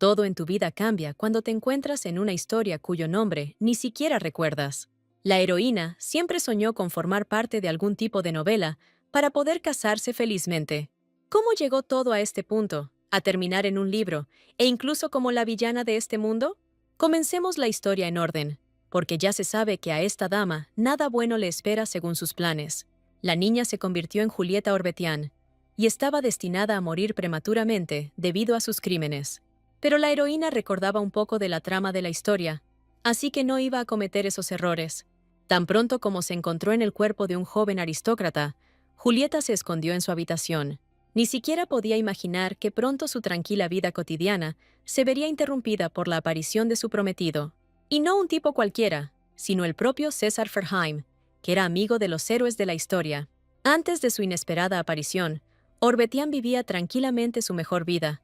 Todo en tu vida cambia cuando te encuentras en una historia cuyo nombre ni siquiera recuerdas. La heroína siempre soñó con formar parte de algún tipo de novela para poder casarse felizmente. ¿Cómo llegó todo a este punto, a terminar en un libro, e incluso como la villana de este mundo? Comencemos la historia en orden, porque ya se sabe que a esta dama nada bueno le espera según sus planes. La niña se convirtió en Julieta Orbetian, y estaba destinada a morir prematuramente debido a sus crímenes. Pero la heroína recordaba un poco de la trama de la historia, así que no iba a cometer esos errores. Tan pronto como se encontró en el cuerpo de un joven aristócrata, Julieta se escondió en su habitación. Ni siquiera podía imaginar que pronto su tranquila vida cotidiana se vería interrumpida por la aparición de su prometido. Y no un tipo cualquiera, sino el propio César Ferheim, que era amigo de los héroes de la historia. Antes de su inesperada aparición, Orbetian vivía tranquilamente su mejor vida,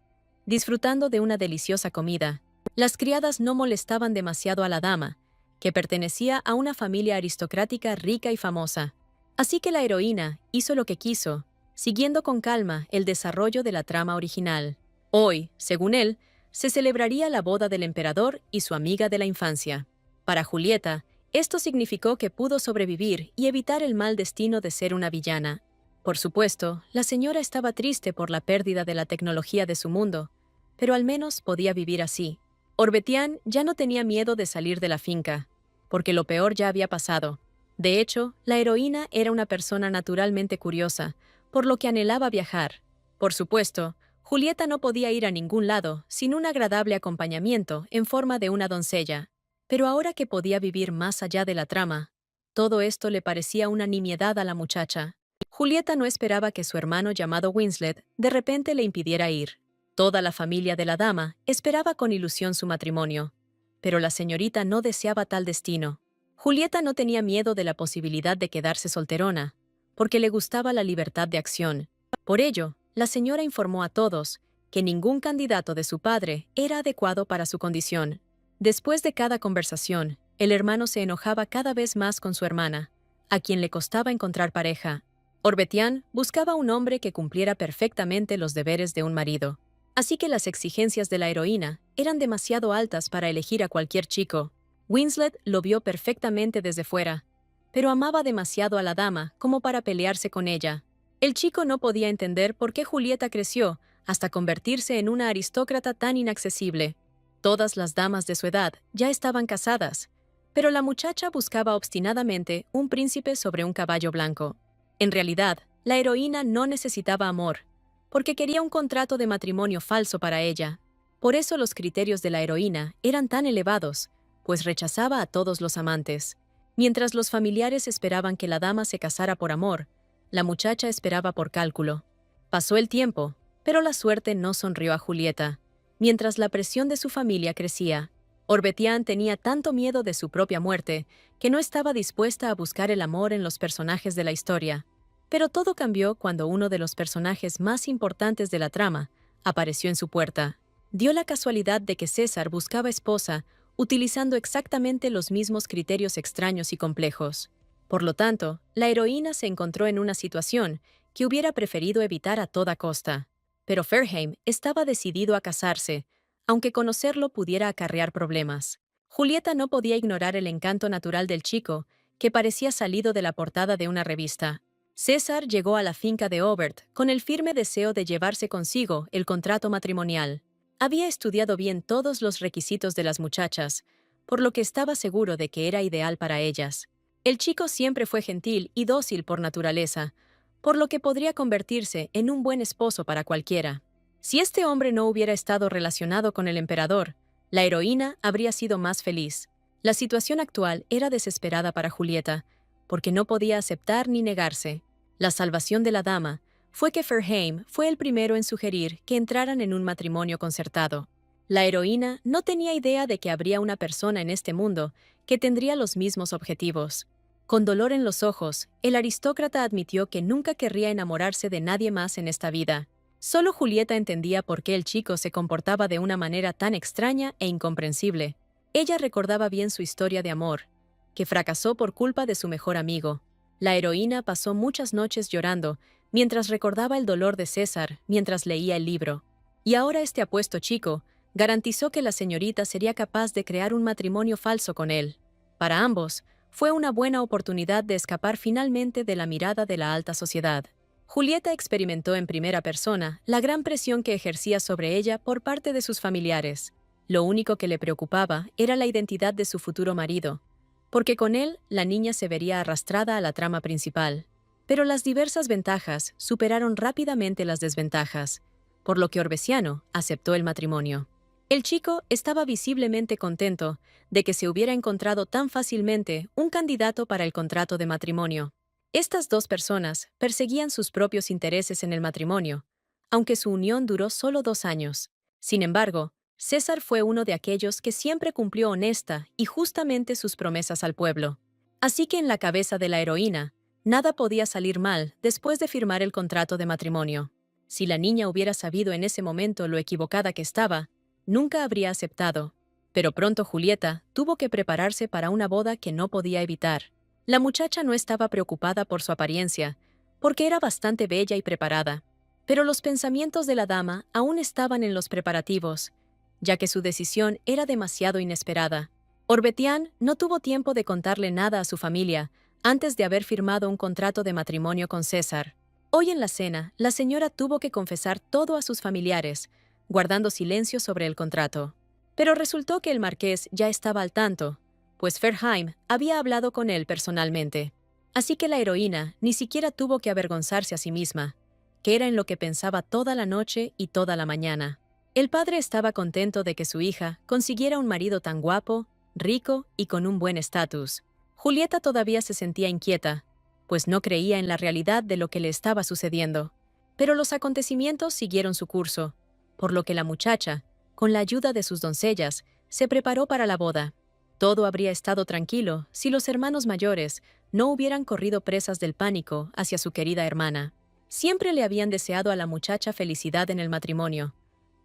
disfrutando de una deliciosa comida. Las criadas no molestaban demasiado a la dama, que pertenecía a una familia aristocrática rica y famosa. Así que la heroína hizo lo que quiso, siguiendo con calma el desarrollo de la trama original. Hoy, según él, se celebraría la boda del emperador y su amiga de la infancia. Para Julieta, esto significó que pudo sobrevivir y evitar el mal destino de ser una villana. Por supuesto, la señora estaba triste por la pérdida de la tecnología de su mundo, pero al menos podía vivir así. Orbetian ya no tenía miedo de salir de la finca, porque lo peor ya había pasado. De hecho, la heroína era una persona naturalmente curiosa, por lo que anhelaba viajar. Por supuesto, Julieta no podía ir a ningún lado sin un agradable acompañamiento en forma de una doncella. Pero ahora que podía vivir más allá de la trama, todo esto le parecía una nimiedad a la muchacha. Julieta no esperaba que su hermano llamado Winslet de repente le impidiera ir. Toda la familia de la dama esperaba con ilusión su matrimonio, pero la señorita no deseaba tal destino. Julieta no tenía miedo de la posibilidad de quedarse solterona, porque le gustaba la libertad de acción. Por ello, la señora informó a todos que ningún candidato de su padre era adecuado para su condición. Después de cada conversación, el hermano se enojaba cada vez más con su hermana, a quien le costaba encontrar pareja. Orbetian buscaba un hombre que cumpliera perfectamente los deberes de un marido. Así que las exigencias de la heroína eran demasiado altas para elegir a cualquier chico. Winslet lo vio perfectamente desde fuera, pero amaba demasiado a la dama como para pelearse con ella. El chico no podía entender por qué Julieta creció hasta convertirse en una aristócrata tan inaccesible. Todas las damas de su edad ya estaban casadas, pero la muchacha buscaba obstinadamente un príncipe sobre un caballo blanco. En realidad, la heroína no necesitaba amor, porque quería un contrato de matrimonio falso para ella. Por eso los criterios de la heroína eran tan elevados, pues rechazaba a todos los amantes. Mientras los familiares esperaban que la dama se casara por amor, la muchacha esperaba por cálculo. Pasó el tiempo, pero la suerte no sonrió a Julieta. Mientras la presión de su familia crecía, Orbetian tenía tanto miedo de su propia muerte que no estaba dispuesta a buscar el amor en los personajes de la historia. Pero todo cambió cuando uno de los personajes más importantes de la trama apareció en su puerta. Dio la casualidad de que César buscaba esposa utilizando exactamente los mismos criterios extraños y complejos. Por lo tanto, la heroína se encontró en una situación que hubiera preferido evitar a toda costa. Pero Ferheim estaba decidido a casarse, aunque conocerlo pudiera acarrear problemas. Julieta no podía ignorar el encanto natural del chico, que parecía salido de la portada de una revista. César llegó a la finca de Obert con el firme deseo de llevarse consigo el contrato matrimonial. Había estudiado bien todos los requisitos de las muchachas, por lo que estaba seguro de que era ideal para ellas. El chico siempre fue gentil y dócil por naturaleza, por lo que podría convertirse en un buen esposo para cualquiera. Si este hombre no hubiera estado relacionado con el emperador, la heroína habría sido más feliz. La situación actual era desesperada para Julieta, porque no podía aceptar ni negarse. La salvación de la dama fue que Ferheim fue el primero en sugerir que entraran en un matrimonio concertado. La heroína no tenía idea de que habría una persona en este mundo que tendría los mismos objetivos. Con dolor en los ojos, el aristócrata admitió que nunca querría enamorarse de nadie más en esta vida. Solo Julieta entendía por qué el chico se comportaba de una manera tan extraña e incomprensible. Ella recordaba bien su historia de amor, que fracasó por culpa de su mejor amigo. La heroína pasó muchas noches llorando mientras recordaba el dolor de César mientras leía el libro. Y ahora este apuesto chico garantizó que la señorita sería capaz de crear un matrimonio falso con él. Para ambos, fue una buena oportunidad de escapar finalmente de la mirada de la alta sociedad. Julieta experimentó en primera persona la gran presión que ejercía sobre ella por parte de sus familiares. Lo único que le preocupaba era la identidad de su futuro marido, porque con él la niña se vería arrastrada a la trama principal. Pero las diversas ventajas superaron rápidamente las desventajas, por lo que Orbesiano aceptó el matrimonio. El chico estaba visiblemente contento de que se hubiera encontrado tan fácilmente un candidato para el contrato de matrimonio. Estas dos personas perseguían sus propios intereses en el matrimonio, aunque su unión duró solo 2 años. Sin embargo, César fue uno de aquellos que siempre cumplió honesta y justamente sus promesas al pueblo. Así que en la cabeza de la heroína, nada podía salir mal después de firmar el contrato de matrimonio. Si la niña hubiera sabido en ese momento lo equivocada que estaba, nunca habría aceptado. Pero pronto Julieta tuvo que prepararse para una boda que no podía evitar. La muchacha no estaba preocupada por su apariencia, porque era bastante bella y preparada. Pero los pensamientos de la dama aún estaban en los preparativos, ya que su decisión era demasiado inesperada. Orbetián no tuvo tiempo de contarle nada a su familia antes de haber firmado un contrato de matrimonio con César. Hoy en la cena, la señora tuvo que confesar todo a sus familiares, guardando silencio sobre el contrato. Pero resultó que el marqués ya estaba al tanto, pues Ferheim había hablado con él personalmente. Así que la heroína ni siquiera tuvo que avergonzarse a sí misma, que era en lo que pensaba toda la noche y toda la mañana. El padre estaba contento de que su hija consiguiera un marido tan guapo, rico y con un buen estatus. Julieta todavía se sentía inquieta, pues no creía en la realidad de lo que le estaba sucediendo. Pero los acontecimientos siguieron su curso, por lo que la muchacha, con la ayuda de sus doncellas, se preparó para la boda. Todo habría estado tranquilo si los hermanos mayores no hubieran corrido presas del pánico hacia su querida hermana. Siempre le habían deseado a la muchacha felicidad en el matrimonio,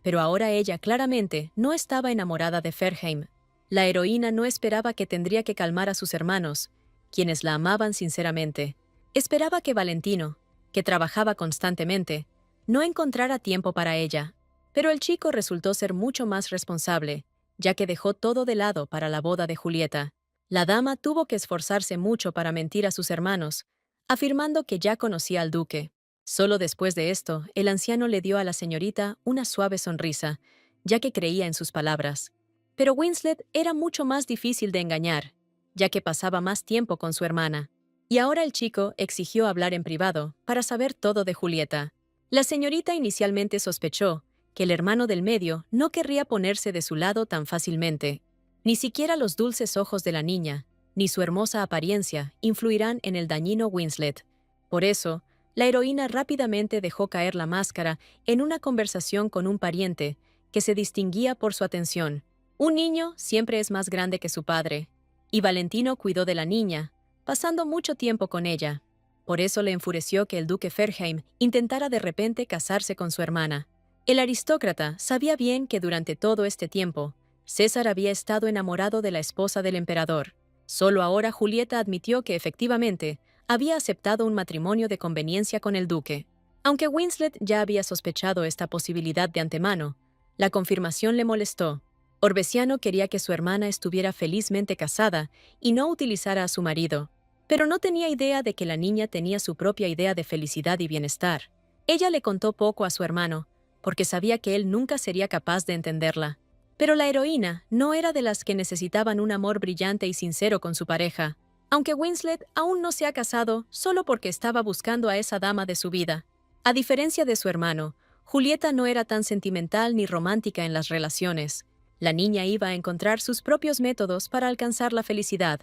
pero ahora ella claramente no estaba enamorada de Ferheim. La heroína no esperaba que tendría que calmar a sus hermanos, quienes la amaban sinceramente. Esperaba que Valentino, que trabajaba constantemente, no encontrara tiempo para ella. Pero el chico resultó ser mucho más responsable, ya que dejó todo de lado para la boda de Julieta. La dama tuvo que esforzarse mucho para mentir a sus hermanos, afirmando que ya conocía al duque. Solo después de esto, el anciano le dio a la señorita una suave sonrisa, ya que creía en sus palabras. Pero Winslet era mucho más difícil de engañar, ya que pasaba más tiempo con su hermana. Y ahora el chico exigió hablar en privado para saber todo de Julieta. La señorita inicialmente sospechó que el hermano del medio no querría ponerse de su lado tan fácilmente. Ni siquiera los dulces ojos de la niña, ni su hermosa apariencia influirán en el dañino Winslet. Por eso, la heroína rápidamente dejó caer la máscara en una conversación con un pariente que se distinguía por su atención. Un niño siempre es más grande que su padre, y Valentino cuidó de la niña, pasando mucho tiempo con ella. Por eso le enfureció que el duque Ferheim intentara de repente casarse con su hermana. El aristócrata sabía bien que durante todo este tiempo, César había estado enamorado de la esposa del emperador. Solo ahora Julieta admitió que efectivamente había aceptado un matrimonio de conveniencia con el duque. Aunque Winslet ya había sospechado esta posibilidad de antemano, la confirmación le molestó. Orbesiano quería que su hermana estuviera felizmente casada y no utilizara a su marido, pero no tenía idea de que la niña tenía su propia idea de felicidad y bienestar. Ella le contó poco a su hermano, porque sabía que él nunca sería capaz de entenderla. Pero la heroína no era de las que necesitaban un amor brillante y sincero con su pareja, aunque Winslet aún no se ha casado solo porque estaba buscando a esa dama de su vida. A diferencia de su hermano, Julieta no era tan sentimental ni romántica en las relaciones. La niña iba a encontrar sus propios métodos para alcanzar la felicidad,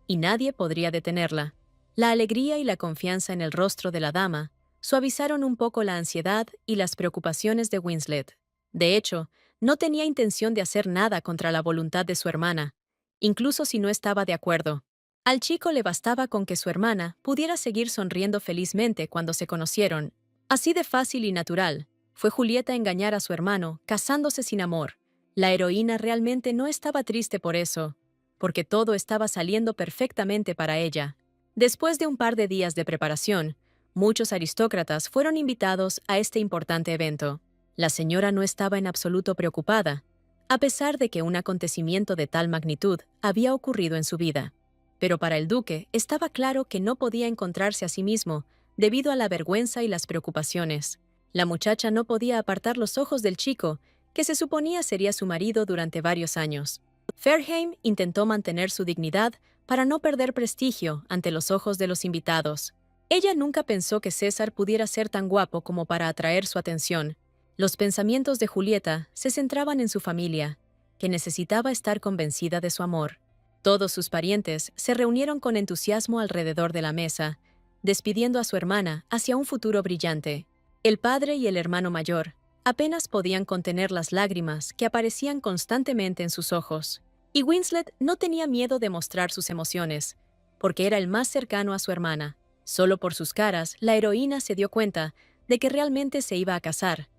y nadie podría detenerla. La alegría y la confianza en el rostro de la dama suavizaron un poco la ansiedad y las preocupaciones de Winslet. De hecho, no tenía intención de hacer nada contra la voluntad de su hermana, incluso si no estaba de acuerdo. Al chico le bastaba con que su hermana pudiera seguir sonriendo felizmente cuando se conocieron. Así de fácil y natural, fue Julieta engañar a su hermano, casándose sin amor. La heroína realmente no estaba triste por eso, porque todo estaba saliendo perfectamente para ella. Después de un par de días de preparación, muchos aristócratas fueron invitados a este importante evento. La señora no estaba en absoluto preocupada, a pesar de que un acontecimiento de tal magnitud había ocurrido en su vida. Pero para el duque estaba claro que no podía encontrarse a sí mismo debido a la vergüenza y las preocupaciones. La muchacha no podía apartar los ojos del chico, que se suponía sería su marido durante varios años. Fairheim intentó mantener su dignidad para no perder prestigio ante los ojos de los invitados. Ella nunca pensó que César pudiera ser tan guapo como para atraer su atención. Los pensamientos de Julieta se centraban en su familia, que necesitaba estar convencida de su amor. Todos sus parientes se reunieron con entusiasmo alrededor de la mesa, despidiendo a su hermana hacia un futuro brillante. El padre y el hermano mayor apenas podían contener las lágrimas que aparecían constantemente en sus ojos. Y Winslet no tenía miedo de mostrar sus emociones, porque era el más cercano a su hermana. Solo por sus caras, la heroína se dio cuenta de que realmente se iba a casar,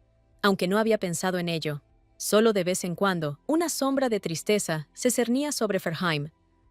aunque no había pensado en ello. Solo de vez en cuando, una sombra de tristeza se cernía sobre Fairheim,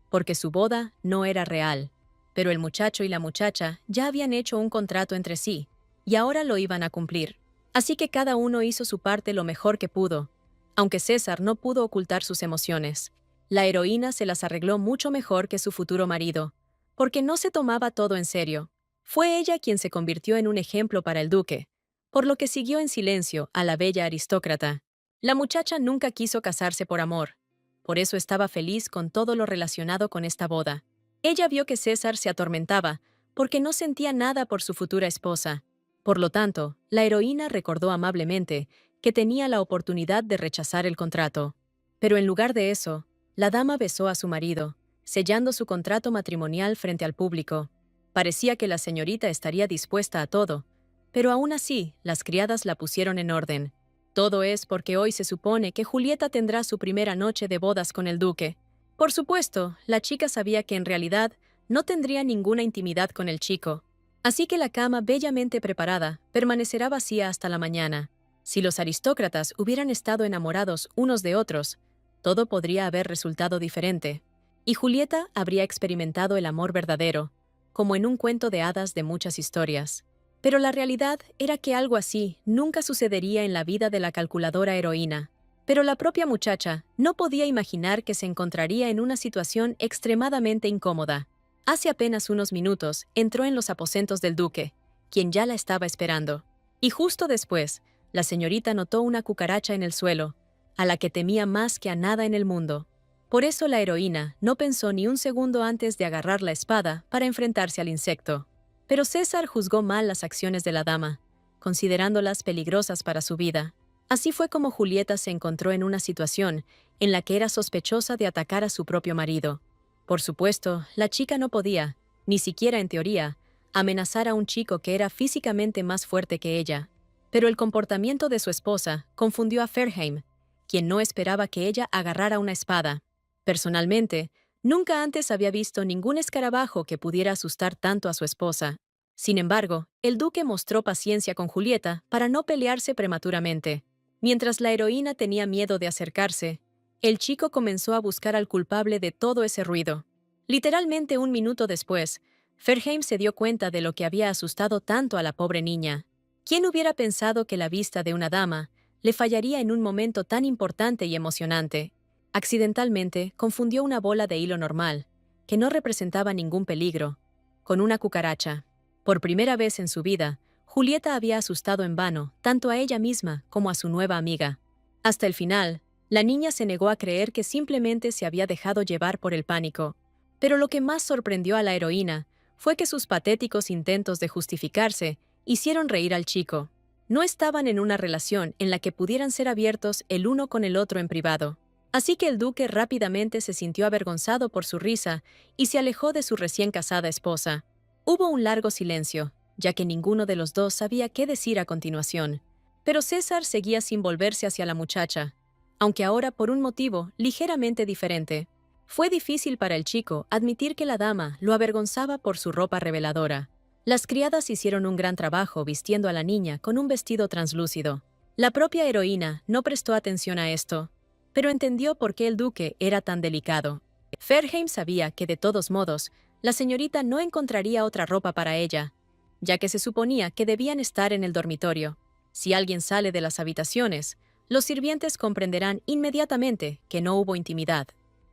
porque su boda no era real. Pero el muchacho y la muchacha ya habían hecho un contrato entre sí, y ahora lo iban a cumplir. Así que cada uno hizo su parte lo mejor que pudo, aunque César no pudo ocultar sus emociones. La heroína se las arregló mucho mejor que su futuro marido, porque no se tomaba todo en serio. Fue ella quien se convirtió en un ejemplo para el duque, por lo que siguió en silencio a la bella aristócrata. La muchacha nunca quiso casarse por amor, por eso estaba feliz con todo lo relacionado con esta boda. Ella vio que César se atormentaba porque no sentía nada por su futura esposa. Por lo tanto, la heroína recordó amablemente que tenía la oportunidad de rechazar el contrato. Pero en lugar de eso, la dama besó a su marido, sellando su contrato matrimonial frente al público. Parecía que la señorita estaría dispuesta a todo, pero aún así, las criadas la pusieron en orden. Todo es porque hoy se supone que Julieta tendrá su primera noche de bodas con el duque. Por supuesto, la chica sabía que en realidad no tendría ninguna intimidad con el chico. Así que la cama bellamente preparada permanecerá vacía hasta la mañana. Si los aristócratas hubieran estado enamorados unos de otros, todo podría haber resultado diferente. Y Julieta habría experimentado el amor verdadero, como en un cuento de hadas de muchas historias. Pero la realidad era que algo así nunca sucedería en la vida de la calculadora heroína. Pero la propia muchacha no podía imaginar que se encontraría en una situación extremadamente incómoda. Hace apenas unos minutos entró en los aposentos del duque, quien ya la estaba esperando. Y justo después, la señorita notó una cucaracha en el suelo, a la que temía más que a nada en el mundo. Por eso la heroína no pensó ni un segundo antes de agarrar la espada para enfrentarse al insecto. Pero César juzgó mal las acciones de la dama, considerándolas peligrosas para su vida. Así fue como Julieta se encontró en una situación en la que era sospechosa de atacar a su propio marido. Por supuesto, la chica no podía, ni siquiera en teoría, amenazar a un chico que era físicamente más fuerte que ella. Pero el comportamiento de su esposa confundió a Fairheim, quien no esperaba que ella agarrara una espada. Personalmente, nunca antes había visto ningún escarabajo que pudiera asustar tanto a su esposa. Sin embargo, el duque mostró paciencia con Julieta para no pelearse prematuramente. Mientras la heroína tenía miedo de acercarse, el chico comenzó a buscar al culpable de todo ese ruido. Literalmente un minuto después, Fairheim se dio cuenta de lo que había asustado tanto a la pobre niña. ¿Quién hubiera pensado que la vista de una dama le fallaría en un momento tan importante y emocionante? Accidentalmente, confundió una bola de hilo normal, que no representaba ningún peligro, con una cucaracha. Por primera vez en su vida, Julieta había asustado en vano tanto a ella misma como a su nueva amiga. Hasta el final, la niña se negó a creer que simplemente se había dejado llevar por el pánico. Pero lo que más sorprendió a la heroína fue que sus patéticos intentos de justificarse hicieron reír al chico. No estaban en una relación en la que pudieran ser abiertos el uno con el otro en privado. Así que el duque rápidamente se sintió avergonzado por su risa y se alejó de su recién casada esposa. Hubo un largo silencio, ya que ninguno de los dos sabía qué decir a continuación. Pero César seguía sin volverse hacia la muchacha, aunque ahora por un motivo ligeramente diferente. Fue difícil para el chico admitir que la dama lo avergonzaba por su ropa reveladora. Las criadas hicieron un gran trabajo vistiendo a la niña con un vestido translúcido. La propia heroína no prestó atención a esto, pero entendió por qué el duque era tan delicado. Fairheim sabía que de todos modos, la señorita no encontraría otra ropa para ella, ya que se suponía que debían estar en el dormitorio. Si alguien sale de las habitaciones, los sirvientes comprenderán inmediatamente que no hubo intimidad.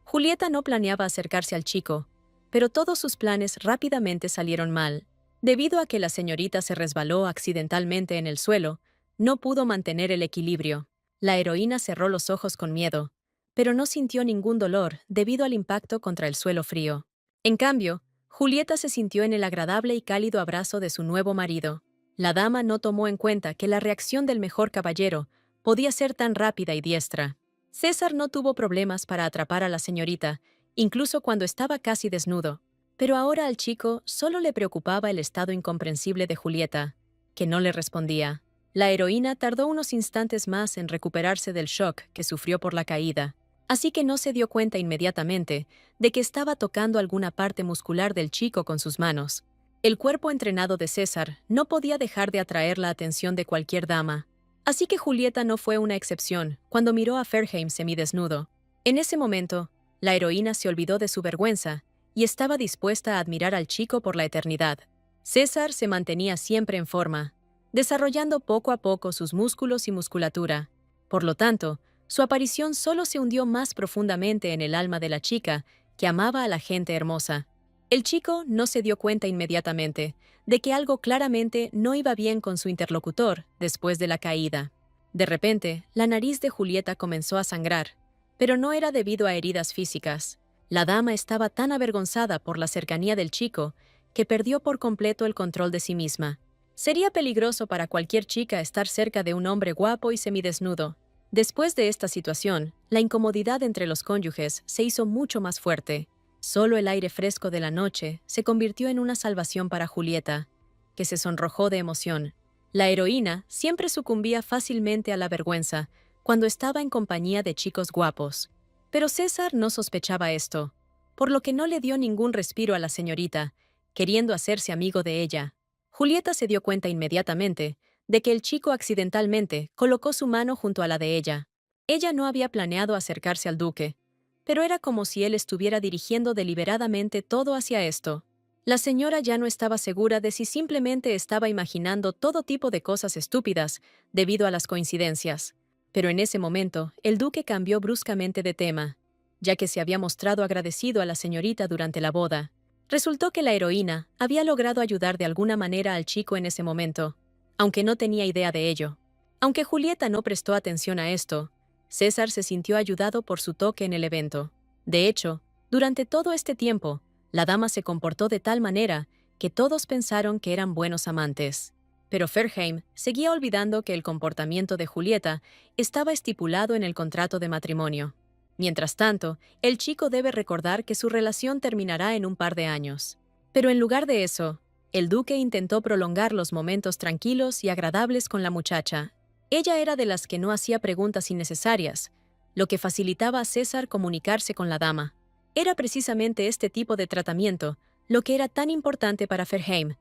Julieta no planeaba acercarse al chico, pero todos sus planes rápidamente salieron mal. Debido a que la señorita se resbaló accidentalmente en el suelo, no pudo mantener el equilibrio. La heroína cerró los ojos con miedo, pero no sintió ningún dolor debido al impacto contra el suelo frío. En cambio, Julieta se sintió en el agradable y cálido abrazo de su nuevo marido. La dama no tomó en cuenta que la reacción del mejor caballero podía ser tan rápida y diestra. César no tuvo problemas para atrapar a la señorita, incluso cuando estaba casi desnudo. Pero ahora al chico solo le preocupaba el estado incomprensible de Julieta, que no le respondía. La heroína tardó unos instantes más en recuperarse del shock que sufrió por la caída, así que no se dio cuenta inmediatamente de que estaba tocando alguna parte muscular del chico con sus manos. El cuerpo entrenado de César no podía dejar de atraer la atención de cualquier dama, así que Julieta no fue una excepción cuando miró a Ferheim semidesnudo. En ese momento, la heroína se olvidó de su vergüenza y estaba dispuesta a admirar al chico por la eternidad. César se mantenía siempre en forma, desarrollando poco a poco sus músculos y musculatura. Por lo tanto, su aparición solo se hundió más profundamente en el alma de la chica, que amaba a la gente hermosa. El chico no se dio cuenta inmediatamente de que algo claramente no iba bien con su interlocutor después de la caída. De repente, la nariz de Julieta comenzó a sangrar, pero no era debido a heridas físicas. La dama estaba tan avergonzada por la cercanía del chico que perdió por completo el control de sí misma. Sería peligroso para cualquier chica estar cerca de un hombre guapo y semidesnudo. Después de esta situación, la incomodidad entre los cónyuges se hizo mucho más fuerte. Solo el aire fresco de la noche se convirtió en una salvación para Julieta, que se sonrojó de emoción. La heroína siempre sucumbía fácilmente a la vergüenza cuando estaba en compañía de chicos guapos. Pero César no sospechaba esto, por lo que no le dio ningún respiro a la señorita, queriendo hacerse amigo de ella. Julieta se dio cuenta inmediatamente de que el chico accidentalmente colocó su mano junto a la de ella. Ella no había planeado acercarse al duque, pero era como si él estuviera dirigiendo deliberadamente todo hacia esto. La señora ya no estaba segura de si simplemente estaba imaginando todo tipo de cosas estúpidas debido a las coincidencias. Pero en ese momento, el duque cambió bruscamente de tema, ya que se había mostrado agradecido a la señorita durante la boda. Resultó que la heroína había logrado ayudar de alguna manera al chico en ese momento, aunque no tenía idea de ello. Aunque Julieta no prestó atención a esto, César se sintió ayudado por su toque en el evento. De hecho, durante todo este tiempo, la dama se comportó de tal manera que todos pensaron que eran buenos amantes. Pero Ferheim seguía olvidando que el comportamiento de Julieta estaba estipulado en el contrato de matrimonio. Mientras tanto, el chico debe recordar que su relación terminará en un par de años. Pero en lugar de eso, el duque intentó prolongar los momentos tranquilos y agradables con la muchacha. Ella era de las que no hacía preguntas innecesarias, lo que facilitaba a César comunicarse con la dama. Era precisamente este tipo de tratamiento lo que era tan importante para Ferheim,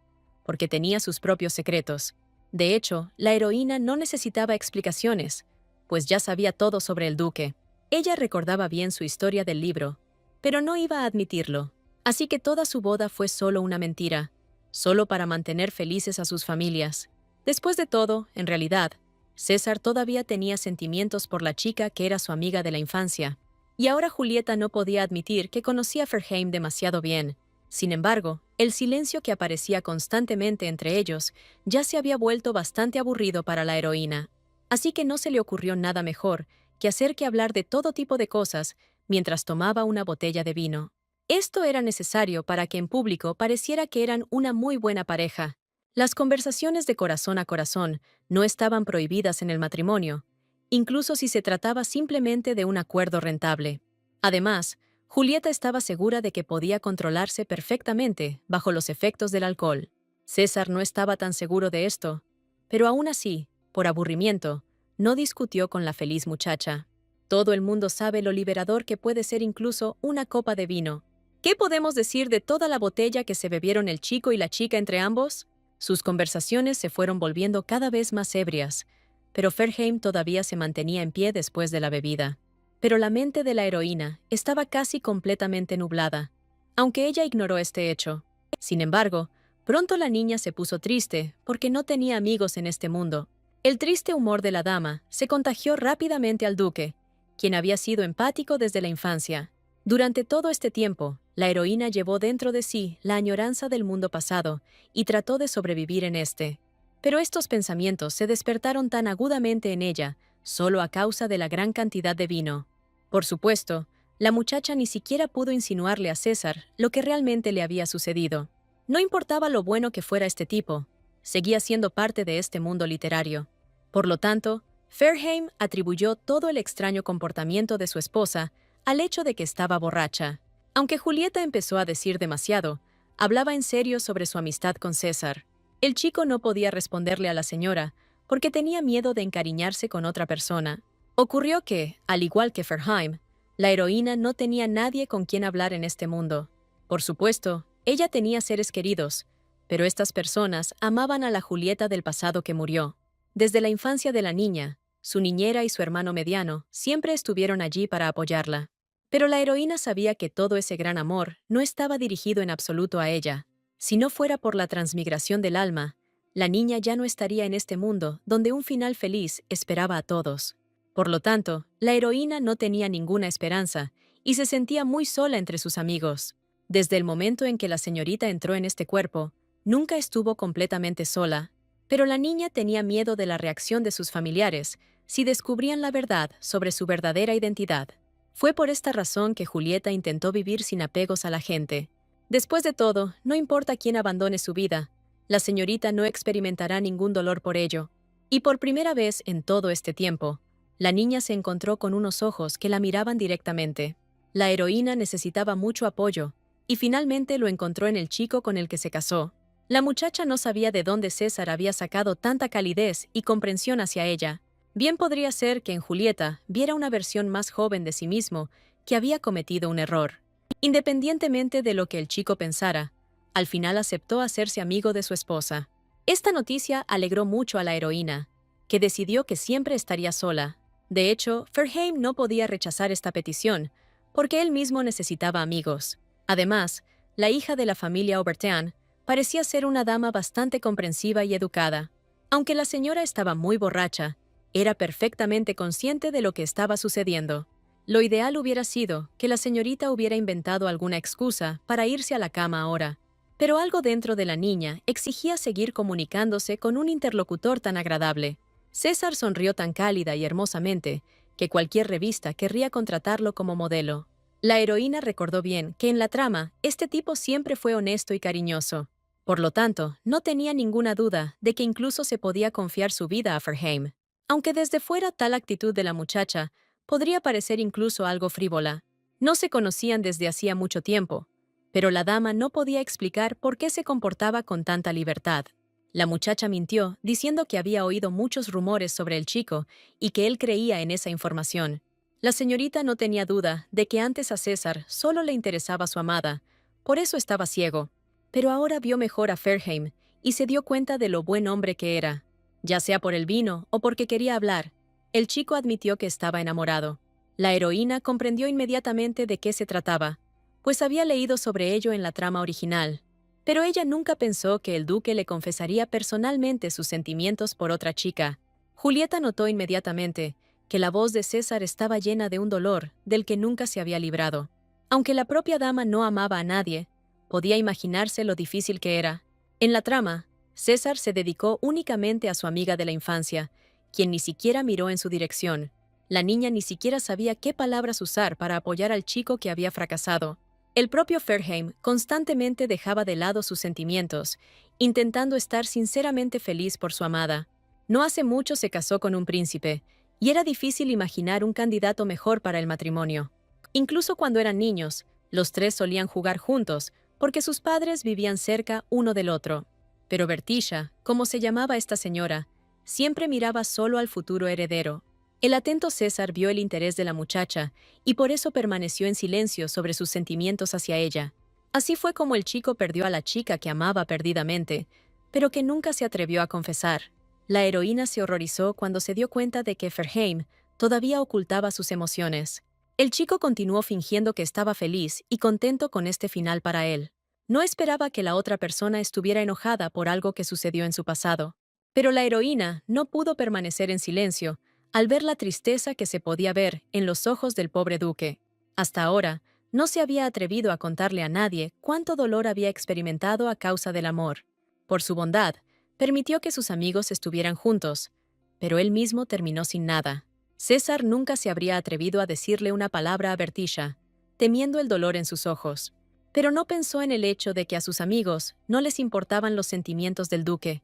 porque tenía sus propios secretos. De hecho, la heroína no necesitaba explicaciones, pues ya sabía todo sobre el duque. Ella recordaba bien su historia del libro, pero no iba a admitirlo. Así que toda su boda fue solo una mentira, solo para mantener felices a sus familias. Después de todo, en realidad, César todavía tenía sentimientos por la chica que era su amiga de la infancia. Y ahora Julieta no podía admitir que conocía a Ferheim demasiado bien. Sin embargo, el silencio que aparecía constantemente entre ellos ya se había vuelto bastante aburrido para la heroína. Así que no se le ocurrió nada mejor que hacer que hablar de todo tipo de cosas mientras tomaba una botella de vino. Esto era necesario para que en público pareciera que eran una muy buena pareja. Las conversaciones de corazón a corazón no estaban prohibidas en el matrimonio, incluso si se trataba simplemente de un acuerdo rentable. Además, Julieta estaba segura de que podía controlarse perfectamente bajo los efectos del alcohol. César no estaba tan seguro de esto, pero aún así, por aburrimiento, no discutió con la feliz muchacha. Todo el mundo sabe lo liberador que puede ser incluso una copa de vino. ¿Qué podemos decir de toda la botella que se bebieron el chico y la chica entre ambos? Sus conversaciones se fueron volviendo cada vez más ebrias, pero Ferheim todavía se mantenía en pie después de la bebida. Pero la mente de la heroína estaba casi completamente nublada, aunque ella ignoró este hecho. Sin embargo, pronto la niña se puso triste porque no tenía amigos en este mundo. El triste humor de la dama se contagió rápidamente al duque, quien había sido empático desde la infancia. Durante todo este tiempo, la heroína llevó dentro de sí la añoranza del mundo pasado y trató de sobrevivir en este. Pero estos pensamientos se despertaron tan agudamente en ella, solo a causa de la gran cantidad de vino. Por supuesto, la muchacha ni siquiera pudo insinuarle a César lo que realmente le había sucedido. No importaba lo bueno que fuera este tipo, seguía siendo parte de este mundo literario. Por lo tanto, Fairheim atribuyó todo el extraño comportamiento de su esposa al hecho de que estaba borracha. Aunque Julieta empezó a decir demasiado, hablaba en serio sobre su amistad con César. El chico no podía responderle a la señora porque tenía miedo de encariñarse con otra persona. Ocurrió que, al igual que Fairheim, la heroína no tenía nadie con quien hablar en este mundo. Por supuesto, ella tenía seres queridos, pero estas personas amaban a la Julieta del pasado que murió. Desde la infancia de la niña, su niñera y su hermano mediano siempre estuvieron allí para apoyarla. Pero la heroína sabía que todo ese gran amor no estaba dirigido en absoluto a ella. Si no fuera por la transmigración del alma, la niña ya no estaría en este mundo donde un final feliz esperaba a todos. Por lo tanto, la heroína no tenía ninguna esperanza y se sentía muy sola entre sus amigos. Desde el momento en que la señorita entró en este cuerpo, nunca estuvo completamente sola, pero la niña tenía miedo de la reacción de sus familiares si descubrían la verdad sobre su verdadera identidad. Fue por esta razón que Julieta intentó vivir sin apegos a la gente. Después de todo, no importa quién abandone su vida, la señorita no experimentará ningún dolor por ello. Y por primera vez en todo este tiempo, la niña se encontró con unos ojos que la miraban directamente. La heroína necesitaba mucho apoyo, y finalmente lo encontró en el chico con el que se casó. La muchacha no sabía de dónde César había sacado tanta calidez y comprensión hacia ella. Bien podría ser que en Julieta viera una versión más joven de sí mismo que había cometido un error. Independientemente de lo que el chico pensara, al final aceptó hacerse amigo de su esposa. Esta noticia alegró mucho a la heroína, que decidió que siempre estaría sola. De hecho, Fairheim no podía rechazar esta petición, porque él mismo necesitaba amigos. Además, la hija de la familia Aubertin parecía ser una dama bastante comprensiva y educada. Aunque la señora estaba muy borracha, era perfectamente consciente de lo que estaba sucediendo. Lo ideal hubiera sido que la señorita hubiera inventado alguna excusa para irse a la cama ahora, pero algo dentro de la niña exigía seguir comunicándose con un interlocutor tan agradable. César sonrió tan cálida y hermosamente que cualquier revista querría contratarlo como modelo. La heroína recordó bien que en la trama este tipo siempre fue honesto y cariñoso. Por lo tanto, no tenía ninguna duda de que incluso se podía confiar su vida a Fairheim. Aunque desde fuera tal actitud de la muchacha podría parecer incluso algo frívola. No se conocían desde hacía mucho tiempo, pero la dama no podía explicar por qué se comportaba con tanta libertad. La muchacha mintió, diciendo que había oído muchos rumores sobre el chico y que él creía en esa información. La señorita no tenía duda de que antes a César solo le interesaba su amada, por eso estaba ciego. Pero ahora vio mejor a Fairheim y se dio cuenta de lo buen hombre que era. Ya sea por el vino o porque quería hablar, el chico admitió que estaba enamorado. La heroína comprendió inmediatamente de qué se trataba, pues había leído sobre ello en la trama original. Pero ella nunca pensó que el duque le confesaría personalmente sus sentimientos por otra chica. Julieta notó inmediatamente que la voz de César estaba llena de un dolor del que nunca se había librado. Aunque la propia dama no amaba a nadie, podía imaginarse lo difícil que era. En la trama, César se dedicó únicamente a su amiga de la infancia, quien ni siquiera miró en su dirección. La niña ni siquiera sabía qué palabras usar para apoyar al chico que había fracasado. El propio Fairheim constantemente dejaba de lado sus sentimientos, intentando estar sinceramente feliz por su amada. No hace mucho se casó con un príncipe, y era difícil imaginar un candidato mejor para el matrimonio. Incluso cuando eran niños, los tres solían jugar juntos, porque sus padres vivían cerca uno del otro. Pero Bertisha, como se llamaba esta señora, siempre miraba solo al futuro heredero. El atento César vio el interés de la muchacha y por eso permaneció en silencio sobre sus sentimientos hacia ella. Así fue como el chico perdió a la chica que amaba perdidamente, pero que nunca se atrevió a confesar. La heroína se horrorizó cuando se dio cuenta de que Fairheim todavía ocultaba sus emociones. El chico continuó fingiendo que estaba feliz y contento con este final para él. No esperaba que la otra persona estuviera enojada por algo que sucedió en su pasado. Pero la heroína no pudo permanecer en silencio al ver la tristeza que se podía ver en los ojos del pobre duque. Hasta ahora, no se había atrevido a contarle a nadie cuánto dolor había experimentado a causa del amor. Por su bondad, permitió que sus amigos estuvieran juntos, pero él mismo terminó sin nada. César nunca se habría atrevido a decirle una palabra a Bertisha, temiendo el dolor en sus ojos. Pero no pensó en el hecho de que a sus amigos no les importaban los sentimientos del duque,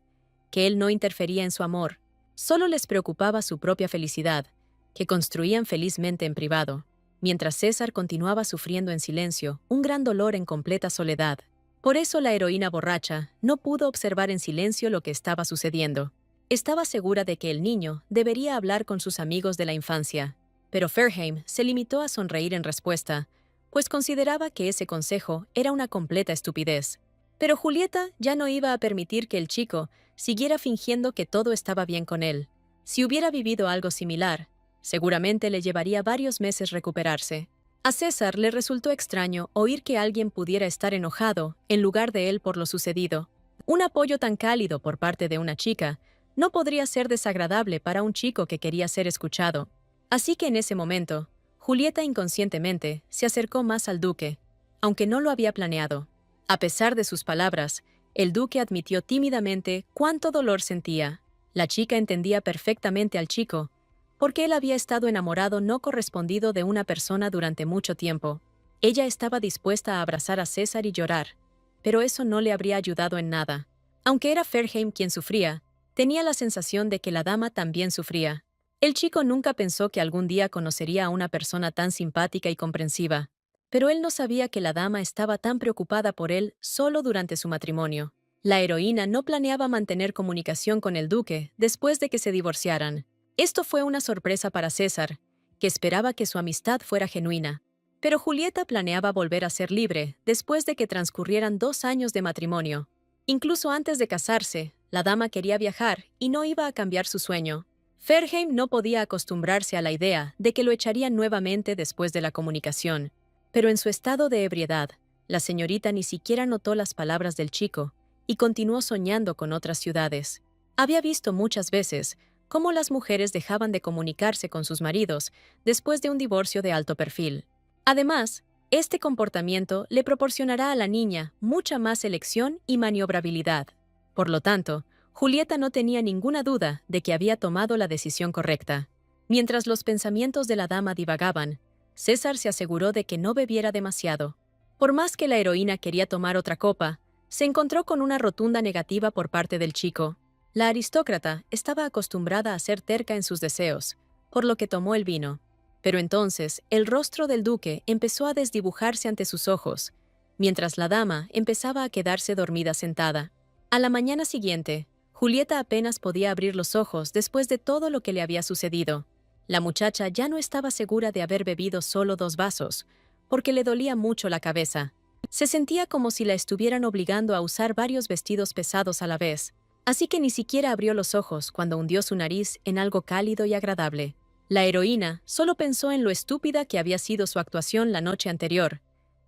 que él no interfería en su amor, solo les preocupaba su propia felicidad, que construían felizmente en privado, mientras César continuaba sufriendo en silencio un gran dolor en completa soledad. Por eso la heroína borracha no pudo observar en silencio lo que estaba sucediendo. Estaba segura de que el niño debería hablar con sus amigos de la infancia, pero Fairheim se limitó a sonreír en respuesta, pues consideraba que ese consejo era una completa estupidez. Pero Julieta ya no iba a permitir que el chico siguiera fingiendo que todo estaba bien con él. Si hubiera vivido algo similar, seguramente le llevaría varios meses recuperarse. A César le resultó extraño oír que alguien pudiera estar enojado en lugar de él por lo sucedido. Un apoyo tan cálido por parte de una chica no podría ser desagradable para un chico que quería ser escuchado. Así que en ese momento, Julieta inconscientemente se acercó más al duque, aunque no lo había planeado. A pesar de sus palabras, el duque admitió tímidamente cuánto dolor sentía. La chica entendía perfectamente al chico, porque él había estado enamorado no correspondido de una persona durante mucho tiempo. Ella estaba dispuesta a abrazar a César y llorar, pero eso no le habría ayudado en nada. Aunque era Fairheim quien sufría, tenía la sensación de que la dama también sufría. El chico nunca pensó que algún día conocería a una persona tan simpática y comprensiva, pero él no sabía que la dama estaba tan preocupada por él solo durante su matrimonio. La heroína no planeaba mantener comunicación con el duque después de que se divorciaran. Esto fue una sorpresa para César, que esperaba que su amistad fuera genuina. Pero Julieta planeaba volver a ser libre después de que transcurrieran 2 años de matrimonio. Incluso antes de casarse, la dama quería viajar y no iba a cambiar su sueño. Fairheim no podía acostumbrarse a la idea de que lo echarían nuevamente después de la comunicación. Pero en su estado de ebriedad, la señorita ni siquiera notó las palabras del chico y continuó soñando con otras ciudades. Había visto muchas veces cómo las mujeres dejaban de comunicarse con sus maridos después de un divorcio de alto perfil. Además, este comportamiento le proporcionará a la niña mucha más elección y maniobrabilidad. Por lo tanto, Julieta no tenía ninguna duda de que había tomado la decisión correcta. Mientras los pensamientos de la dama divagaban, César se aseguró de que no bebiera demasiado. Por más que la heroína quería tomar otra copa, se encontró con una rotunda negativa por parte del chico. La aristócrata estaba acostumbrada a ser terca en sus deseos, por lo que tomó el vino. Pero entonces el rostro del duque empezó a desdibujarse ante sus ojos, mientras la dama empezaba a quedarse dormida sentada. A la mañana siguiente, Julieta apenas podía abrir los ojos después de todo lo que le había sucedido. La muchacha ya no estaba segura de haber bebido solo 2 vasos, porque le dolía mucho la cabeza. Se sentía como si la estuvieran obligando a usar varios vestidos pesados a la vez, así que ni siquiera abrió los ojos cuando hundió su nariz en algo cálido y agradable. La heroína solo pensó en lo estúpida que había sido su actuación la noche anterior,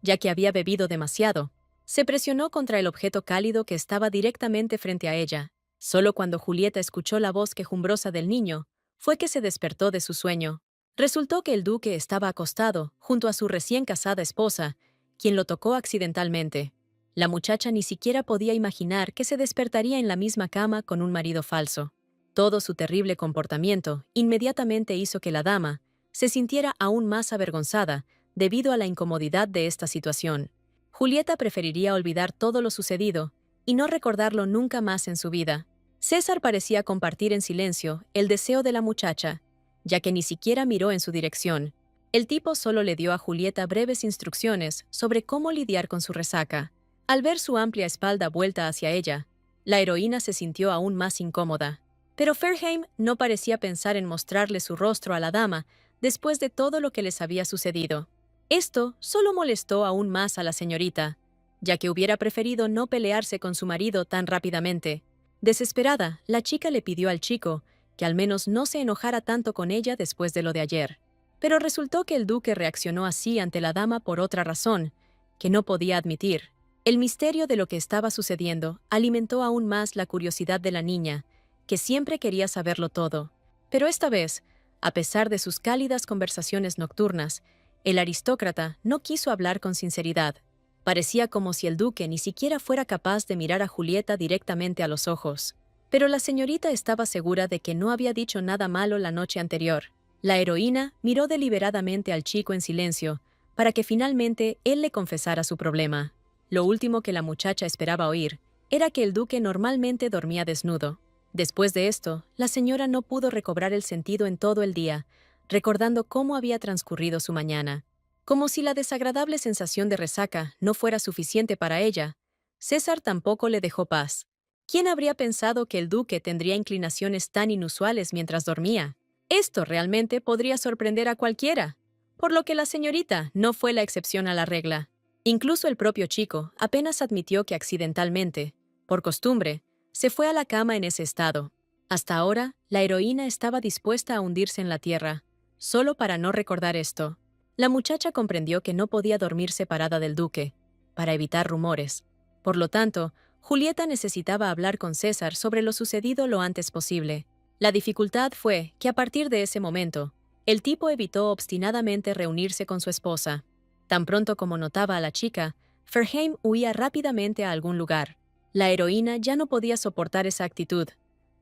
ya que había bebido demasiado. Se presionó contra el objeto cálido que estaba directamente frente a ella. Solo cuando Julieta escuchó la voz quejumbrosa del niño, fue que se despertó de su sueño. Resultó que el duque estaba acostado junto a su recién casada esposa, quien lo tocó accidentalmente. La muchacha ni siquiera podía imaginar que se despertaría en la misma cama con un marido falso. Todo su terrible comportamiento inmediatamente hizo que la dama se sintiera aún más avergonzada debido a la incomodidad de esta situación. Julieta preferiría olvidar todo lo sucedido y no recordarlo nunca más en su vida. César parecía compartir en silencio el deseo de la muchacha, ya que ni siquiera miró en su dirección. El tipo solo le dio a Julieta breves instrucciones sobre cómo lidiar con su resaca. Al ver su amplia espalda vuelta hacia ella, la heroína se sintió aún más incómoda. Pero Fairheim no parecía pensar en mostrarle su rostro a la dama después de todo lo que les había sucedido. Esto solo molestó aún más a la señorita, ya que hubiera preferido no pelearse con su marido tan rápidamente. Desesperada, la chica le pidió al chico que al menos no se enojara tanto con ella después de lo de ayer. Pero resultó que el duque reaccionó así ante la dama por otra razón, que no podía admitir. El misterio de lo que estaba sucediendo alimentó aún más la curiosidad de la niña, que siempre quería saberlo todo. Pero esta vez, a pesar de sus cálidas conversaciones nocturnas, el aristócrata no quiso hablar con sinceridad. Parecía como si el duque ni siquiera fuera capaz de mirar a Julieta directamente a los ojos. Pero la señorita estaba segura de que no había dicho nada malo la noche anterior. La heroína miró deliberadamente al chico en silencio, para que finalmente él le confesara su problema. Lo último que la muchacha esperaba oír era que el duque normalmente dormía desnudo. Después de esto, la señora no pudo recobrar el sentido en todo el día, recordando cómo había transcurrido su mañana. Como si la desagradable sensación de resaca no fuera suficiente para ella, César tampoco le dejó paz. ¿Quién habría pensado que el duque tendría inclinaciones tan inusuales mientras dormía? Esto realmente podría sorprender a cualquiera, por lo que la señorita no fue la excepción a la regla. Incluso el propio chico apenas admitió que accidentalmente, por costumbre, se fue a la cama en ese estado. Hasta ahora, la heroína estaba dispuesta a hundirse en la tierra, solo para no recordar esto. La muchacha comprendió que no podía dormir separada del duque, para evitar rumores. Por lo tanto, Julieta necesitaba hablar con César sobre lo sucedido lo antes posible. La dificultad fue que a partir de ese momento, el tipo evitó obstinadamente reunirse con su esposa. Tan pronto como notaba a la chica, Ferheim huía rápidamente a algún lugar. La heroína ya no podía soportar esa actitud,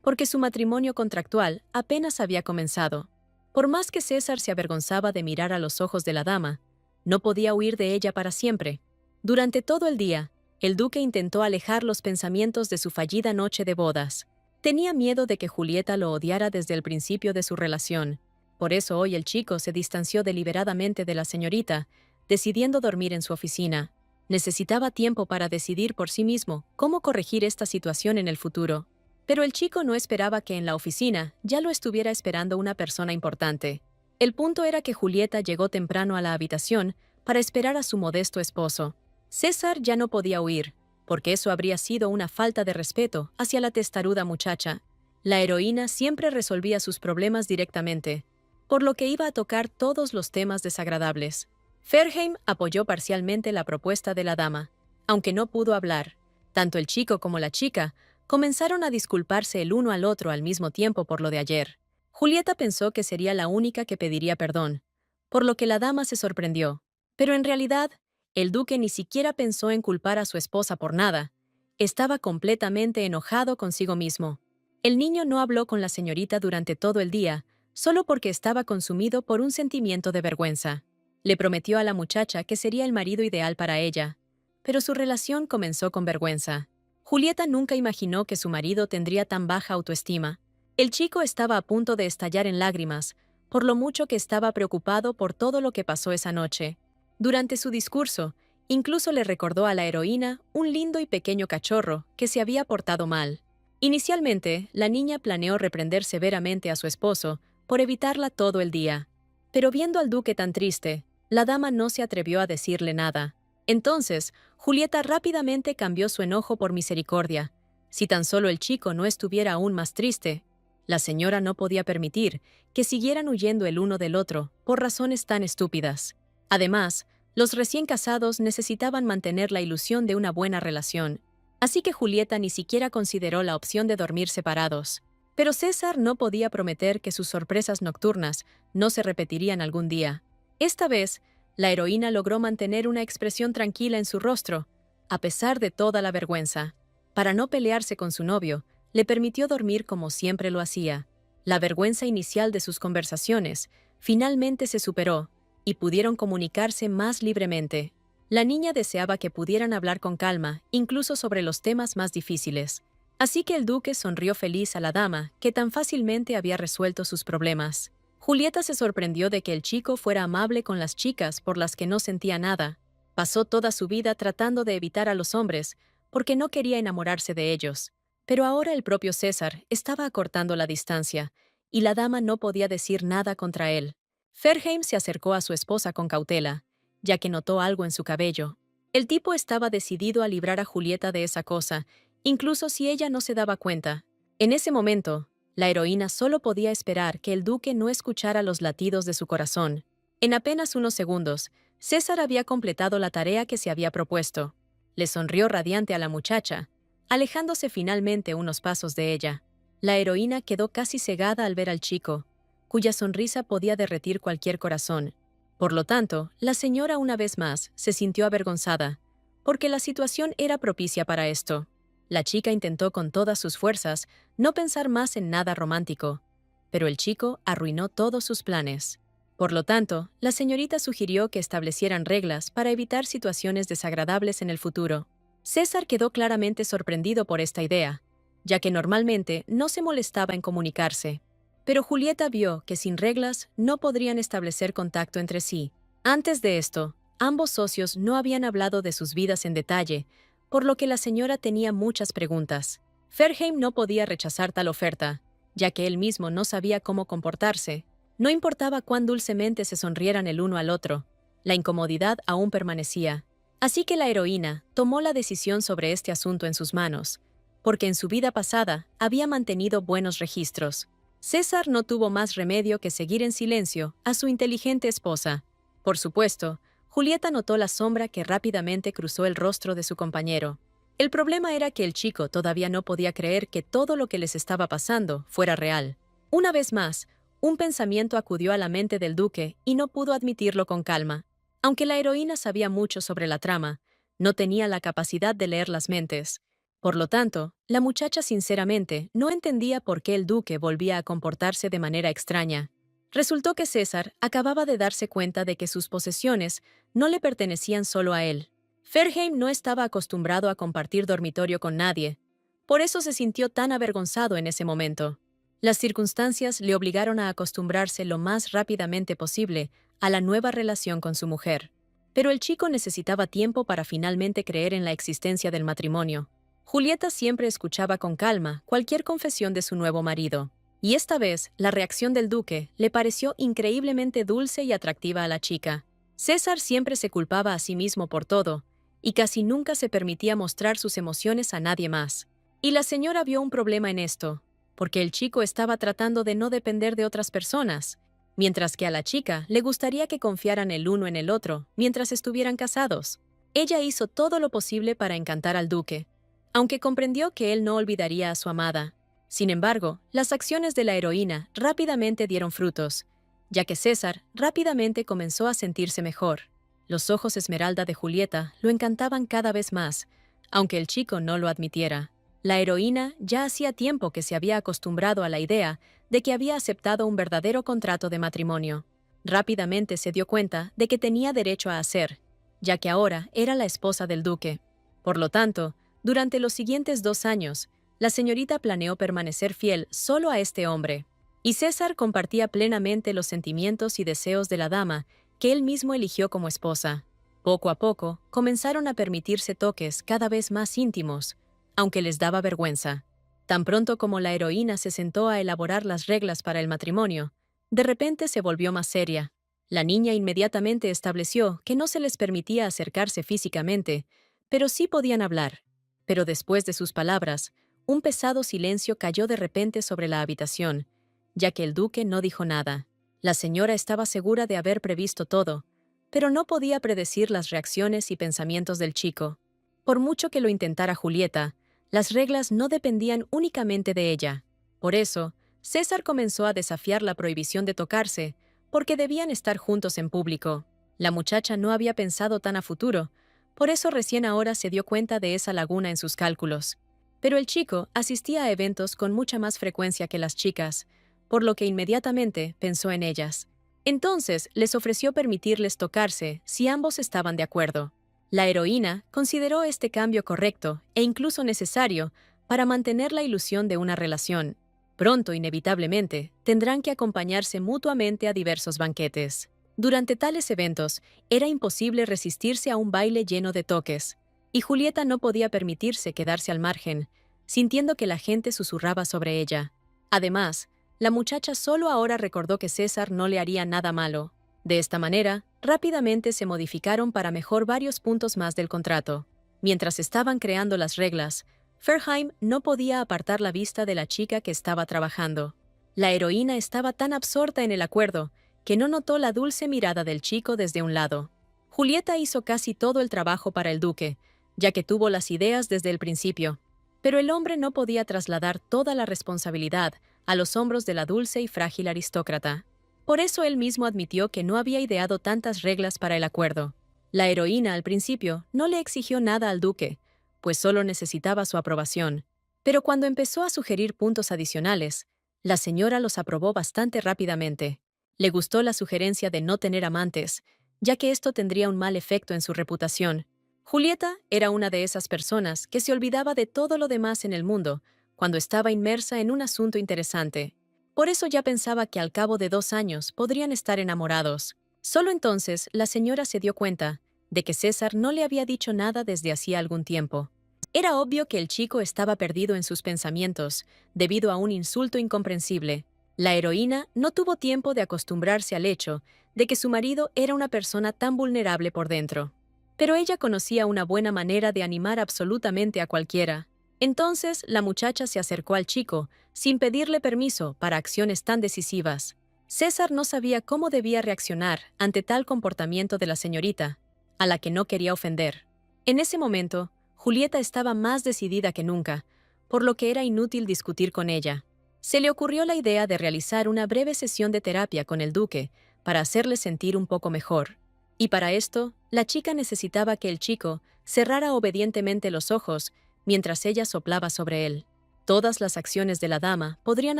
porque su matrimonio contractual apenas había comenzado. Por más que César se avergonzaba de mirar a los ojos de la dama, no podía huir de ella para siempre. Durante todo el día, el duque intentó alejar los pensamientos de su fallida noche de bodas. Tenía miedo de que Julieta lo odiara desde el principio de su relación. Por eso hoy el chico se distanció deliberadamente de la señorita, decidiendo dormir en su oficina. Necesitaba tiempo para decidir por sí mismo cómo corregir esta situación en el futuro. Pero el chico no esperaba que en la oficina ya lo estuviera esperando una persona importante. El punto era que Julieta llegó temprano a la habitación para esperar a su modesto esposo. César ya no podía huir, porque eso habría sido una falta de respeto hacia la testaruda muchacha. La heroína siempre resolvía sus problemas directamente, por lo que iba a tocar todos los temas desagradables. Ferheim apoyó parcialmente la propuesta de la dama, aunque no pudo hablar. Tanto el chico como la chica comenzaron a disculparse el uno al otro al mismo tiempo por lo de ayer. Julieta pensó que sería la única que pediría perdón, por lo que la dama se sorprendió. Pero en realidad, el duque ni siquiera pensó en culpar a su esposa por nada. Estaba completamente enojado consigo mismo. El niño no habló con la señorita durante todo el día, solo porque estaba consumido por un sentimiento de vergüenza. Le prometió a la muchacha que sería el marido ideal para ella, pero su relación comenzó con vergüenza. Julieta nunca imaginó que su marido tendría tan baja autoestima. El chico estaba a punto de estallar en lágrimas, por lo mucho que estaba preocupado por todo lo que pasó esa noche. Durante su discurso, incluso le recordó a la heroína un lindo y pequeño cachorro que se había portado mal. Inicialmente, la niña planeó reprender severamente a su esposo por evitarla todo el día. Pero viendo al duque tan triste, la dama no se atrevió a decirle nada. Entonces, Julieta rápidamente cambió su enojo por misericordia. Si tan solo el chico no estuviera aún más triste, la señora no podía permitir que siguieran huyendo el uno del otro por razones tan estúpidas. Además, los recién casados necesitaban mantener la ilusión de una buena relación, así que Julieta ni siquiera consideró la opción de dormir separados. Pero César no podía prometer que sus sorpresas nocturnas no se repetirían algún día. Esta vez, la heroína logró mantener una expresión tranquila en su rostro, a pesar de toda la vergüenza. Para no pelearse con su novio, le permitió dormir como siempre lo hacía. La vergüenza inicial de sus conversaciones finalmente se superó, y pudieron comunicarse más libremente. La niña deseaba que pudieran hablar con calma, incluso sobre los temas más difíciles. Así que el duque sonrió feliz a la dama, que tan fácilmente había resuelto sus problemas. Julieta se sorprendió de que el chico fuera amable con las chicas por las que no sentía nada. Pasó toda su vida tratando de evitar a los hombres, porque no quería enamorarse de ellos. Pero ahora el propio César estaba acortando la distancia, y la dama no podía decir nada contra él. Ferheim se acercó a su esposa con cautela, ya que notó algo en su cabello. El tipo estaba decidido a librar a Julieta de esa cosa, incluso si ella no se daba cuenta. En ese momento, la heroína solo podía esperar que el duque no escuchara los latidos de su corazón. En apenas unos segundos, César había completado la tarea que se había propuesto. Le sonrió radiante a la muchacha, alejándose finalmente unos pasos de ella. La heroína quedó casi cegada al ver al chico, cuya sonrisa podía derretir cualquier corazón. Por lo tanto, la señora una vez más se sintió avergonzada, porque la situación era propicia para esto. La chica intentó con todas sus fuerzas no pensar más en nada romántico, pero el chico arruinó todos sus planes. Por lo tanto, la señorita sugirió que establecieran reglas para evitar situaciones desagradables en el futuro. César quedó claramente sorprendido por esta idea, ya que normalmente no se molestaba en comunicarse. Pero Julieta vio que sin reglas no podrían establecer contacto entre sí. Antes de esto, ambos socios no habían hablado de sus vidas en detalle, por lo que la señora tenía muchas preguntas. Ferheim no podía rechazar tal oferta, ya que él mismo no sabía cómo comportarse. No importaba cuán dulcemente se sonrieran el uno al otro, la incomodidad aún permanecía. Así que la heroína tomó la decisión sobre este asunto en sus manos, porque en su vida pasada había mantenido buenos registros. César no tuvo más remedio que seguir en silencio a su inteligente esposa. Por supuesto, Julieta notó la sombra que rápidamente cruzó el rostro de su compañero. El problema era que el chico todavía no podía creer que todo lo que les estaba pasando fuera real. Una vez más, un pensamiento acudió a la mente del duque y no pudo admitirlo con calma. Aunque la heroína sabía mucho sobre la trama, no tenía la capacidad de leer las mentes. Por lo tanto, la muchacha sinceramente no entendía por qué el duque volvía a comportarse de manera extraña. Resultó que César acababa de darse cuenta de que sus posesiones no le pertenecían solo a él. Ferheim no estaba acostumbrado a compartir dormitorio con nadie, por eso se sintió tan avergonzado en ese momento. Las circunstancias le obligaron a acostumbrarse lo más rápidamente posible a la nueva relación con su mujer. Pero el chico necesitaba tiempo para finalmente creer en la existencia del matrimonio. Julieta siempre escuchaba con calma cualquier confesión de su nuevo marido, y esta vez la reacción del duque le pareció increíblemente dulce y atractiva a la chica. César siempre se culpaba a sí mismo por todo, y casi nunca se permitía mostrar sus emociones a nadie más. Y la señora vio un problema en esto, porque el chico estaba tratando de no depender de otras personas, mientras que a la chica le gustaría que confiaran el uno en el otro mientras estuvieran casados. Ella hizo todo lo posible para encantar al duque, aunque comprendió que él no olvidaría a su amada. Sin embargo, las acciones de la heroína rápidamente dieron frutos, ya que César rápidamente comenzó a sentirse mejor. Los ojos esmeralda de Julieta lo encantaban cada vez más, aunque el chico no lo admitiera. La heroína ya hacía tiempo que se había acostumbrado a la idea de que había aceptado un verdadero contrato de matrimonio. Rápidamente se dio cuenta de que tenía derecho a hacer, ya que ahora era la esposa del duque. Por lo tanto, durante los siguientes 2 años, la señorita planeó permanecer fiel solo a este hombre, y César compartía plenamente los sentimientos y deseos de la dama que él mismo eligió como esposa. Poco a poco, comenzaron a permitirse toques cada vez más íntimos, aunque les daba vergüenza. Tan pronto como la heroína se sentó a elaborar las reglas para el matrimonio, de repente se volvió más seria. La niña inmediatamente estableció que no se les permitía acercarse físicamente, pero sí podían hablar. Pero después de sus palabras, un pesado silencio cayó de repente sobre la habitación, ya que el duque no dijo nada. La señora estaba segura de haber previsto todo, pero no podía predecir las reacciones y pensamientos del chico. Por mucho que lo intentara Julieta, las reglas no dependían únicamente de ella. Por eso, César comenzó a desafiar la prohibición de tocarse, porque debían estar juntos en público. La muchacha no había pensado tan a futuro, por eso recién ahora se dio cuenta de esa laguna en sus cálculos. Pero el chico asistía a eventos con mucha más frecuencia que las chicas, por lo que inmediatamente pensó en ellas. Entonces les ofreció permitirles tocarse si ambos estaban de acuerdo. La heroína consideró este cambio correcto e incluso necesario para mantener la ilusión de una relación. Pronto, inevitablemente, tendrán que acompañarse mutuamente a diversos banquetes. Durante tales eventos, era imposible resistirse a un baile lleno de toques, y Julieta no podía permitirse quedarse al margen, sintiendo que la gente susurraba sobre ella. Además, la muchacha solo ahora recordó que César no le haría nada malo. De esta manera, rápidamente se modificaron para mejor varios puntos más del contrato. Mientras estaban creando las reglas, Ferheim no podía apartar la vista de la chica que estaba trabajando. La heroína estaba tan absorta en el acuerdo que no notó la dulce mirada del chico desde un lado. Julieta hizo casi todo el trabajo para el duque, ya que tuvo las ideas desde el principio. Pero el hombre no podía trasladar toda la responsabilidad a los hombros de la dulce y frágil aristócrata. Por eso él mismo admitió que no había ideado tantas reglas para el acuerdo. La heroína, al principio, no le exigió nada al duque, pues solo necesitaba su aprobación. Pero cuando empezó a sugerir puntos adicionales, la señora los aprobó bastante rápidamente. Le gustó la sugerencia de no tener amantes, ya que esto tendría un mal efecto en su reputación. Julieta era una de esas personas que se olvidaba de todo lo demás en el mundo cuando estaba inmersa en un asunto interesante. Por eso ya pensaba que al cabo de 2 años podrían estar enamorados. Solo entonces la señora se dio cuenta de que César no le había dicho nada desde hacía algún tiempo. Era obvio que el chico estaba perdido en sus pensamientos, debido a un insulto incomprensible. La heroína no tuvo tiempo de acostumbrarse al hecho de que su marido era una persona tan vulnerable por dentro. Pero ella conocía una buena manera de animar absolutamente a cualquiera. Entonces la muchacha se acercó al chico, sin pedirle permiso para acciones tan decisivas. César no sabía cómo debía reaccionar ante tal comportamiento de la señorita, a la que no quería ofender. En ese momento, Julieta estaba más decidida que nunca, por lo que era inútil discutir con ella. Se le ocurrió la idea de realizar una breve sesión de terapia con el duque para hacerle sentir un poco mejor. Y para esto, la chica necesitaba que el chico cerrara obedientemente los ojos mientras ella soplaba sobre él. Todas las acciones de la dama podrían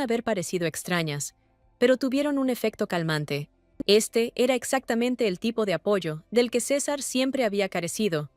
haber parecido extrañas, pero tuvieron un efecto calmante. Este era exactamente el tipo de apoyo del que César siempre había carecido,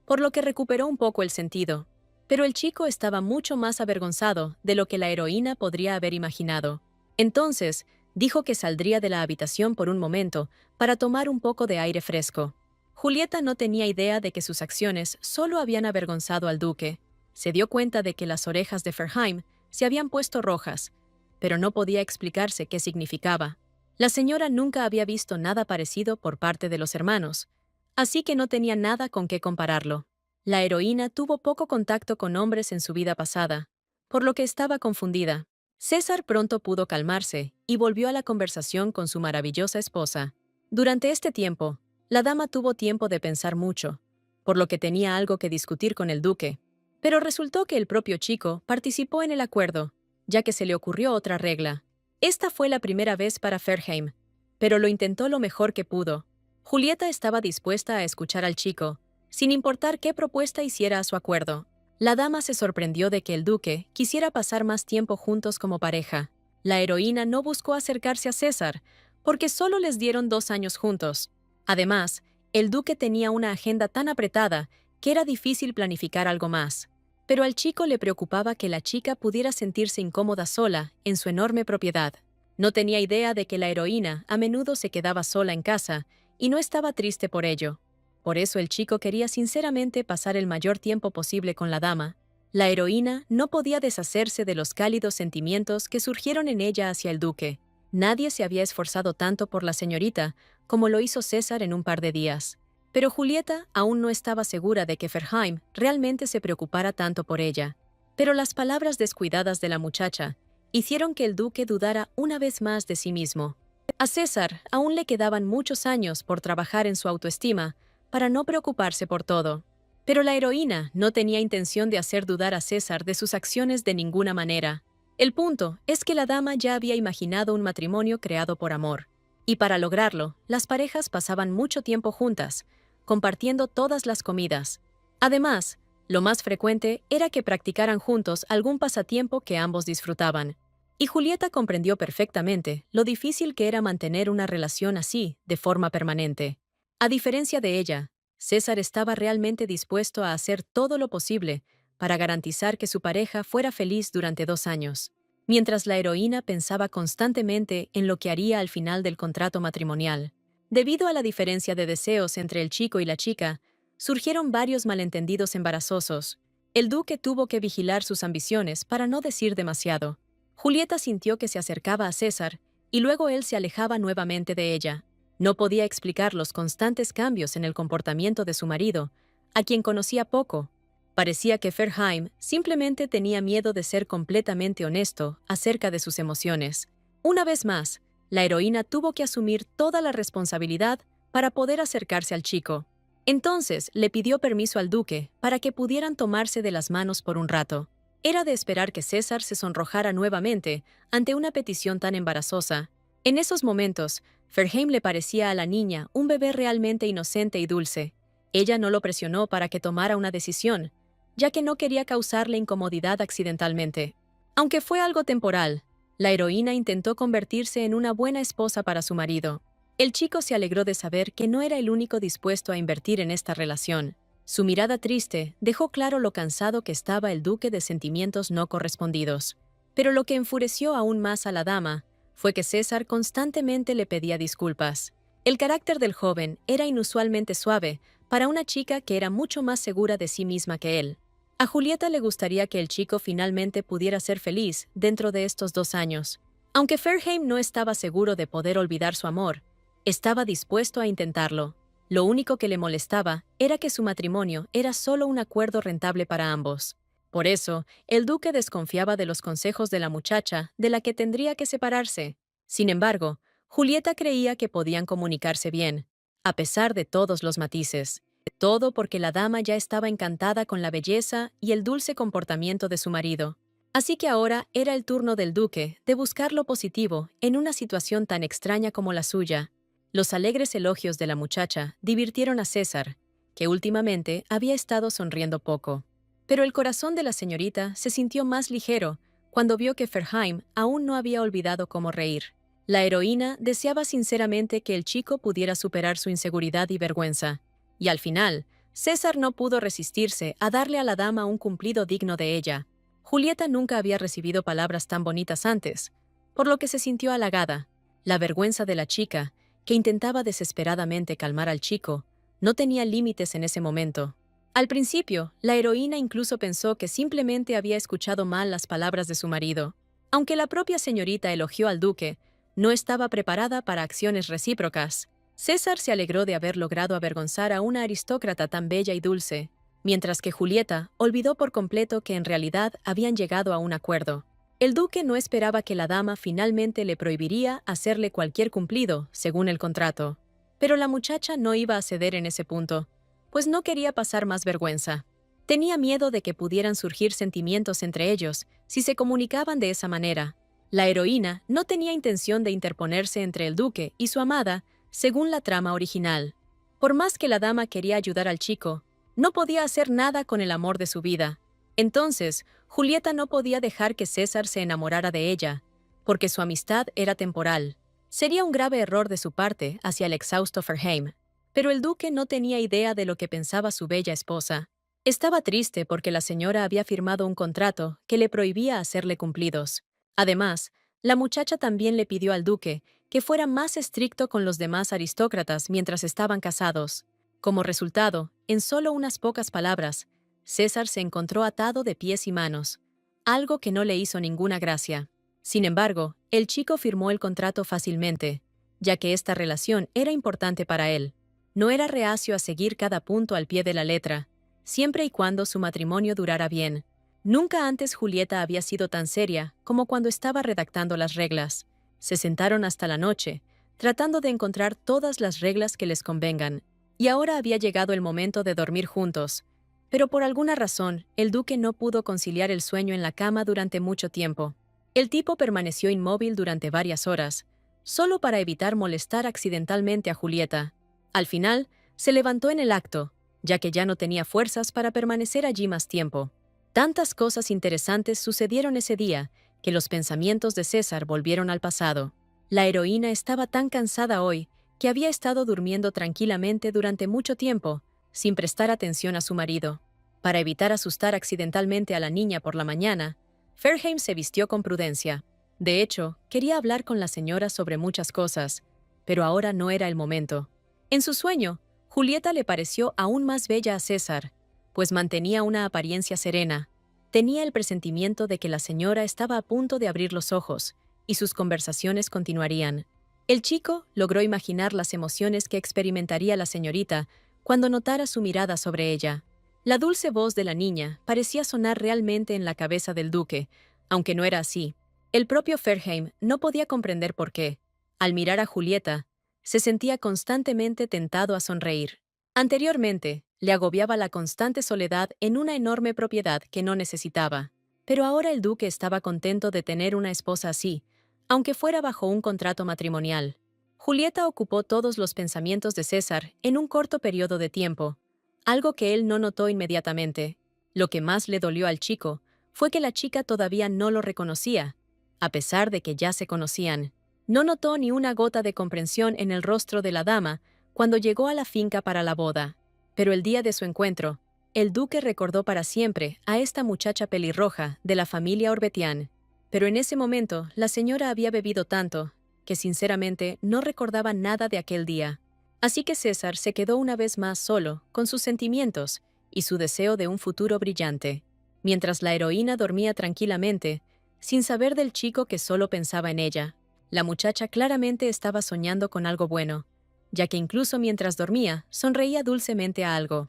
por lo que recuperó un poco el sentido. Pero el chico estaba mucho más avergonzado de lo que la heroína podría haber imaginado. Entonces, dijo que saldría de la habitación por un momento para tomar un poco de aire fresco. Julieta no tenía idea de que sus acciones solo habían avergonzado al duque. Se dio cuenta de que las orejas de Ferheim se habían puesto rojas, pero no podía explicarse qué significaba. La señora nunca había visto nada parecido por parte de los hermanos, así que no tenía nada con qué compararlo. La heroína tuvo poco contacto con hombres en su vida pasada, por lo que estaba confundida. César pronto pudo calmarse y volvió a la conversación con su maravillosa esposa. Durante este tiempo, la dama tuvo tiempo de pensar mucho, por lo que tenía algo que discutir con el duque. Pero resultó que el propio chico participó en el acuerdo, ya que se le ocurrió otra regla. Esta fue la primera vez para Ferheim, pero lo intentó lo mejor que pudo. Julieta estaba dispuesta a escuchar al chico, sin importar qué propuesta hiciera a su acuerdo. La dama se sorprendió de que el duque quisiera pasar más tiempo juntos como pareja. La heroína no buscó acercarse a César, porque solo les dieron 2 años juntos. Además, el duque tenía una agenda tan apretada que era difícil planificar algo más. Pero al chico le preocupaba que la chica pudiera sentirse incómoda sola en su enorme propiedad. No tenía idea de que la heroína a menudo se quedaba sola en casa y no estaba triste por ello. Por eso el chico quería sinceramente pasar el mayor tiempo posible con la dama. La heroína no podía deshacerse de los cálidos sentimientos que surgieron en ella hacia el duque. Nadie se había esforzado tanto por la señorita como lo hizo César en un par de días. Pero Julieta aún no estaba segura de que Ferheim realmente se preocupara tanto por ella. Pero las palabras descuidadas de la muchacha hicieron que el duque dudara una vez más de sí mismo. A César aún le quedaban muchos años por trabajar en su autoestima para no preocuparse por todo. Pero la heroína no tenía intención de hacer dudar a César de sus acciones de ninguna manera. El punto es que la dama ya había imaginado un matrimonio creado por amor. Y para lograrlo, las parejas pasaban mucho tiempo juntas, compartiendo todas las comidas. Además, lo más frecuente era que practicaran juntos algún pasatiempo que ambos disfrutaban. Y Julieta comprendió perfectamente lo difícil que era mantener una relación así, de forma permanente. A diferencia de ella, César estaba realmente dispuesto a hacer todo lo posible para garantizar que su pareja fuera feliz durante 2 años, mientras la heroína pensaba constantemente en lo que haría al final del contrato matrimonial. Debido a la diferencia de deseos entre el chico y la chica, surgieron varios malentendidos embarazosos. El duque tuvo que vigilar sus ambiciones para no decir demasiado. Julieta sintió que se acercaba a César y luego él se alejaba nuevamente de ella. No podía explicar los constantes cambios en el comportamiento de su marido, a quien conocía poco. Parecía que Ferheim simplemente tenía miedo de ser completamente honesto acerca de sus emociones. Una vez más, la heroína tuvo que asumir toda la responsabilidad para poder acercarse al chico. Entonces le pidió permiso al duque para que pudieran tomarse de las manos por un rato. Era de esperar que César se sonrojara nuevamente ante una petición tan embarazosa. En esos momentos, Ferheim le parecía a la niña un bebé realmente inocente y dulce. Ella no lo presionó para que tomara una decisión, ya que no quería causarle incomodidad accidentalmente. Aunque fue algo temporal, la heroína intentó convertirse en una buena esposa para su marido. El chico se alegró de saber que no era el único dispuesto a invertir en esta relación. Su mirada triste dejó claro lo cansado que estaba el duque de sentimientos no correspondidos. Pero lo que enfureció aún más a la dama fue que César constantemente le pedía disculpas. El carácter del joven era inusualmente suave para una chica que era mucho más segura de sí misma que él. A Julieta le gustaría que el chico finalmente pudiera ser feliz dentro de estos 2 años. Aunque Ferheim no estaba seguro de poder olvidar su amor, estaba dispuesto a intentarlo. Lo único que le molestaba era que su matrimonio era solo un acuerdo rentable para ambos. Por eso, el duque desconfiaba de los consejos de la muchacha de la que tendría que separarse. Sin embargo, Julieta creía que podían comunicarse bien, a pesar de todos los matices. Todo porque la dama ya estaba encantada con la belleza y el dulce comportamiento de su marido. Así que ahora era el turno del duque de buscar lo positivo en una situación tan extraña como la suya. Los alegres elogios de la muchacha divirtieron a César, que últimamente había estado sonriendo poco. Pero el corazón de la señorita se sintió más ligero cuando vio que Ferheim aún no había olvidado cómo reír. La heroína deseaba sinceramente que el chico pudiera superar su inseguridad y vergüenza. Y al final, César no pudo resistirse a darle a la dama un cumplido digno de ella. Julieta nunca había recibido palabras tan bonitas antes, por lo que se sintió halagada. La vergüenza de la chica, que intentaba desesperadamente calmar al chico, no tenía límites en ese momento. Al principio, la heroína incluso pensó que simplemente había escuchado mal las palabras de su marido. Aunque la propia señorita elogió al duque, no estaba preparada para acciones recíprocas. César se alegró de haber logrado avergonzar a una aristócrata tan bella y dulce, mientras que Julieta olvidó por completo que en realidad habían llegado a un acuerdo. El duque no esperaba que la dama finalmente le prohibiría hacerle cualquier cumplido, según el contrato. Pero la muchacha no iba a ceder en ese punto, pues no quería pasar más vergüenza. Tenía miedo de que pudieran surgir sentimientos entre ellos si se comunicaban de esa manera. La heroína no tenía intención de interponerse entre el duque y su amada, según la trama original. Por más que la dama quería ayudar al chico, no podía hacer nada con el amor de su vida. Entonces, Julieta no podía dejar que César se enamorara de ella, porque su amistad era temporal. Sería un grave error de su parte hacia el exhausto Ferheim. Pero el duque no tenía idea de lo que pensaba su bella esposa. Estaba triste porque la señora había firmado un contrato que le prohibía hacerle cumplidos. Además, la muchacha también le pidió al duque que fuera más estricto con los demás aristócratas mientras estaban casados. Como resultado, en solo unas pocas palabras, César se encontró atado de pies y manos, algo que no le hizo ninguna gracia. Sin embargo, el chico firmó el contrato fácilmente, ya que esta relación era importante para él. No era reacio a seguir cada punto al pie de la letra, siempre y cuando su matrimonio durara bien. Nunca antes Julieta había sido tan seria como cuando estaba redactando las reglas. Se sentaron hasta la noche, tratando de encontrar todas las reglas que les convengan, y ahora había llegado el momento de dormir juntos. Pero por alguna razón, el duque no pudo conciliar el sueño en la cama durante mucho tiempo. El tipo permaneció inmóvil durante varias horas, solo para evitar molestar accidentalmente a Julieta. Al final, se levantó en el acto, ya que ya no tenía fuerzas para permanecer allí más tiempo. Tantas cosas interesantes sucedieron ese día, que los pensamientos de César volvieron al pasado. La heroína estaba tan cansada hoy, que había estado durmiendo tranquilamente durante mucho tiempo, sin prestar atención a su marido. Para evitar asustar accidentalmente a la niña por la mañana, Ferheim se vistió con prudencia. De hecho, quería hablar con la señora sobre muchas cosas, pero ahora no era el momento. En su sueño, Julieta le pareció aún más bella a César, pues mantenía una apariencia serena. Tenía el presentimiento de que la señora estaba a punto de abrir los ojos, y sus conversaciones continuarían. El chico logró imaginar las emociones que experimentaría la señorita cuando notara su mirada sobre ella. La dulce voz de la niña parecía sonar realmente en la cabeza del duque, aunque no era así. El propio Ferheim no podía comprender por qué. Al mirar a Julieta, se sentía constantemente tentado a sonreír. Anteriormente, le agobiaba la constante soledad en una enorme propiedad que no necesitaba. Pero ahora el duque estaba contento de tener una esposa así, aunque fuera bajo un contrato matrimonial. Julieta ocupó todos los pensamientos de César en un corto periodo de tiempo, algo que él no notó inmediatamente. Lo que más le dolió al chico fue que la chica todavía no lo reconocía, a pesar de que ya se conocían. No notó ni una gota de comprensión en el rostro de la dama cuando llegó a la finca para la boda. Pero el día de su encuentro, el duque recordó para siempre a esta muchacha pelirroja de la familia Orbetian. Pero en ese momento, la señora había bebido tanto que sinceramente no recordaba nada de aquel día. Así que César se quedó una vez más solo, con sus sentimientos y su deseo de un futuro brillante, mientras la heroína dormía tranquilamente, sin saber del chico que solo pensaba en ella. La muchacha claramente estaba soñando con algo bueno, ya que incluso mientras dormía, sonreía dulcemente a algo.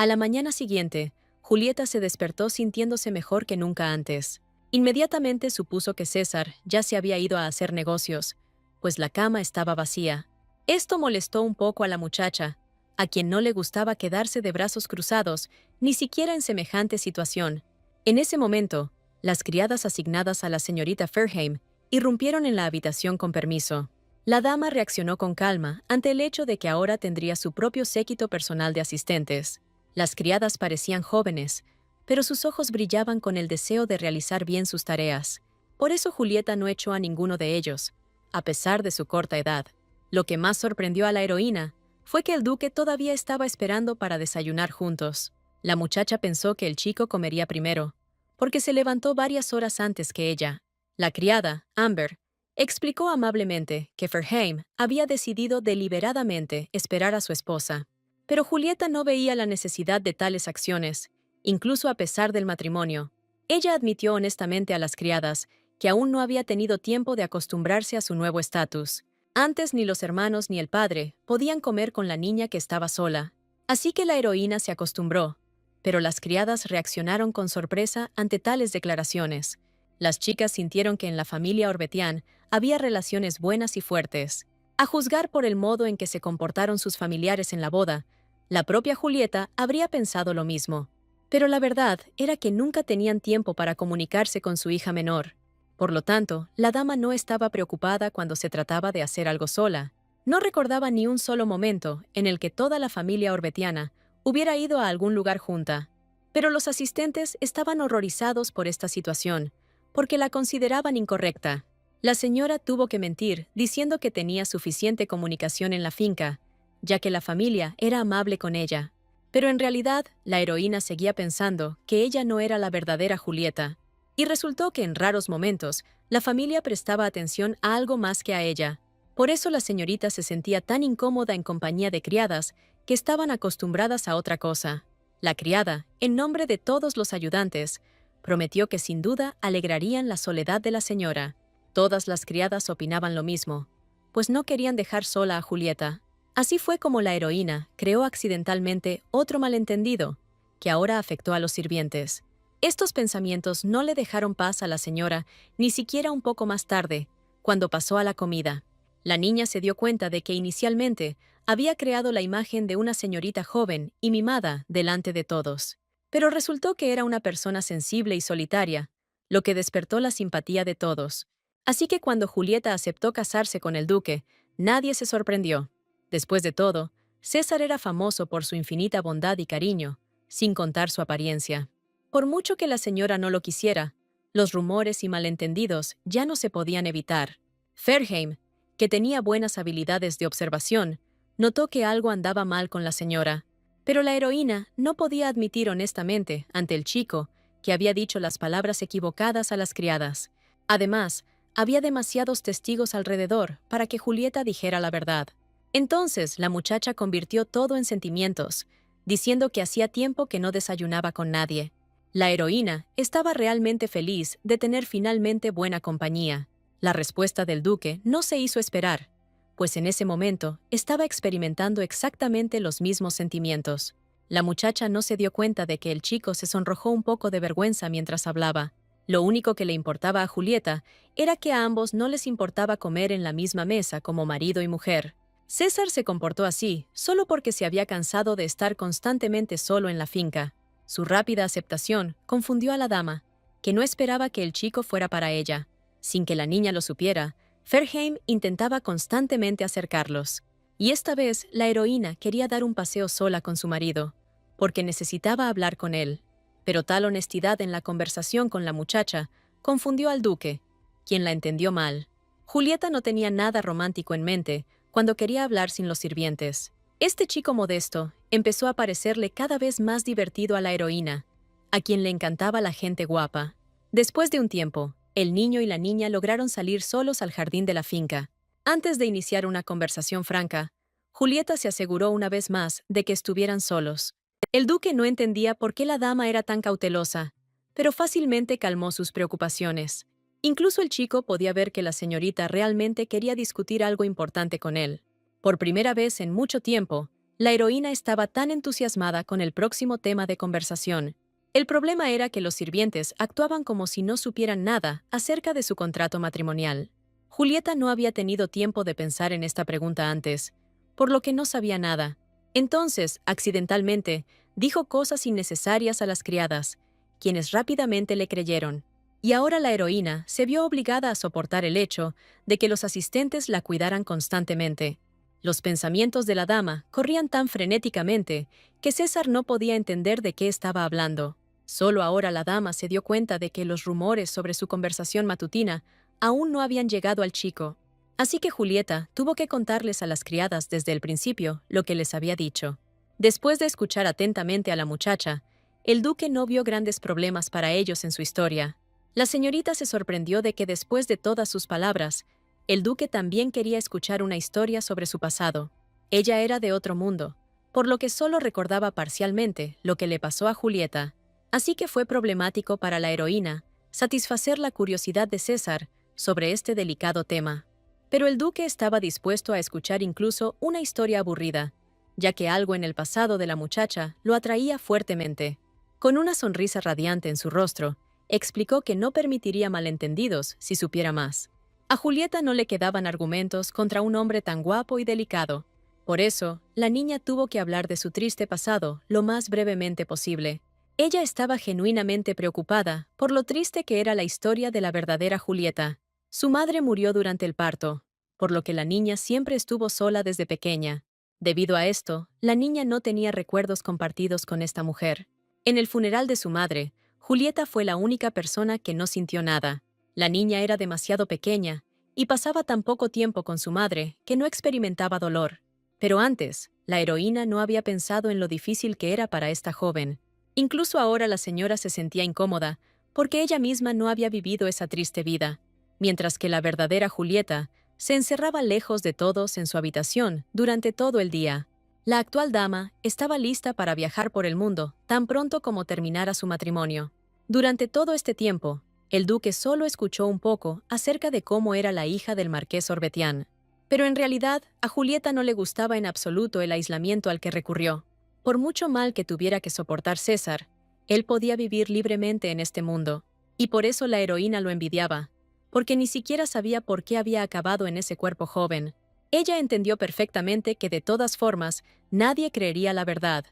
A la mañana siguiente, Julieta se despertó sintiéndose mejor que nunca antes. Inmediatamente supuso que César ya se había ido a hacer negocios, pues la cama estaba vacía. Esto molestó un poco a la muchacha, a quien no le gustaba quedarse de brazos cruzados, ni siquiera en semejante situación. En ese momento, las criadas asignadas a la señorita Fairheim irrumpieron en la habitación con permiso. La dama reaccionó con calma ante el hecho de que ahora tendría su propio séquito personal de asistentes. Las criadas parecían jóvenes, pero sus ojos brillaban con el deseo de realizar bien sus tareas. Por eso Julieta no echó a ninguno de ellos, a pesar de su corta edad. Lo que más sorprendió a la heroína fue que el duque todavía estaba esperando para desayunar juntos. La muchacha pensó que el chico comería primero, porque se levantó varias horas antes que ella. La criada, Amber, explicó amablemente que Fairheim había decidido deliberadamente esperar a su esposa. Pero Julieta no veía la necesidad de tales acciones, incluso a pesar del matrimonio. Ella admitió honestamente a las criadas que aún no había tenido tiempo de acostumbrarse a su nuevo estatus. Antes ni los hermanos ni el padre podían comer con la niña que estaba sola. Así que la heroína se acostumbró, pero las criadas reaccionaron con sorpresa ante tales declaraciones. Las chicas sintieron que en la familia Orbetian había relaciones buenas y fuertes. A juzgar por el modo en que se comportaron sus familiares en la boda, la propia Julieta habría pensado lo mismo. Pero la verdad era que nunca tenían tiempo para comunicarse con su hija menor. Por lo tanto, la dama no estaba preocupada cuando se trataba de hacer algo sola. No recordaba ni un solo momento en el que toda la familia orbetiana hubiera ido a algún lugar junta. Pero los asistentes estaban horrorizados por esta situación, porque la consideraban incorrecta. La señora tuvo que mentir, diciendo que tenía suficiente comunicación en la finca, ya que la familia era amable con ella. Pero en realidad, la heroína seguía pensando que ella no era la verdadera Julieta. Y resultó que en raros momentos, la familia prestaba atención a algo más que a ella. Por eso la señorita se sentía tan incómoda en compañía de criadas que estaban acostumbradas a otra cosa. La criada, en nombre de todos los ayudantes, prometió que sin duda alegrarían la soledad de la señora. Todas las criadas opinaban lo mismo, pues no querían dejar sola a Julieta. Así fue como la heroína creó accidentalmente otro malentendido, que ahora afectó a los sirvientes. Estos pensamientos no le dejaron paz a la señora ni siquiera un poco más tarde, cuando pasó a la comida. La niña se dio cuenta de que inicialmente había creado la imagen de una señorita joven y mimada delante de todos. Pero resultó que era una persona sensible y solitaria, lo que despertó la simpatía de todos. Así que cuando Julieta aceptó casarse con el duque, nadie se sorprendió. Después de todo, César era famoso por su infinita bondad y cariño, sin contar su apariencia. Por mucho que la señora no lo quisiera, los rumores y malentendidos ya no se podían evitar. Fairheim, que tenía buenas habilidades de observación, notó que algo andaba mal con la señora, pero la heroína no podía admitir honestamente ante el chico que había dicho las palabras equivocadas a las criadas. Además, había demasiados testigos alrededor para que Julieta dijera la verdad. Entonces la muchacha convirtió todo en sentimientos, diciendo que hacía tiempo que no desayunaba con nadie. La heroína estaba realmente feliz de tener finalmente buena compañía. La respuesta del duque no se hizo esperar, pues en ese momento estaba experimentando exactamente los mismos sentimientos. La muchacha no se dio cuenta de que el chico se sonrojó un poco de vergüenza mientras hablaba. Lo único que le importaba a Julieta era que a ambos no les importaba comer en la misma mesa como marido y mujer. César se comportó así solo porque se había cansado de estar constantemente solo en la finca. Su rápida aceptación confundió a la dama, que no esperaba que el chico fuera para ella. Sin que la niña lo supiera, Ferheim intentaba constantemente acercarlos. Y esta vez la heroína quería dar un paseo sola con su marido, porque necesitaba hablar con él. Pero tal honestidad en la conversación con la muchacha confundió al duque, quien la entendió mal. Julieta no tenía nada romántico en mente cuando quería hablar sin los sirvientes. Este chico modesto empezó a parecerle cada vez más divertido a la heroína, a quien le encantaba la gente guapa. Después de un tiempo, el niño y la niña lograron salir solos al jardín de la finca. Antes de iniciar una conversación franca, Julieta se aseguró una vez más de que estuvieran solos. El duque no entendía por qué la dama era tan cautelosa, pero fácilmente calmó sus preocupaciones. Incluso el chico podía ver que la señorita realmente quería discutir algo importante con él. Por primera vez en mucho tiempo, la heroína estaba tan entusiasmada con el próximo tema de conversación. El problema era que los sirvientes actuaban como si no supieran nada acerca de su contrato matrimonial. Julieta no había tenido tiempo de pensar en esta pregunta antes, por lo que no sabía nada. Entonces, accidentalmente, dijo cosas innecesarias a las criadas, quienes rápidamente le creyeron. Y ahora la heroína se vio obligada a soportar el hecho de que los asistentes la cuidaran constantemente. Los pensamientos de la dama corrían tan frenéticamente que César no podía entender de qué estaba hablando. Solo ahora la dama se dio cuenta de que los rumores sobre su conversación matutina aún no habían llegado al chico. Así que Julieta tuvo que contarles a las criadas desde el principio lo que les había dicho. Después de escuchar atentamente a la muchacha, el duque no vio grandes problemas para ellos en su historia. La señorita se sorprendió de que después de todas sus palabras, el duque también quería escuchar una historia sobre su pasado. Ella era de otro mundo, por lo que solo recordaba parcialmente lo que le pasó a Julieta. Así que fue problemático para la heroína satisfacer la curiosidad de César sobre este delicado tema. Pero el duque estaba dispuesto a escuchar incluso una historia aburrida, ya que algo en el pasado de la muchacha lo atraía fuertemente. Con una sonrisa radiante en su rostro, explicó que no permitiría malentendidos si supiera más. A Julieta no le quedaban argumentos contra un hombre tan guapo y delicado. Por eso, la niña tuvo que hablar de su triste pasado lo más brevemente posible. Ella estaba genuinamente preocupada por lo triste que era la historia de la verdadera Julieta. Su madre murió durante el parto, por lo que la niña siempre estuvo sola desde pequeña. Debido a esto, la niña no tenía recuerdos compartidos con esta mujer. En el funeral de su madre, Julieta fue la única persona que no sintió nada. La niña era demasiado pequeña y pasaba tan poco tiempo con su madre que no experimentaba dolor. Pero antes, la heroína no había pensado en lo difícil que era para esta joven. Incluso ahora la señora se sentía incómoda porque ella misma no había vivido esa triste vida, mientras que la verdadera Julieta se encerraba lejos de todos en su habitación durante todo el día. La actual dama estaba lista para viajar por el mundo tan pronto como terminara su matrimonio. Durante todo este tiempo, el duque solo escuchó un poco acerca de cómo era la hija del marqués Orbetián. Pero en realidad, a Julieta no le gustaba en absoluto el aislamiento al que recurrió. Por mucho mal que tuviera que soportar César, él podía vivir libremente en este mundo. Y por eso la heroína lo envidiaba, porque ni siquiera sabía por qué había acabado en ese cuerpo joven. Ella entendió perfectamente que de todas formas nadie creería la verdad,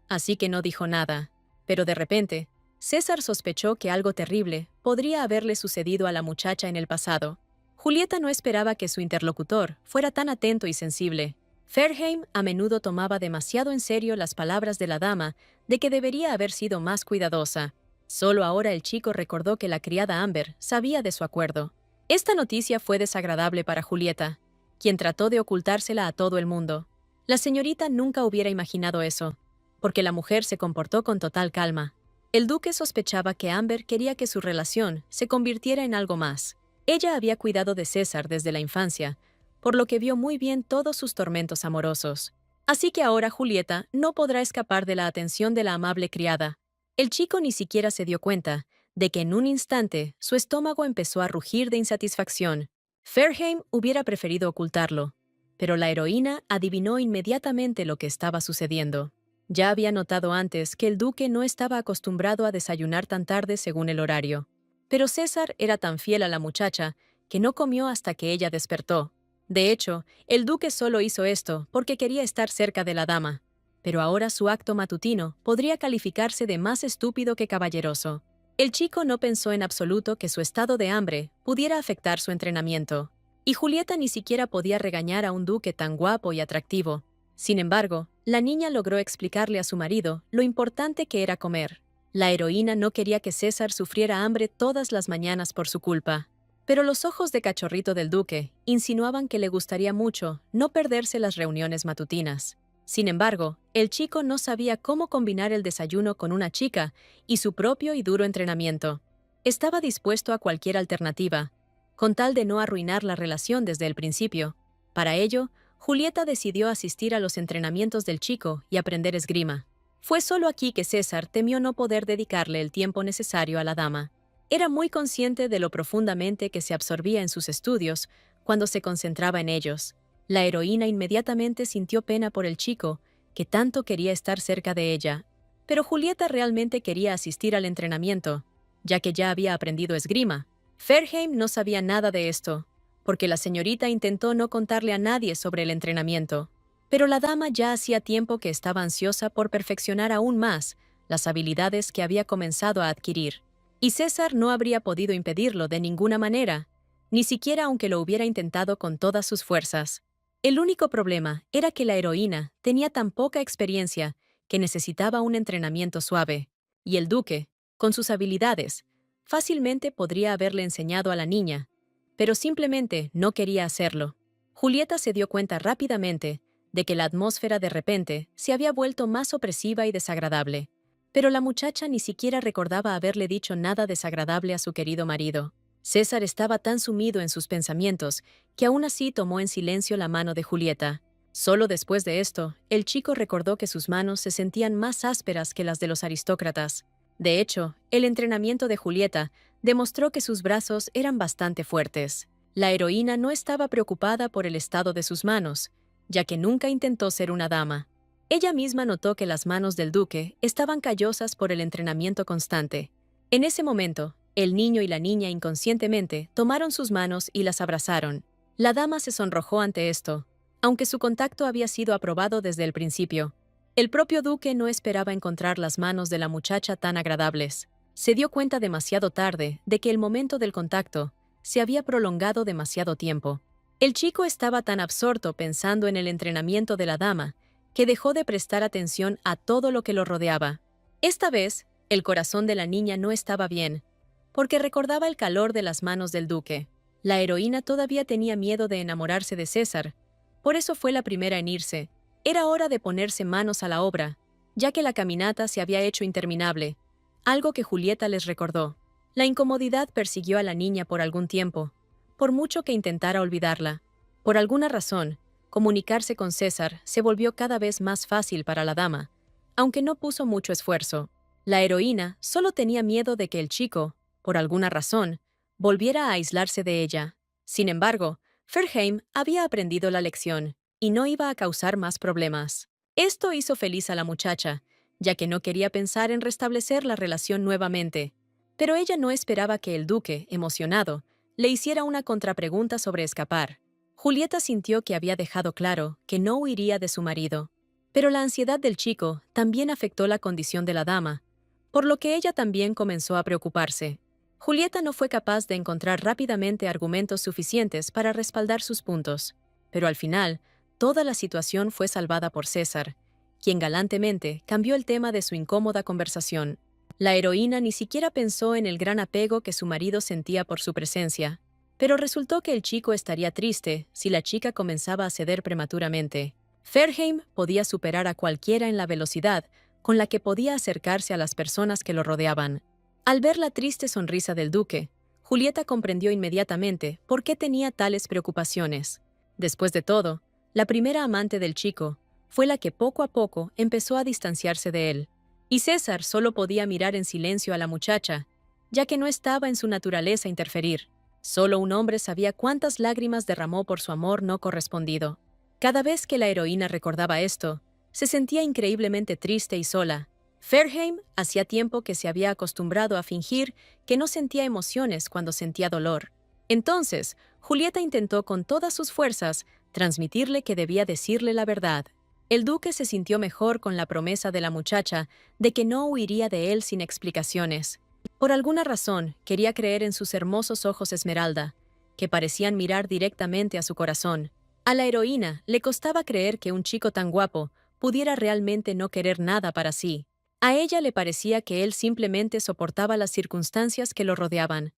así que no dijo nada. Pero de repente, César sospechó que algo terrible podría haberle sucedido a la muchacha en el pasado. Julieta no esperaba que su interlocutor fuera tan atento y sensible. Ferheim a menudo tomaba demasiado en serio las palabras de la dama de que debería haber sido más cuidadosa. Solo ahora el chico recordó que la criada Amber sabía de su acuerdo. Esta noticia fue desagradable para Julieta, quien trató de ocultársela a todo el mundo. La señorita nunca hubiera imaginado eso, porque la mujer se comportó con total calma. El duque sospechaba que Amber quería que su relación se convirtiera en algo más. Ella había cuidado de César desde la infancia, por lo que vio muy bien todos sus tormentos amorosos. Así que ahora Julieta no podrá escapar de la atención de la amable criada. El chico ni siquiera se dio cuenta de que en un instante su estómago empezó a rugir de insatisfacción. Ferheim hubiera preferido ocultarlo, pero la heroína adivinó inmediatamente lo que estaba sucediendo. Ya había notado antes que el duque no estaba acostumbrado a desayunar tan tarde según el horario. Pero César era tan fiel a la muchacha que no comió hasta que ella despertó. De hecho, el duque solo hizo esto porque quería estar cerca de la dama. Pero ahora su acto matutino podría calificarse de más estúpido que caballeroso. El chico no pensó en absoluto que su estado de hambre pudiera afectar su entrenamiento. Y Julieta ni siquiera podía regañar a un duque tan guapo y atractivo. Sin embargo, la niña logró explicarle a su marido lo importante que era comer. La heroína no quería que César sufriera hambre todas las mañanas por su culpa. Pero los ojos de cachorrito del duque insinuaban que le gustaría mucho no perderse las reuniones matutinas. Sin embargo, el chico no sabía cómo combinar el desayuno con una chica y su propio y duro entrenamiento. Estaba dispuesto a cualquier alternativa, con tal de no arruinar la relación desde el principio. Para ello, Julieta decidió asistir a los entrenamientos del chico y aprender esgrima. Fue solo aquí que César temió no poder dedicarle el tiempo necesario a la dama. Era muy consciente de lo profundamente que se absorbía en sus estudios cuando se concentraba en ellos. La heroína inmediatamente sintió pena por el chico, que tanto quería estar cerca de ella. Pero Julieta realmente quería asistir al entrenamiento, ya que ya había aprendido esgrima. Ferheim no sabía nada de esto, porque la señorita intentó no contarle a nadie sobre el entrenamiento. Pero la dama ya hacía tiempo que estaba ansiosa por perfeccionar aún más las habilidades que había comenzado a adquirir. Y César no habría podido impedirlo de ninguna manera, ni siquiera aunque lo hubiera intentado con todas sus fuerzas. El único problema era que la heroína tenía tan poca experiencia que necesitaba un entrenamiento suave, y el duque, con sus habilidades, fácilmente podría haberle enseñado a la niña, pero simplemente no quería hacerlo. Julieta se dio cuenta rápidamente de que la atmósfera de repente se había vuelto más opresiva y desagradable, pero la muchacha ni siquiera recordaba haberle dicho nada desagradable a su querido marido. César estaba tan sumido en sus pensamientos que aún así tomó en silencio la mano de Julieta. Solo después de esto, el chico recordó que sus manos se sentían más ásperas que las de los aristócratas. De hecho, el entrenamiento de Julieta demostró que sus brazos eran bastante fuertes. La heroína no estaba preocupada por el estado de sus manos, ya que nunca intentó ser una dama. Ella misma notó que las manos del duque estaban callosas por el entrenamiento constante. En ese momento, el niño y la niña inconscientemente tomaron sus manos y las abrazaron. La dama se sonrojó ante esto, aunque su contacto había sido aprobado desde el principio. El propio duque no esperaba encontrar las manos de la muchacha tan agradables. Se dio cuenta demasiado tarde de que el momento del contacto se había prolongado demasiado tiempo. El chico estaba tan absorto pensando en el entrenamiento de la dama que dejó de prestar atención a todo lo que lo rodeaba. Esta vez, el corazón de la niña no estaba bien, porque recordaba el calor de las manos del duque. La heroína todavía tenía miedo de enamorarse de César, por eso fue la primera en irse. Era hora de ponerse manos a la obra, ya que la caminata se había hecho interminable, algo que Julieta les recordó. La incomodidad persiguió a la niña por algún tiempo, por mucho que intentara olvidarla. Por alguna razón, comunicarse con César se volvió cada vez más fácil para la dama, aunque no puso mucho esfuerzo. La heroína solo tenía miedo de que el chico, por alguna razón, volviera a aislarse de ella. Sin embargo, Ferheim había aprendido la lección y no iba a causar más problemas. Esto hizo feliz a la muchacha, ya que no quería pensar en restablecer la relación nuevamente. Pero ella no esperaba que el duque, emocionado, le hiciera una contrapregunta sobre escapar. Julieta sintió que había dejado claro que no huiría de su marido. Pero la ansiedad del chico también afectó la condición de la dama, por lo que ella también comenzó a preocuparse. Julieta no fue capaz de encontrar rápidamente argumentos suficientes para respaldar sus puntos, pero al final, toda la situación fue salvada por César, quien galantemente cambió el tema de su incómoda conversación. La heroína ni siquiera pensó en el gran apego que su marido sentía por su presencia, pero resultó que el chico estaría triste si la chica comenzaba a ceder prematuramente. Ferheim podía superar a cualquiera en la velocidad con la que podía acercarse a las personas que lo rodeaban. Al ver la triste sonrisa del duque, Julieta comprendió inmediatamente por qué tenía tales preocupaciones. Después de todo, la primera amante del chico fue la que poco a poco empezó a distanciarse de él, y César solo podía mirar en silencio a la muchacha, ya que no estaba en su naturaleza interferir. Solo un hombre sabía cuántas lágrimas derramó por su amor no correspondido. Cada vez que la heroína recordaba esto, se sentía increíblemente triste y sola. Ferheim hacía tiempo que se había acostumbrado a fingir que no sentía emociones cuando sentía dolor. Entonces, Julieta intentó con todas sus fuerzas transmitirle que debía decirle la verdad. El duque se sintió mejor con la promesa de la muchacha de que no huiría de él sin explicaciones. Por alguna razón, quería creer en sus hermosos ojos esmeralda, que parecían mirar directamente a su corazón. A la heroína le costaba creer que un chico tan guapo pudiera realmente no querer nada para sí. A ella le parecía que él simplemente soportaba las circunstancias que lo rodeaban,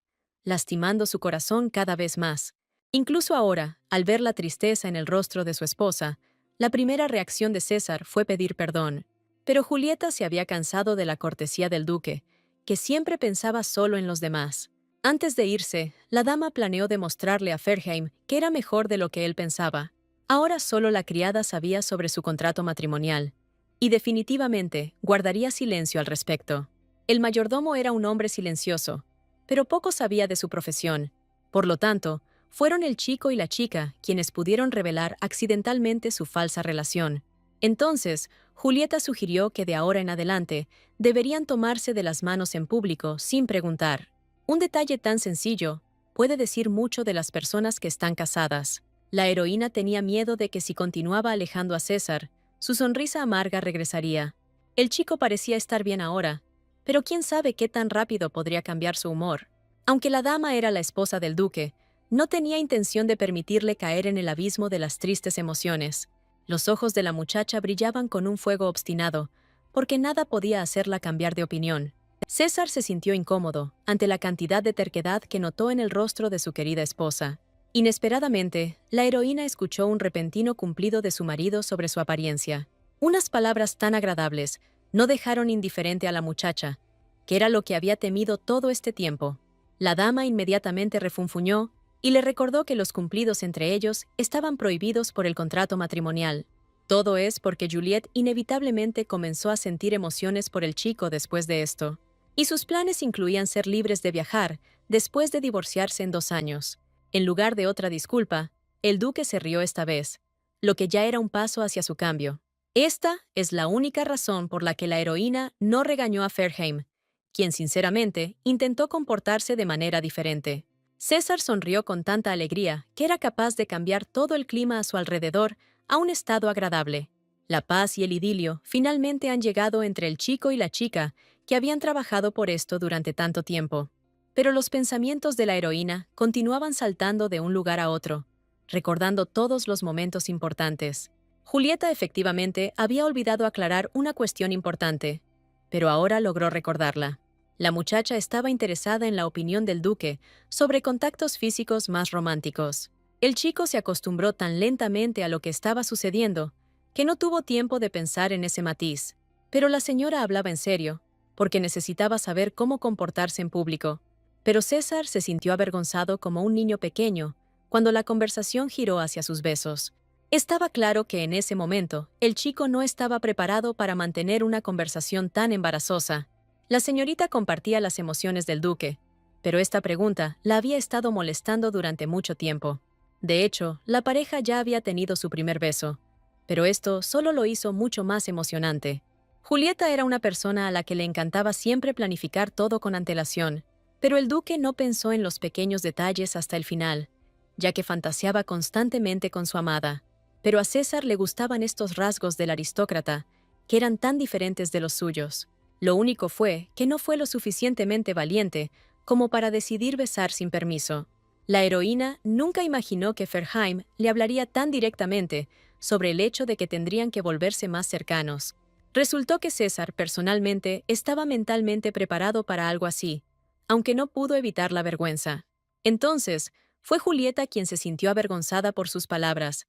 lastimando su corazón cada vez más. Incluso ahora, al ver la tristeza en el rostro de su esposa, la primera reacción de César fue pedir perdón. Pero Julieta se había cansado de la cortesía del duque, que siempre pensaba solo en los demás. Antes de irse, la dama planeó demostrarle a Ferheim que era mejor de lo que él pensaba. Ahora solo la criada sabía sobre su contrato matrimonial, y definitivamente guardaría silencio al respecto. El mayordomo era un hombre silencioso, pero poco sabía de su profesión. Por lo tanto, fueron el chico y la chica quienes pudieron revelar accidentalmente su falsa relación. Entonces, Julieta sugirió que de ahora en adelante deberían tomarse de las manos en público sin preguntar. Un detalle tan sencillo puede decir mucho de las personas que están casadas. La heroína tenía miedo de que si continuaba alejando a César, su sonrisa amarga regresaría. El chico parecía estar bien ahora, pero quién sabe qué tan rápido podría cambiar su humor. Aunque la dama era la esposa del duque, no tenía intención de permitirle caer en el abismo de las tristes emociones. Los ojos de la muchacha brillaban con un fuego obstinado, porque nada podía hacerla cambiar de opinión. César se sintió incómodo ante la cantidad de terquedad que notó en el rostro de su querida esposa. Inesperadamente, la heroína escuchó un repentino cumplido de su marido sobre su apariencia. Unas palabras tan agradables no dejaron indiferente a la muchacha, que era lo que había temido todo este tiempo. La dama inmediatamente refunfuñó y le recordó que los cumplidos entre ellos estaban prohibidos por el contrato matrimonial. Todo es porque Juliet inevitablemente comenzó a sentir emociones por el chico después de esto, y sus planes incluían ser libres de viajar después de divorciarse en 2 años. En lugar de otra disculpa, el duque se rió esta vez, lo que ya era un paso hacia su cambio. Esta es la única razón por la que la heroína no regañó a Ferheim, quien sinceramente intentó comportarse de manera diferente. César sonrió con tanta alegría que era capaz de cambiar todo el clima a su alrededor a un estado agradable. La paz y el idilio finalmente han llegado entre el chico y la chica que habían trabajado por esto durante tanto tiempo. Pero los pensamientos de la heroína continuaban saltando de un lugar a otro, recordando todos los momentos importantes. Julieta efectivamente había olvidado aclarar una cuestión importante, pero ahora logró recordarla. La muchacha estaba interesada en la opinión del duque sobre contactos físicos más románticos. El chico se acostumbró tan lentamente a lo que estaba sucediendo que no tuvo tiempo de pensar en ese matiz. Pero la señora hablaba en serio, porque necesitaba saber cómo comportarse en público. Pero César se sintió avergonzado como un niño pequeño cuando la conversación giró hacia sus besos. Estaba claro que en ese momento el chico no estaba preparado para mantener una conversación tan embarazosa. La señorita compartía las emociones del duque, pero esta pregunta la había estado molestando durante mucho tiempo. De hecho, la pareja ya había tenido su primer beso, pero esto solo lo hizo mucho más emocionante. Julieta era una persona a la que le encantaba siempre planificar todo con antelación, pero el duque no pensó en los pequeños detalles hasta el final, ya que fantaseaba constantemente con su amada. Pero a César le gustaban estos rasgos del aristócrata, que eran tan diferentes de los suyos. Lo único fue que no fue lo suficientemente valiente como para decidir besar sin permiso. La heroína nunca imaginó que Ferheim le hablaría tan directamente sobre el hecho de que tendrían que volverse más cercanos. Resultó que César, personalmente, estaba mentalmente preparado para algo así, aunque no pudo evitar la vergüenza. Entonces, fue Julieta quien se sintió avergonzada por sus palabras,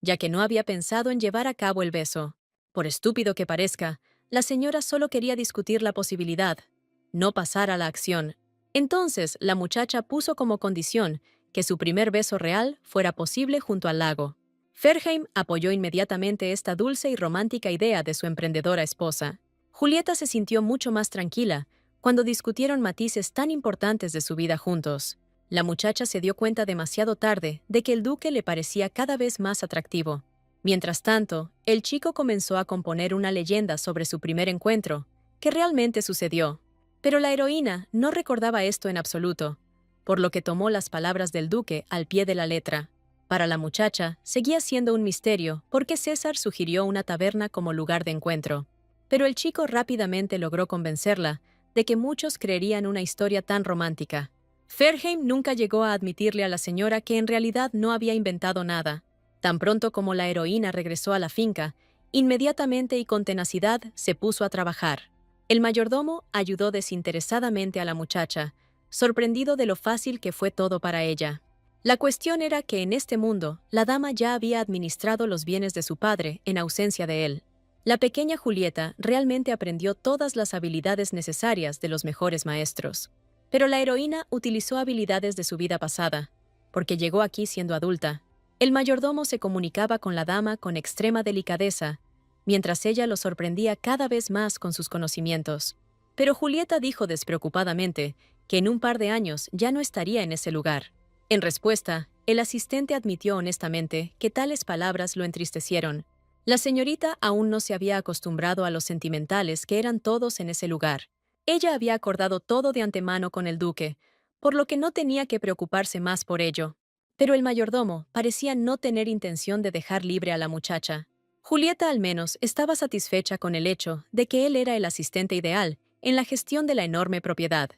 ya que no había pensado en llevar a cabo el beso. Por estúpido que parezca, la señora solo quería discutir la posibilidad, no pasar a la acción. Entonces, la muchacha puso como condición que su primer beso real fuera posible junto al lago. Ferheim apoyó inmediatamente esta dulce y romántica idea de su emprendedora esposa. Julieta se sintió mucho más tranquila cuando discutieron matices tan importantes de su vida juntos. La muchacha se dio cuenta demasiado tarde de que el duque le parecía cada vez más atractivo. Mientras tanto, el chico comenzó a componer una leyenda sobre su primer encuentro, que realmente sucedió. Pero la heroína no recordaba esto en absoluto, por lo que tomó las palabras del duque al pie de la letra. Para la muchacha, seguía siendo un misterio por qué César sugirió una taberna como lugar de encuentro. Pero el chico rápidamente logró convencerla de que muchos creerían una historia tan romántica. Fairheim nunca llegó a admitirle a la señora que en realidad no había inventado nada. Tan pronto como la heroína regresó a la finca, inmediatamente y con tenacidad se puso a trabajar. El mayordomo ayudó desinteresadamente a la muchacha, sorprendido de lo fácil que fue todo para ella. La cuestión era que en este mundo, la dama ya había administrado los bienes de su padre en ausencia de él. La pequeña Julieta realmente aprendió todas las habilidades necesarias de los mejores maestros. Pero la heroína utilizó habilidades de su vida pasada, porque llegó aquí siendo adulta. El mayordomo se comunicaba con la dama con extrema delicadeza, mientras ella lo sorprendía cada vez más con sus conocimientos. Pero Julieta dijo despreocupadamente que en un par de años ya no estaría en ese lugar. En respuesta, el asistente admitió honestamente que tales palabras lo entristecieron. La señorita aún no se había acostumbrado a los sentimentales que eran todos en ese lugar. Ella había acordado todo de antemano con el duque, por lo que no tenía que preocuparse más por ello. Pero el mayordomo parecía no tener intención de dejar libre a la muchacha. Julieta al menos estaba satisfecha con el hecho de que él era el asistente ideal en la gestión de la enorme propiedad.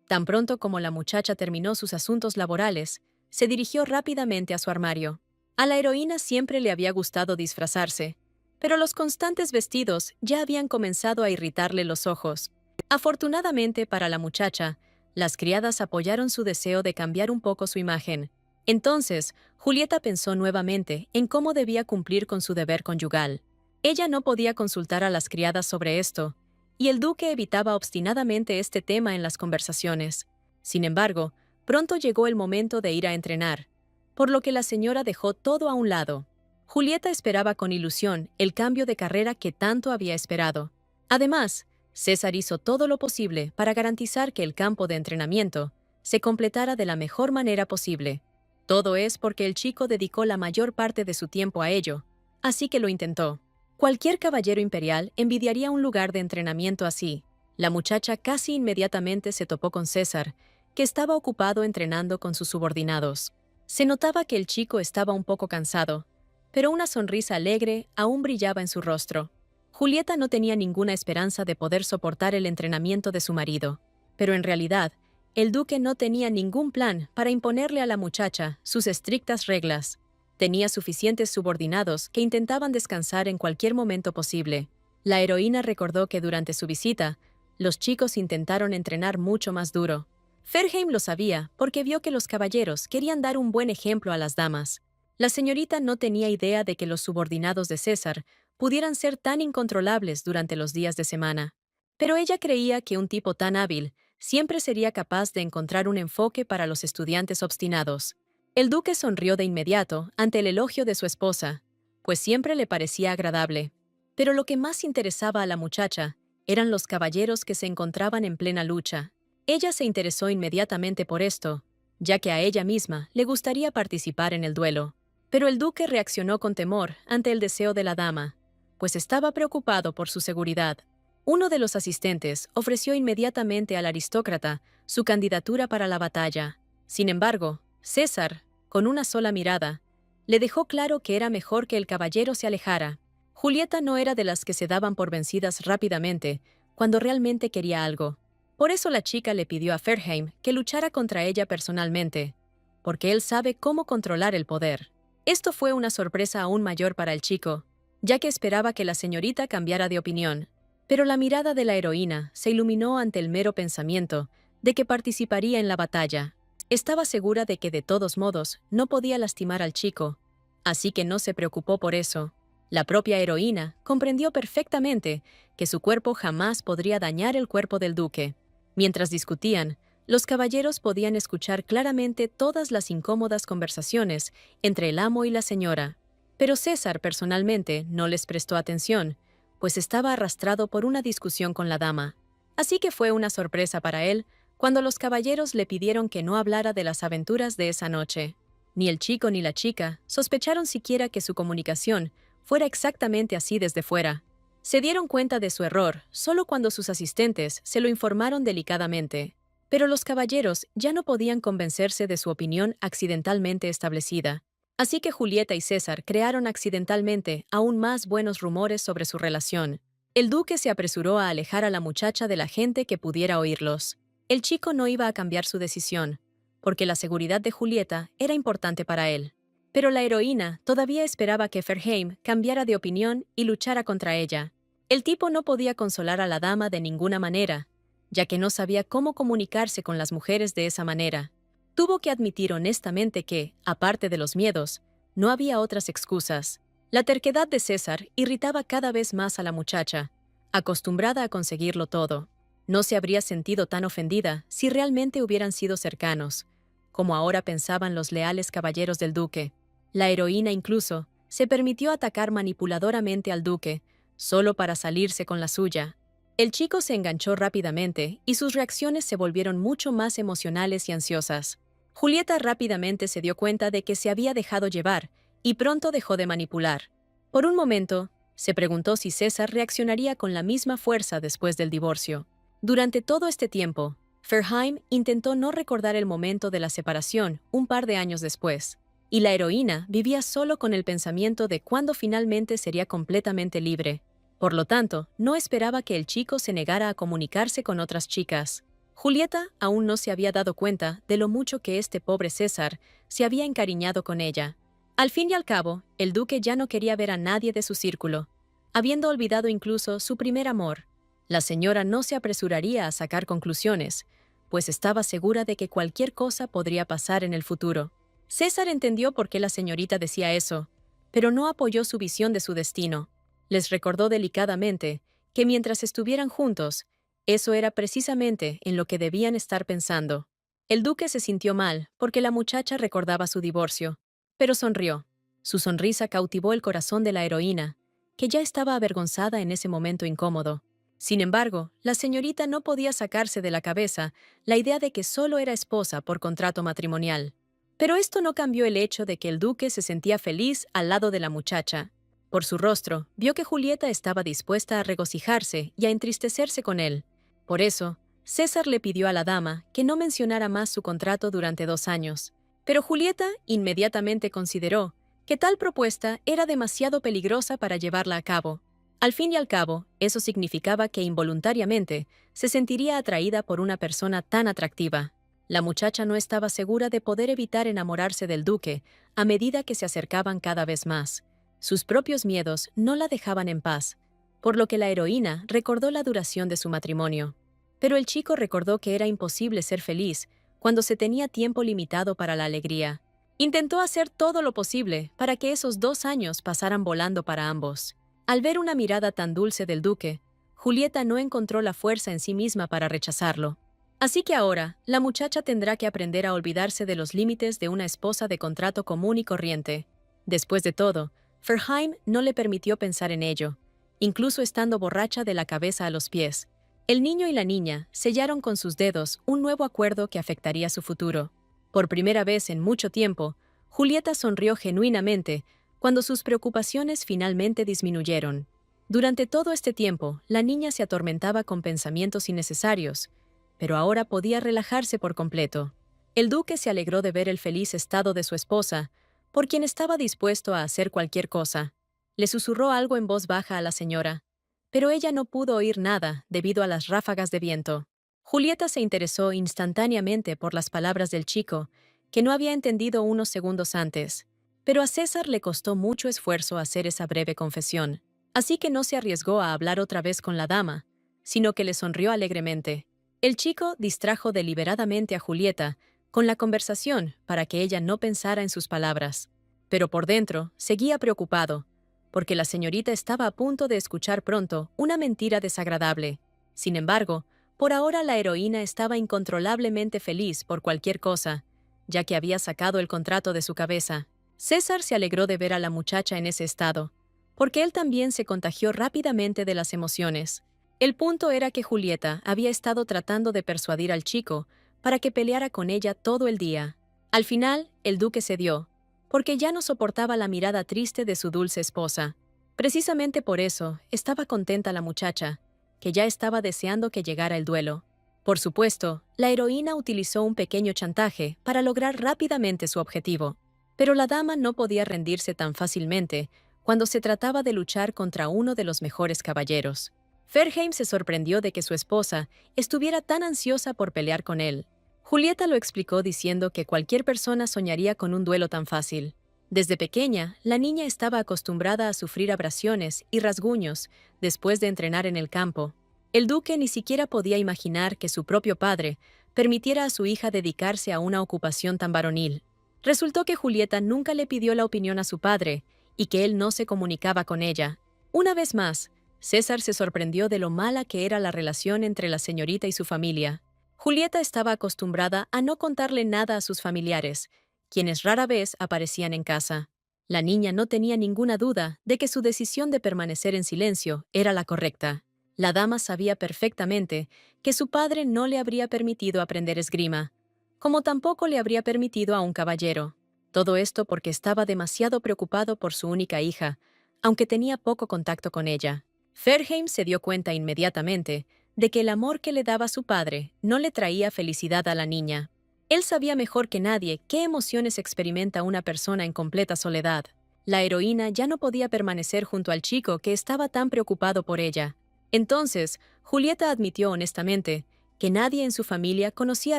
Tan pronto como la muchacha terminó sus asuntos laborales, se dirigió rápidamente a su armario. A la heroína siempre le había gustado disfrazarse, pero los constantes vestidos ya habían comenzado a irritarle los ojos. Afortunadamente para la muchacha, las criadas apoyaron su deseo de cambiar un poco su imagen. Entonces, Julieta pensó nuevamente en cómo debía cumplir con su deber conyugal. Ella no podía consultar a las criadas sobre esto, y el duque evitaba obstinadamente este tema en las conversaciones. Sin embargo, pronto llegó el momento de ir a entrenar, por lo que la señora dejó todo a un lado. Julieta esperaba con ilusión el cambio de carrera que tanto había esperado. Además, César hizo todo lo posible para garantizar que el campo de entrenamiento se completara de la mejor manera posible. Todo es porque el chico dedicó la mayor parte de su tiempo a ello, así que lo intentó. Cualquier caballero imperial envidiaría un lugar de entrenamiento así. La muchacha casi inmediatamente se topó con César, que estaba ocupado entrenando con sus subordinados. Se notaba que el chico estaba un poco cansado, pero una sonrisa alegre aún brillaba en su rostro. Julieta no tenía ninguna esperanza de poder soportar el entrenamiento de su marido, pero en realidad, el duque no tenía ningún plan para imponerle a la muchacha sus estrictas reglas. Tenía suficientes subordinados que intentaban descansar en cualquier momento posible. La heroína recordó que durante su visita, los chicos intentaron entrenar mucho más duro. Fairheim lo sabía porque vio que los caballeros querían dar un buen ejemplo a las damas. La señorita no tenía idea de que los subordinados de César pudieran ser tan incontrolables durante los días de semana. Pero ella creía que un tipo tan hábil siempre sería capaz de encontrar un enfoque para los estudiantes obstinados. El duque sonrió de inmediato ante el elogio de su esposa, pues siempre le parecía agradable. Pero lo que más interesaba a la muchacha eran los caballeros que se encontraban en plena lucha. Ella se interesó inmediatamente por esto, ya que a ella misma le gustaría participar en el duelo. Pero el duque reaccionó con temor ante el deseo de la dama, pues estaba preocupado por su seguridad. Uno de los asistentes ofreció inmediatamente al aristócrata su candidatura para la batalla. Sin embargo, César, con una sola mirada, le dejó claro que era mejor que el caballero se alejara. Julieta no era de las que se daban por vencidas rápidamente cuando realmente quería algo. Por eso la chica le pidió a Fairheim que luchara contra ella personalmente, porque él sabe cómo controlar el poder. Esto fue una sorpresa aún mayor para el chico, ya que esperaba que la señorita cambiara de opinión. Pero la mirada de la heroína se iluminó ante el mero pensamiento de que participaría en la batalla. Estaba segura de que de todos modos no podía lastimar al chico, así que no se preocupó por eso. La propia heroína comprendió perfectamente que su cuerpo jamás podría dañar el cuerpo del duque. Mientras discutían, los caballeros podían escuchar claramente todas las incómodas conversaciones entre el amo y la señora. Pero César personalmente no les prestó atención, pues estaba arrastrado por una discusión con la dama. Así que fue una sorpresa para él cuando los caballeros le pidieron que no hablara de las aventuras de esa noche. Ni el chico ni la chica sospecharon siquiera que su comunicación fuera exactamente así desde fuera. Se dieron cuenta de su error solo cuando sus asistentes se lo informaron delicadamente. Pero los caballeros ya no podían convencerse de su opinión accidentalmente establecida. Así que Julieta y César crearon accidentalmente aún más buenos rumores sobre su relación. El duque se apresuró a alejar a la muchacha de la gente que pudiera oírlos. El chico no iba a cambiar su decisión, porque la seguridad de Julieta era importante para él. Pero la heroína todavía esperaba que Ferheim cambiara de opinión y luchara contra ella. El tipo no podía consolar a la dama de ninguna manera, ya que no sabía cómo comunicarse con las mujeres de esa manera. Tuvo que admitir honestamente que, aparte de los miedos, no había otras excusas. La terquedad de César irritaba cada vez más a la muchacha, acostumbrada a conseguirlo todo. No se habría sentido tan ofendida si realmente hubieran sido cercanos, como ahora pensaban los leales caballeros del duque. La heroína incluso se permitió atacar manipuladoramente al duque, solo para salirse con la suya. El chico se enganchó rápidamente y sus reacciones se volvieron mucho más emocionales y ansiosas. Julieta rápidamente se dio cuenta de que se había dejado llevar y pronto dejó de manipular. Por un momento, se preguntó si César reaccionaría con la misma fuerza después del divorcio. Durante todo este tiempo, Ferheim intentó no recordar el momento de la separación un par de años después, y la heroína vivía solo con el pensamiento de cuándo finalmente sería completamente libre. Por lo tanto, no esperaba que el chico se negara a comunicarse con otras chicas. Julieta aún no se había dado cuenta de lo mucho que este pobre César se había encariñado con ella. Al fin y al cabo, el duque ya no quería ver a nadie de su círculo, habiendo olvidado incluso su primer amor. La señora no se apresuraría a sacar conclusiones, pues estaba segura de que cualquier cosa podría pasar en el futuro. César entendió por qué la señorita decía eso, pero no apoyó su visión de su destino. Les recordó delicadamente que mientras estuvieran juntos, eso era precisamente en lo que debían estar pensando. El duque se sintió mal porque la muchacha recordaba su divorcio, pero sonrió. Su sonrisa cautivó el corazón de la heroína, que ya estaba avergonzada en ese momento incómodo. Sin embargo, la señorita no podía sacarse de la cabeza la idea de que solo era esposa por contrato matrimonial. Pero esto no cambió el hecho de que el duque se sentía feliz al lado de la muchacha. Por su rostro, vio que Julieta estaba dispuesta a regocijarse y a entristecerse con él. Por eso, César le pidió a la dama que no mencionara más su contrato durante 2 años. Pero Julieta inmediatamente consideró que tal propuesta era demasiado peligrosa para llevarla a cabo. Al fin y al cabo, eso significaba que involuntariamente se sentiría atraída por una persona tan atractiva. La muchacha no estaba segura de poder evitar enamorarse del duque a medida que se acercaban cada vez más. Sus propios miedos no la dejaban en paz, por lo que la heroína recordó la duración de su matrimonio. Pero el chico recordó que era imposible ser feliz cuando se tenía tiempo limitado para la alegría. Intentó hacer todo lo posible para que esos 2 años pasaran volando para ambos. Al ver una mirada tan dulce del duque, Julieta no encontró la fuerza en sí misma para rechazarlo. Así que ahora, la muchacha tendrá que aprender a olvidarse de los límites de una esposa de contrato común y corriente. Después de todo, Ferheim no le permitió pensar en ello, incluso estando borracha de la cabeza a los pies. El niño y la niña sellaron con sus dedos un nuevo acuerdo que afectaría su futuro. Por primera vez en mucho tiempo, Julieta sonrió genuinamente cuando sus preocupaciones finalmente disminuyeron. Durante todo este tiempo, la niña se atormentaba con pensamientos innecesarios, pero ahora podía relajarse por completo. El duque se alegró de ver el feliz estado de su esposa, por quien estaba dispuesto a hacer cualquier cosa. Le susurró algo en voz baja a la señora, pero ella no pudo oír nada debido a las ráfagas de viento. Julieta se interesó instantáneamente por las palabras del chico, que no había entendido unos segundos antes. Pero a César le costó mucho esfuerzo hacer esa breve confesión, así que no se arriesgó a hablar otra vez con la dama, sino que le sonrió alegremente. El chico distrajo deliberadamente a Julieta con la conversación para que ella no pensara en sus palabras. Pero por dentro seguía preocupado, porque la señorita estaba a punto de escuchar pronto una mentira desagradable. Sin embargo, por ahora la heroína estaba incontrolablemente feliz por cualquier cosa, ya que había sacado el contrato de su cabeza. César se alegró de ver a la muchacha en ese estado, porque él también se contagió rápidamente de las emociones. El punto era que Julieta había estado tratando de persuadir al chico para que peleara con ella todo el día. Al final, el duque cedió, porque ya no soportaba la mirada triste de su dulce esposa. Precisamente por eso estaba contenta la muchacha, que ya estaba deseando que llegara el duelo. Por supuesto, la heroína utilizó un pequeño chantaje para lograr rápidamente su objetivo. Pero la dama no podía rendirse tan fácilmente cuando se trataba de luchar contra uno de los mejores caballeros. Ferheim se sorprendió de que su esposa estuviera tan ansiosa por pelear con él. Julieta lo explicó diciendo que cualquier persona soñaría con un duelo tan fácil. Desde pequeña, la niña estaba acostumbrada a sufrir abrasiones y rasguños después de entrenar en el campo. El duque ni siquiera podía imaginar que su propio padre permitiera a su hija dedicarse a una ocupación tan varonil. Resultó que Julieta nunca le pidió la opinión a su padre y que él no se comunicaba con ella. Una vez más, César se sorprendió de lo mala que era la relación entre la señorita y su familia. Julieta estaba acostumbrada a no contarle nada a sus familiares, quienes rara vez aparecían en casa. La niña no tenía ninguna duda de que su decisión de permanecer en silencio era la correcta. La dama sabía perfectamente que su padre no le habría permitido aprender esgrima, como tampoco le habría permitido a un caballero. Todo esto porque estaba demasiado preocupado por su única hija, aunque tenía poco contacto con ella. Ferheim se dio cuenta inmediatamente de que el amor que le daba su padre no le traía felicidad a la niña. Él sabía mejor que nadie qué emociones experimenta una persona en completa soledad. La heroína ya no podía permanecer junto al chico que estaba tan preocupado por ella. Entonces, Julieta admitió honestamente que nadie en su familia conocía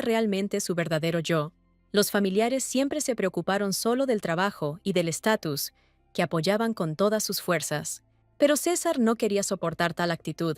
realmente su verdadero yo. Los familiares siempre se preocuparon solo del trabajo y del estatus, que apoyaban con todas sus fuerzas. Pero César no quería soportar tal actitud,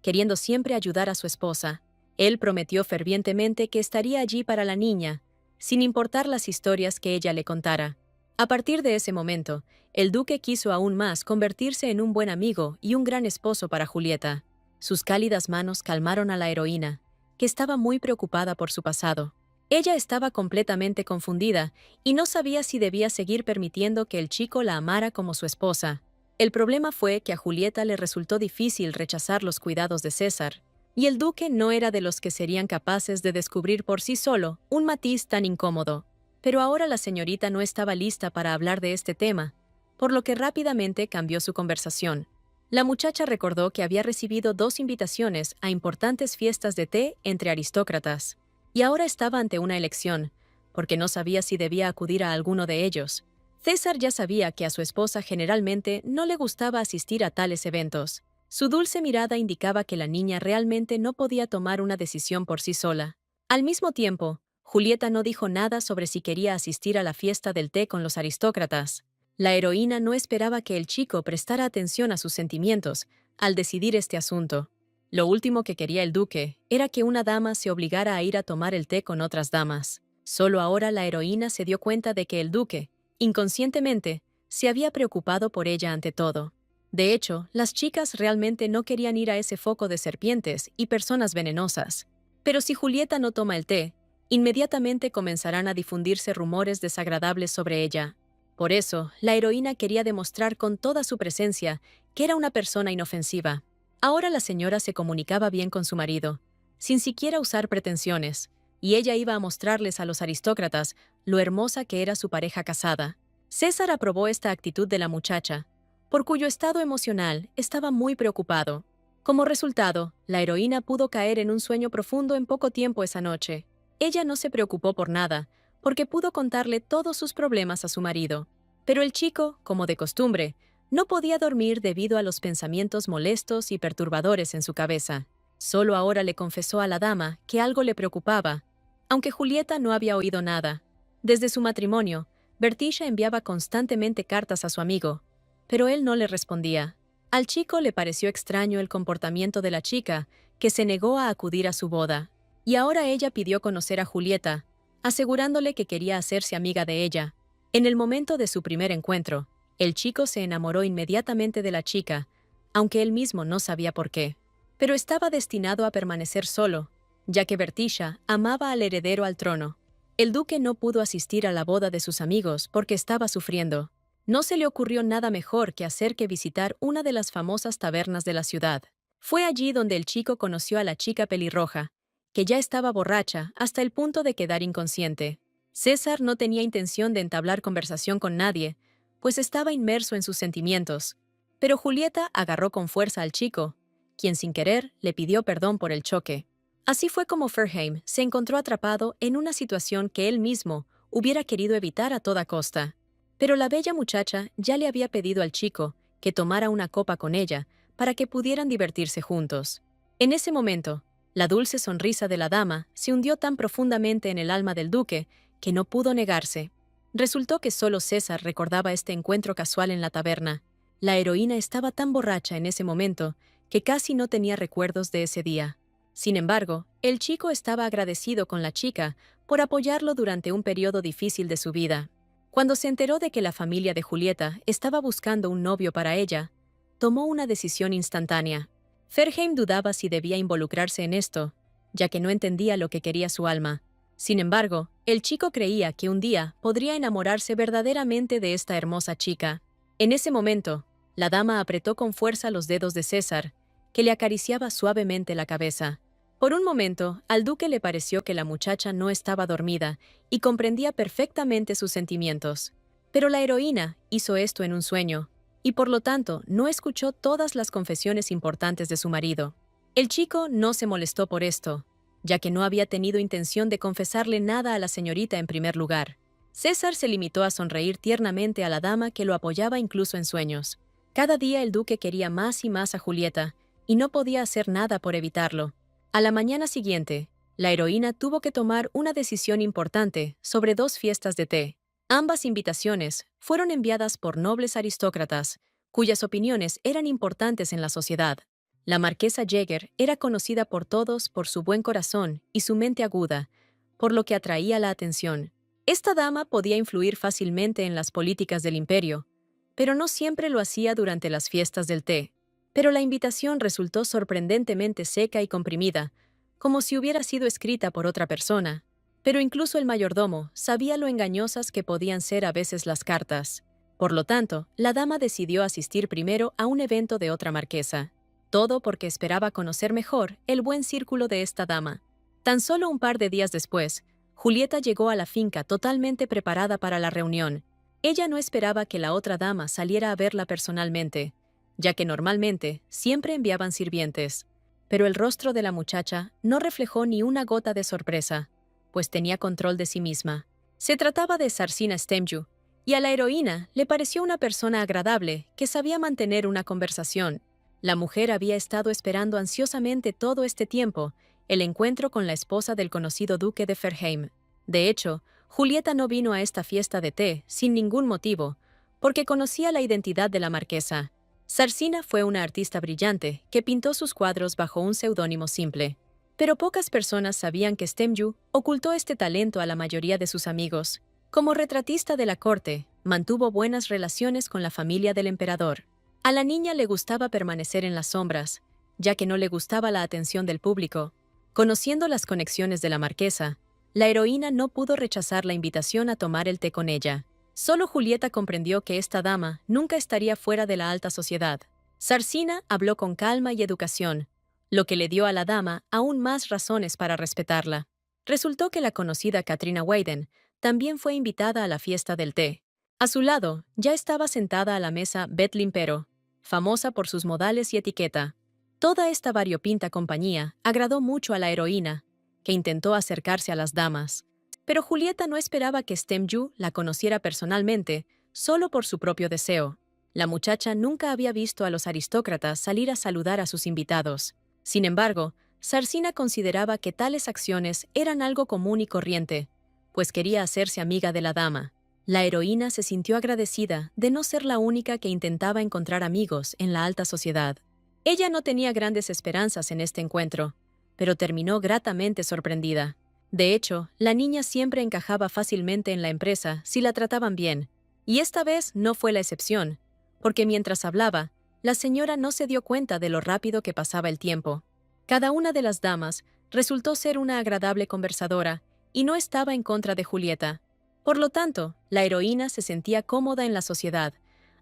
queriendo siempre ayudar a su esposa. Él prometió fervientemente que estaría allí para la niña, sin importar las historias que ella le contara. A partir de ese momento, el duque quiso aún más convertirse en un buen amigo y un gran esposo para Julieta. Sus cálidas manos calmaron a la heroína, que estaba muy preocupada por su pasado. Ella estaba completamente confundida y no sabía si debía seguir permitiendo que el chico la amara como su esposa. El problema fue que a Julieta le resultó difícil rechazar los cuidados de César, y el duque no era de los que serían capaces de descubrir por sí solo un matiz tan incómodo. Pero ahora la señorita no estaba lista para hablar de este tema, por lo que rápidamente cambió su conversación. La muchacha recordó que había recibido 2 invitaciones a importantes fiestas de té entre aristócratas, y ahora estaba ante una elección, porque no sabía si debía acudir a alguno de ellos. César ya sabía que a su esposa generalmente no le gustaba asistir a tales eventos. Su dulce mirada indicaba que la niña realmente no podía tomar una decisión por sí sola. Al mismo tiempo, Julieta no dijo nada sobre si quería asistir a la fiesta del té con los aristócratas. La heroína no esperaba que el chico prestara atención a sus sentimientos al decidir este asunto. Lo último que quería el duque era que una dama se obligara a ir a tomar el té con otras damas. Solo ahora la heroína se dio cuenta de que el duque, inconscientemente, se había preocupado por ella ante todo. De hecho, las chicas realmente no querían ir a ese foco de serpientes y personas venenosas. Pero si Julieta no toma el té, inmediatamente comenzarán a difundirse rumores desagradables sobre ella. Por eso, la heroína quería demostrar con toda su presencia que era una persona inofensiva. Ahora la señora se comunicaba bien con su marido, sin siquiera usar pretensiones, y ella iba a mostrarles a los aristócratas lo hermosa que era su pareja casada. César aprobó esta actitud de la muchacha, por cuyo estado emocional estaba muy preocupado. Como resultado, la heroína pudo caer en un sueño profundo en poco tiempo esa noche. Ella no se preocupó por nada, porque pudo contarle todos sus problemas a su marido. Pero el chico, como de costumbre, no podía dormir debido a los pensamientos molestos y perturbadores en su cabeza. Solo ahora le confesó a la dama que algo le preocupaba, aunque Julieta no había oído nada. Desde su matrimonio, Bertisha enviaba constantemente cartas a su amigo, pero él no le respondía. Al chico le pareció extraño el comportamiento de la chica, que se negó a acudir a su boda. Y ahora ella pidió conocer a Julieta, asegurándole que quería hacerse amiga de ella. En el momento de su primer encuentro, el chico se enamoró inmediatamente de la chica, aunque él mismo no sabía por qué. Pero estaba destinado a permanecer solo, ya que Bertisha amaba al heredero al trono. El duque no pudo asistir a la boda de sus amigos porque estaba sufriendo. No se le ocurrió nada mejor que hacer que visitar una de las famosas tabernas de la ciudad. Fue allí donde el chico conoció a la chica pelirroja, que ya estaba borracha hasta el punto de quedar inconsciente. César no tenía intención de entablar conversación con nadie, pues estaba inmerso en sus sentimientos. Pero Julieta agarró con fuerza al chico, quien sin querer le pidió perdón por el choque. Así fue como Ferheim se encontró atrapado en una situación que él mismo hubiera querido evitar a toda costa. Pero la bella muchacha ya le había pedido al chico que tomara una copa con ella para que pudieran divertirse juntos. En ese momento, la dulce sonrisa de la dama se hundió tan profundamente en el alma del duque que no pudo negarse. Resultó que solo César recordaba este encuentro casual en la taberna. La heroína estaba tan borracha en ese momento que casi no tenía recuerdos de ese día. Sin embargo, el chico estaba agradecido con la chica por apoyarlo durante un periodo difícil de su vida. Cuando se enteró de que la familia de Julieta estaba buscando un novio para ella, tomó una decisión instantánea. Ferheim dudaba si debía involucrarse en esto, ya que no entendía lo que quería su alma. Sin embargo, el chico creía que un día podría enamorarse verdaderamente de esta hermosa chica. En ese momento, la dama apretó con fuerza los dedos de César, que le acariciaba suavemente la cabeza. Por un momento, al duque le pareció que la muchacha no estaba dormida y comprendía perfectamente sus sentimientos. Pero la heroína hizo esto en un sueño, y por lo tanto no escuchó todas las confesiones importantes de su marido. El chico no se molestó por esto, ya que no había tenido intención de confesarle nada a la señorita en primer lugar. César se limitó a sonreír tiernamente a la dama que lo apoyaba incluso en sueños. Cada día el duque quería más y más a Julieta, y no podía hacer nada por evitarlo. A la mañana siguiente, la heroína tuvo que tomar una decisión importante sobre 2 fiestas de té. Ambas invitaciones fueron enviadas por nobles aristócratas, cuyas opiniones eran importantes en la sociedad. La marquesa Jäger era conocida por todos por su buen corazón y su mente aguda, por lo que atraía la atención. Esta dama podía influir fácilmente en las políticas del imperio, pero no siempre lo hacía durante las fiestas del té. Pero la invitación resultó sorprendentemente seca y comprimida, como si hubiera sido escrita por otra persona. Pero incluso el mayordomo sabía lo engañosas que podían ser a veces las cartas. Por lo tanto, la dama decidió asistir primero a un evento de otra marquesa. Todo porque esperaba conocer mejor el buen círculo de esta dama. Tan solo un par de días después, Julieta llegó a la finca totalmente preparada para la reunión. Ella no esperaba que la otra dama saliera a verla personalmente, ya que normalmente siempre enviaban sirvientes. Pero el rostro de la muchacha no reflejó ni una gota de sorpresa, pues tenía control de sí misma. Se trataba de Sarsina Stemju, y a la heroína le pareció una persona agradable que sabía mantener una conversación. La mujer había estado esperando ansiosamente todo este tiempo el encuentro con la esposa del conocido duque de Ferheim. De hecho, Julieta no vino a esta fiesta de té sin ningún motivo, porque conocía la identidad de la marquesa. Sarsina fue una artista brillante que pintó sus cuadros bajo un seudónimo simple. Pero pocas personas sabían que Stemju ocultó este talento a la mayoría de sus amigos. Como retratista de la corte, mantuvo buenas relaciones con la familia del emperador. A la niña le gustaba permanecer en las sombras, ya que no le gustaba la atención del público. Conociendo las conexiones de la marquesa, la heroína no pudo rechazar la invitación a tomar el té con ella. Solo Julieta comprendió que esta dama nunca estaría fuera de la alta sociedad. Sarsina habló con calma y educación, lo que le dio a la dama aún más razones para respetarla. Resultó que la conocida Katrina Weiden también fue invitada a la fiesta del té. A su lado ya estaba sentada a la mesa Beth Limpero, famosa por sus modales y etiqueta. Toda esta variopinta compañía agradó mucho a la heroína, que intentó acercarse a las damas. Pero Julieta no esperaba que Stemju la conociera personalmente, solo por su propio deseo. La muchacha nunca había visto a los aristócratas salir a saludar a sus invitados. Sin embargo, Sarsina consideraba que tales acciones eran algo común y corriente, pues quería hacerse amiga de la dama. La heroína se sintió agradecida de no ser la única que intentaba encontrar amigos en la alta sociedad. Ella no tenía grandes esperanzas en este encuentro, pero terminó gratamente sorprendida. De hecho, la niña siempre encajaba fácilmente en la empresa si la trataban bien, y esta vez no fue la excepción, porque mientras hablaba, la señora no se dio cuenta de lo rápido que pasaba el tiempo. Cada una de las damas resultó ser una agradable conversadora y no estaba en contra de Julieta. Por lo tanto, la heroína se sentía cómoda en la sociedad,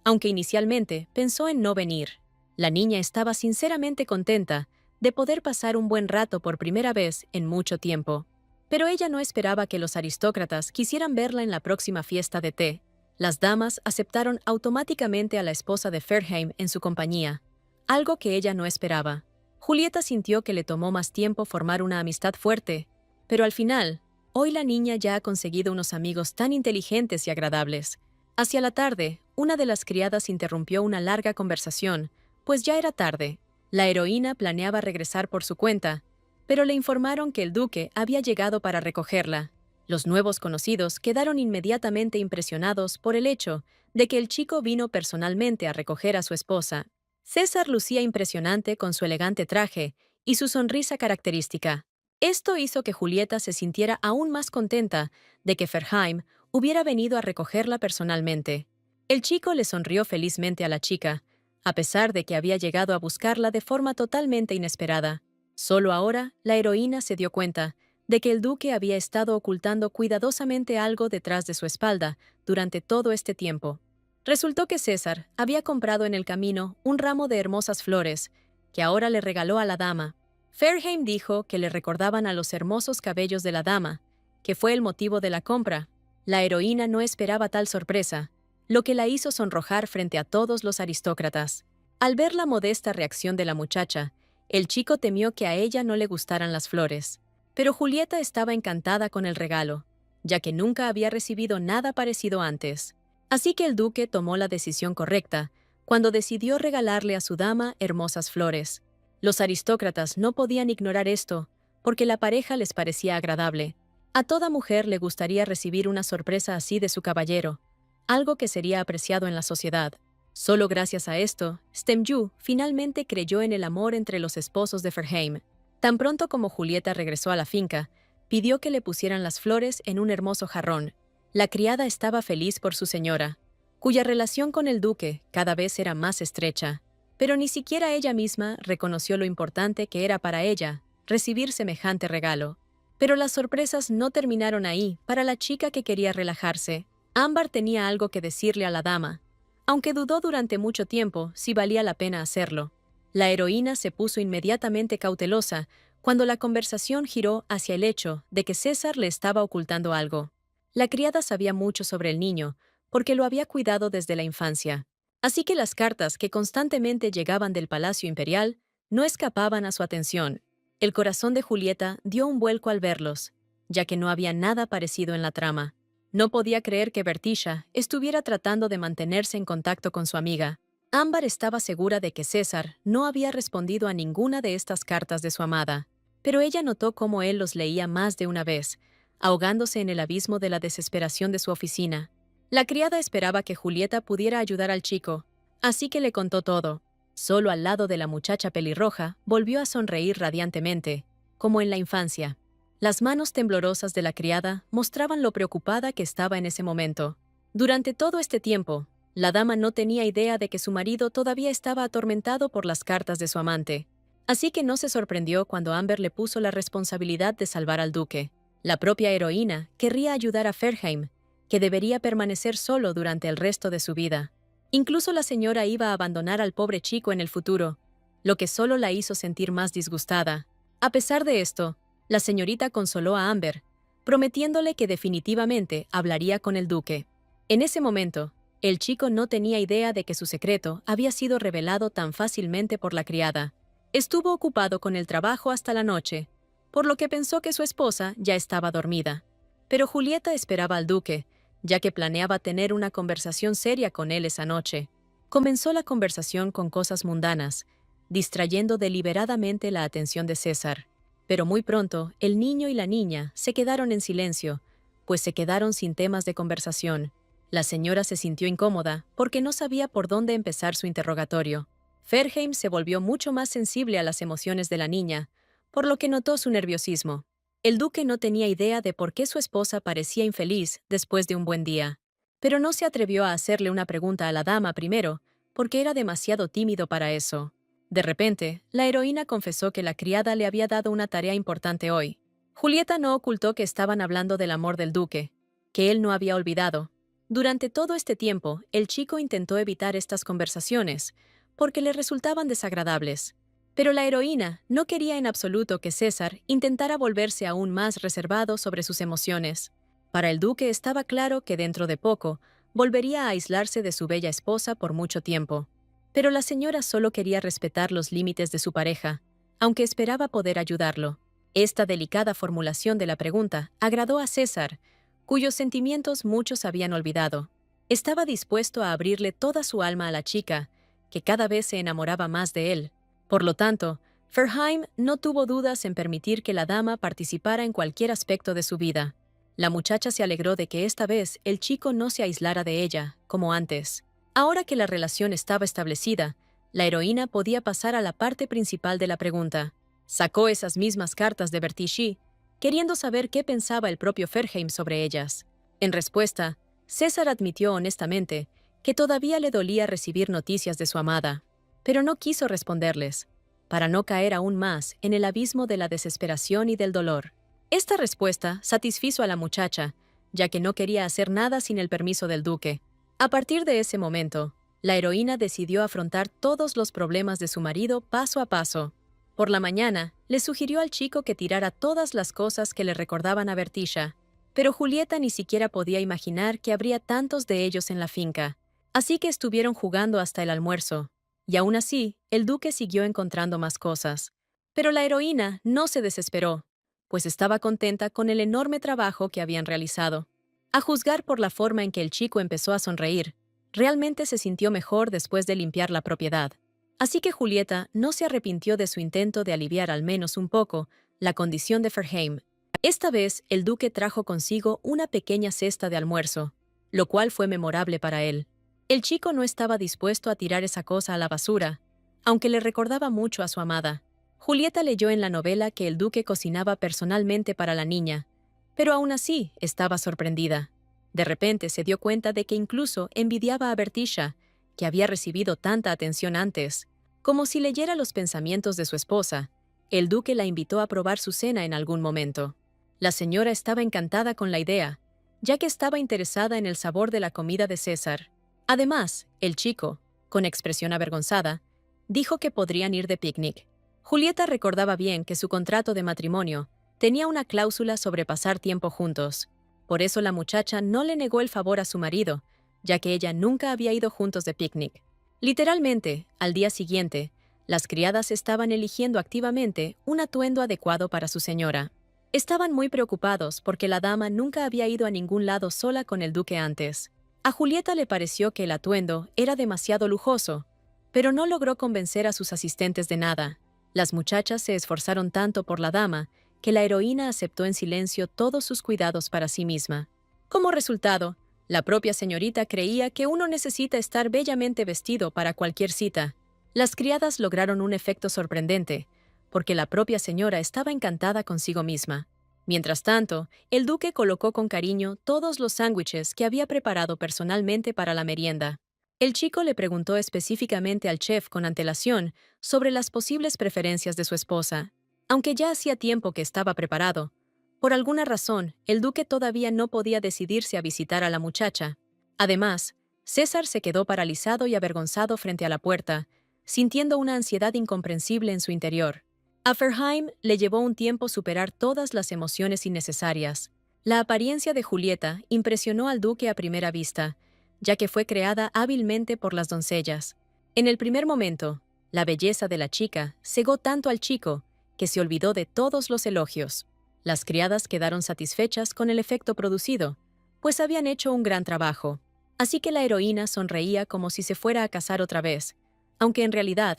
aunque inicialmente pensó en no venir. La niña estaba sinceramente contenta de poder pasar un buen rato por primera vez en mucho tiempo. Pero ella no esperaba que los aristócratas quisieran verla en la próxima fiesta de té. Las damas aceptaron automáticamente a la esposa de Ferheim en su compañía, algo que ella no esperaba. Julieta sintió que le tomó más tiempo formar una amistad fuerte, pero al final, hoy la niña ya ha conseguido unos amigos tan inteligentes y agradables. Hacia la tarde, una de las criadas interrumpió una larga conversación pues ya era tarde. La heroína planeaba regresar por su cuenta, pero le informaron que el duque había llegado para recogerla. Los nuevos conocidos quedaron inmediatamente impresionados por el hecho de que el chico vino personalmente a recoger a su esposa. César lucía impresionante con su elegante traje y su sonrisa característica. Esto hizo que Julieta se sintiera aún más contenta de que Ferheim hubiera venido a recogerla personalmente. El chico le sonrió felizmente a la chica, a pesar de que había llegado a buscarla de forma totalmente inesperada. Solo ahora, la heroína se dio cuenta de que el duque había estado ocultando cuidadosamente algo detrás de su espalda durante todo este tiempo. Resultó que César había comprado en el camino un ramo de hermosas flores, que ahora le regaló a la dama. Ferheim dijo que le recordaban a los hermosos cabellos de la dama, que fue el motivo de la compra. La heroína no esperaba tal sorpresa, lo que la hizo sonrojar frente a todos los aristócratas. Al ver la modesta reacción de la muchacha, el chico temió que a ella no le gustaran las flores. Pero Julieta estaba encantada con el regalo, ya que nunca había recibido nada parecido antes. Así que el duque tomó la decisión correcta cuando decidió regalarle a su dama hermosas flores. Los aristócratas no podían ignorar esto, porque la pareja les parecía agradable. A toda mujer le gustaría recibir una sorpresa así de su caballero, algo que sería apreciado en la sociedad. Solo gracias a esto, Stemju finalmente creyó en el amor entre los esposos de Ferheim. Tan pronto como Julieta regresó a la finca, pidió que le pusieran las flores en un hermoso jarrón. La criada estaba feliz por su señora, cuya relación con el duque cada vez era más estrecha, pero ni siquiera ella misma reconoció lo importante que era para ella recibir semejante regalo. Pero las sorpresas no terminaron ahí para la chica que quería relajarse. Ámbar tenía algo que decirle a la dama, aunque dudó durante mucho tiempo si valía la pena hacerlo. La heroína se puso inmediatamente cautelosa cuando la conversación giró hacia el hecho de que César le estaba ocultando algo. La criada sabía mucho sobre el niño, porque lo había cuidado desde la infancia. Así que las cartas que constantemente llegaban del Palacio Imperial no escapaban a su atención. El corazón de Julieta dio un vuelco al verlos, ya que no había nada parecido en la trama. No podía creer que Bertisha estuviera tratando de mantenerse en contacto con su amiga. Ámbar estaba segura de que César no había respondido a ninguna de estas cartas de su amada, pero ella notó cómo él los leía más de una vez, ahogándose en el abismo de la desesperación de su oficina. La criada esperaba que Julieta pudiera ayudar al chico, así que le contó todo. Solo al lado de la muchacha pelirroja volvió a sonreír radiantemente, como en la infancia. Las manos temblorosas de la criada mostraban lo preocupada que estaba en ese momento. Durante todo este tiempo, la dama no tenía idea de que su marido todavía estaba atormentado por las cartas de su amante. Así que no se sorprendió cuando Amber le puso la responsabilidad de salvar al duque. La propia heroína querría ayudar a Ferheim, que debería permanecer solo durante el resto de su vida. Incluso la señora iba a abandonar al pobre chico en el futuro, lo que solo la hizo sentir más disgustada. A pesar de esto, la señorita consoló a Amber, prometiéndole que definitivamente hablaría con el duque. En ese momento, el chico no tenía idea de que su secreto había sido revelado tan fácilmente por la criada. Estuvo ocupado con el trabajo hasta la noche, por lo que pensó que su esposa ya estaba dormida. Pero Julieta esperaba al duque, ya que planeaba tener una conversación seria con él esa noche. Comenzó la conversación con cosas mundanas, distrayendo deliberadamente la atención de César. Pero muy pronto, el niño y la niña se quedaron en silencio, pues se quedaron sin temas de conversación. La señora se sintió incómoda porque no sabía por dónde empezar su interrogatorio. Ferheim se volvió mucho más sensible a las emociones de la niña, por lo que notó su nerviosismo. El duque no tenía idea de por qué su esposa parecía infeliz después de un buen día, pero no se atrevió a hacerle una pregunta a la dama primero, porque era demasiado tímido para eso. De repente, la heroína confesó que la criada le había dado una tarea importante hoy. Julieta no ocultó que estaban hablando del amor del duque, que él no había olvidado. Durante todo este tiempo, el chico intentó evitar estas conversaciones, porque le resultaban desagradables. Pero la heroína no quería en absoluto que César intentara volverse aún más reservado sobre sus emociones. Para el duque estaba claro que dentro de poco volvería a aislarse de su bella esposa por mucho tiempo. Pero la señora solo quería respetar los límites de su pareja, aunque esperaba poder ayudarlo. Esta delicada formulación de la pregunta agradó a César, cuyos sentimientos muchos habían olvidado. Estaba dispuesto a abrirle toda su alma a la chica, que cada vez se enamoraba más de él. Por lo tanto, Ferheim no tuvo dudas en permitir que la dama participara en cualquier aspecto de su vida. La muchacha se alegró de que esta vez el chico no se aislara de ella, como antes. Ahora que la relación estaba establecida, la heroína podía pasar a la parte principal de la pregunta. Sacó esas mismas cartas de Bertici, queriendo saber qué pensaba el propio Ferheim sobre ellas. En respuesta, César admitió honestamente que todavía le dolía recibir noticias de su amada, pero no quiso responderles, para no caer aún más en el abismo de la desesperación y del dolor. Esta respuesta satisfizo a la muchacha, ya que no quería hacer nada sin el permiso del duque. A partir de ese momento, la heroína decidió afrontar todos los problemas de su marido paso a paso. Por la mañana, le sugirió al chico que tirara todas las cosas que le recordaban a Bertisha, pero Julieta ni siquiera podía imaginar que habría tantos de ellos en la finca. Así que estuvieron jugando hasta el almuerzo, y aún así, el duque siguió encontrando más cosas. Pero la heroína no se desesperó, pues estaba contenta con el enorme trabajo que habían realizado. A juzgar por la forma en que el chico empezó a sonreír, realmente se sintió mejor después de limpiar la propiedad. Así que Julieta no se arrepintió de su intento de aliviar al menos un poco la condición de Ferheim. Esta vez, el duque trajo consigo una pequeña cesta de almuerzo, lo cual fue memorable para él. El chico no estaba dispuesto a tirar esa cosa a la basura, aunque le recordaba mucho a su amada. Julieta leyó en la novela que el duque cocinaba personalmente para la niña, pero aún así estaba sorprendida. De repente se dio cuenta de que incluso envidiaba a Bertisha, que había recibido tanta atención antes. Como si leyera los pensamientos de su esposa, el duque la invitó a probar su cena en algún momento. La señora estaba encantada con la idea, ya que estaba interesada en el sabor de la comida de César. Además, el chico, con expresión avergonzada, dijo que podrían ir de picnic. Julieta recordaba bien que su contrato de matrimonio tenía una cláusula sobre pasar tiempo juntos. Por eso la muchacha no le negó el favor a su marido, ya que ella nunca había ido juntos de picnic. Literalmente, al día siguiente, las criadas estaban eligiendo activamente un atuendo adecuado para su señora. Estaban muy preocupados porque la dama nunca había ido a ningún lado sola con el duque antes. A Julieta le pareció que el atuendo era demasiado lujoso, pero no logró convencer a sus asistentes de nada. Las muchachas se esforzaron tanto por la dama que la heroína aceptó en silencio todos sus cuidados para sí misma. Como resultado, la propia señorita creía que uno necesita estar bellamente vestido para cualquier cita. Las criadas lograron un efecto sorprendente, porque la propia señora estaba encantada consigo misma. Mientras tanto, el duque colocó con cariño todos los sándwiches que había preparado personalmente para la merienda. El chico le preguntó específicamente al chef con antelación sobre las posibles preferencias de su esposa. Aunque ya hacía tiempo que estaba preparado, por alguna razón, el duque todavía no podía decidirse a visitar a la muchacha. Además, César se quedó paralizado y avergonzado frente a la puerta, sintiendo una ansiedad incomprensible en su interior. A Ferheim le llevó un tiempo superar todas las emociones innecesarias. La apariencia de Julieta impresionó al duque a primera vista, ya que fue creada hábilmente por las doncellas. En el primer momento, la belleza de la chica cegó tanto al chico que se olvidó de todos los elogios. Las criadas quedaron satisfechas con el efecto producido, pues habían hecho un gran trabajo. Así que la heroína sonreía como si se fuera a casar otra vez, aunque en realidad,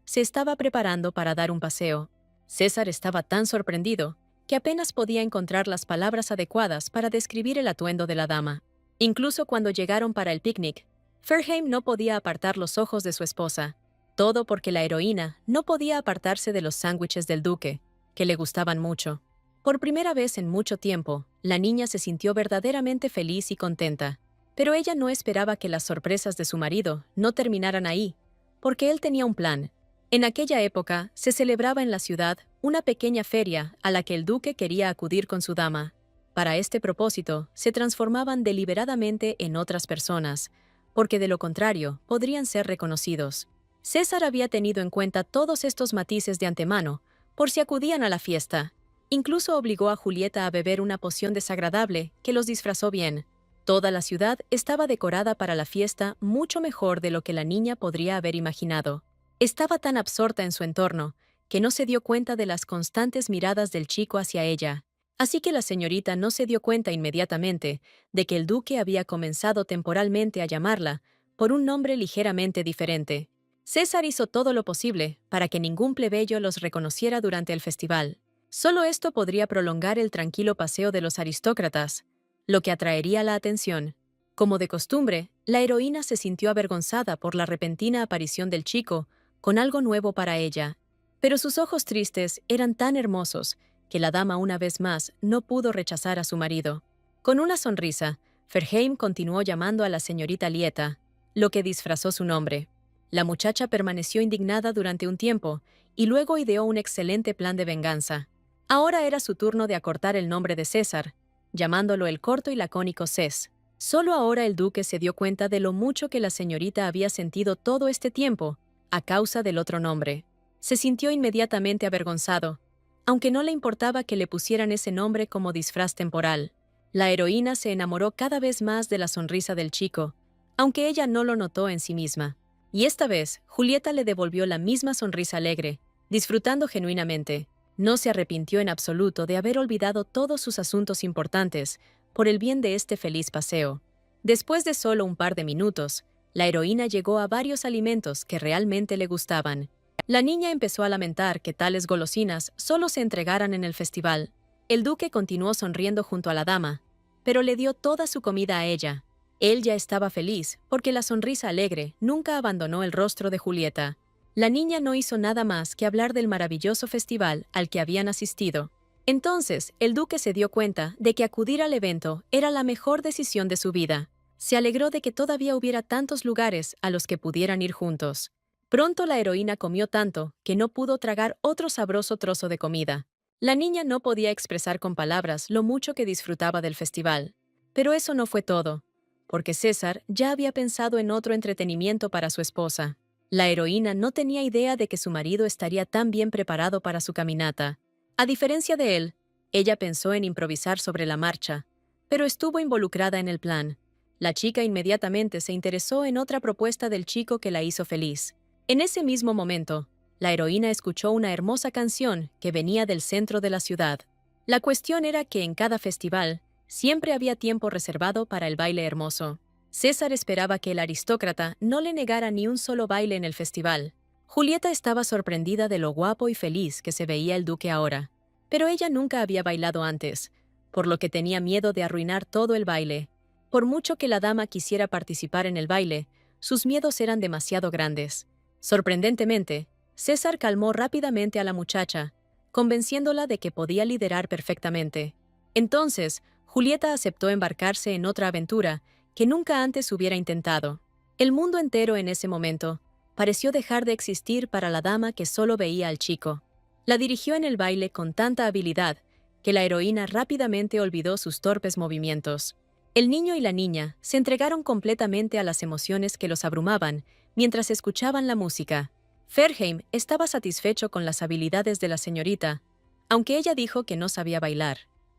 se estaba preparando para dar un paseo. César estaba tan sorprendido que apenas podía encontrar las palabras adecuadas para describir el atuendo de la dama. Incluso cuando llegaron para el picnic, Ferheim no podía apartar los ojos de su esposa, todo porque la heroína no podía apartarse de los sándwiches del duque, que le gustaban mucho. Por primera vez en mucho tiempo, la niña se sintió verdaderamente feliz y contenta, pero ella no esperaba que las sorpresas de su marido no terminaran ahí, porque él tenía un plan. En aquella época se celebraba en la ciudad una pequeña feria a la que el duque quería acudir con su dama. Para este propósito, se transformaban deliberadamente en otras personas, porque de lo contrario podrían ser reconocidos. César había tenido en cuenta todos estos matices de antemano, por si acudían a la fiesta. Incluso obligó a Julieta a beber una poción desagradable que los disfrazó bien. Toda la ciudad estaba decorada para la fiesta mucho mejor de lo que la niña podría haber imaginado. Estaba tan absorta en su entorno que no se dio cuenta de las constantes miradas del chico hacia ella. Así que la señorita no se dio cuenta inmediatamente de que el duque había comenzado temporalmente a llamarla por un nombre ligeramente diferente. César hizo todo lo posible para que ningún plebeyo los reconociera durante el festival. Solo esto podría prolongar el tranquilo paseo de los aristócratas, lo que atraería la atención. Como de costumbre, la heroína se sintió avergonzada por la repentina aparición del chico, con algo nuevo para ella. Pero sus ojos tristes eran tan hermosos que la dama una vez más no pudo rechazar a su marido. Con una sonrisa, Ferheim continuó llamando a la señorita Lieta, lo que disfrazó su nombre. La muchacha permaneció indignada durante un tiempo y luego ideó un excelente plan de venganza. Ahora era su turno de acortar el nombre de César, llamándolo el corto y lacónico Cés. Solo ahora el duque se dio cuenta de lo mucho que la señorita había sentido todo este tiempo, a causa del otro nombre. Se sintió inmediatamente avergonzado, aunque no le importaba que le pusieran ese nombre como disfraz temporal. La heroína se enamoró cada vez más de la sonrisa del chico, aunque ella no lo notó en sí misma. Y esta vez, Julieta le devolvió la misma sonrisa alegre, disfrutando genuinamente. No se arrepintió en absoluto de haber olvidado todos sus asuntos importantes por el bien de este feliz paseo. Después de solo un par de minutos, la heroína llegó a varios alimentos que realmente le gustaban. La niña empezó a lamentar que tales golosinas solo se entregaran en el festival. El duque continuó sonriendo junto a la dama, pero le dio toda su comida a ella. Él ya estaba feliz porque la sonrisa alegre nunca abandonó el rostro de Julieta. La niña no hizo nada más que hablar del maravilloso festival al que habían asistido. Entonces, el duque se dio cuenta de que acudir al evento era la mejor decisión de su vida. Se alegró de que todavía hubiera tantos lugares a los que pudieran ir juntos. Pronto la heroína comió tanto que no pudo tragar otro sabroso trozo de comida. La niña no podía expresar con palabras lo mucho que disfrutaba del festival. Pero eso no fue todo, porque César ya había pensado en otro entretenimiento para su esposa. La heroína no tenía idea de que su marido estaría tan bien preparado para su caminata. A diferencia de él, ella pensó en improvisar sobre la marcha, pero estuvo involucrada en el plan. La chica inmediatamente se interesó en otra propuesta del chico que la hizo feliz. En ese mismo momento, la heroína escuchó una hermosa canción que venía del centro de la ciudad. La cuestión era que en cada festival siempre había tiempo reservado para el baile hermoso. César esperaba que el aristócrata no le negara ni un solo baile en el festival. Julieta estaba sorprendida de lo guapo y feliz que se veía el duque ahora, pero ella nunca había bailado antes, por lo que tenía miedo de arruinar todo el baile. Por mucho que la dama quisiera participar en el baile, sus miedos eran demasiado grandes. Sorprendentemente, César calmó rápidamente a la muchacha, convenciéndola de que podía liderar perfectamente. Entonces, Julieta aceptó embarcarse en otra aventura que nunca antes hubiera intentado. El mundo entero en ese momento pareció dejar de existir para la dama que solo veía al chico. La dirigió en el baile con tanta habilidad que la heroína rápidamente olvidó sus torpes movimientos. El niño y la niña se entregaron completamente a las emociones que los abrumaban mientras escuchaban la música. Ferheim estaba satisfecho con las habilidades de la señorita, aunque ella dijo que no sabía bailar.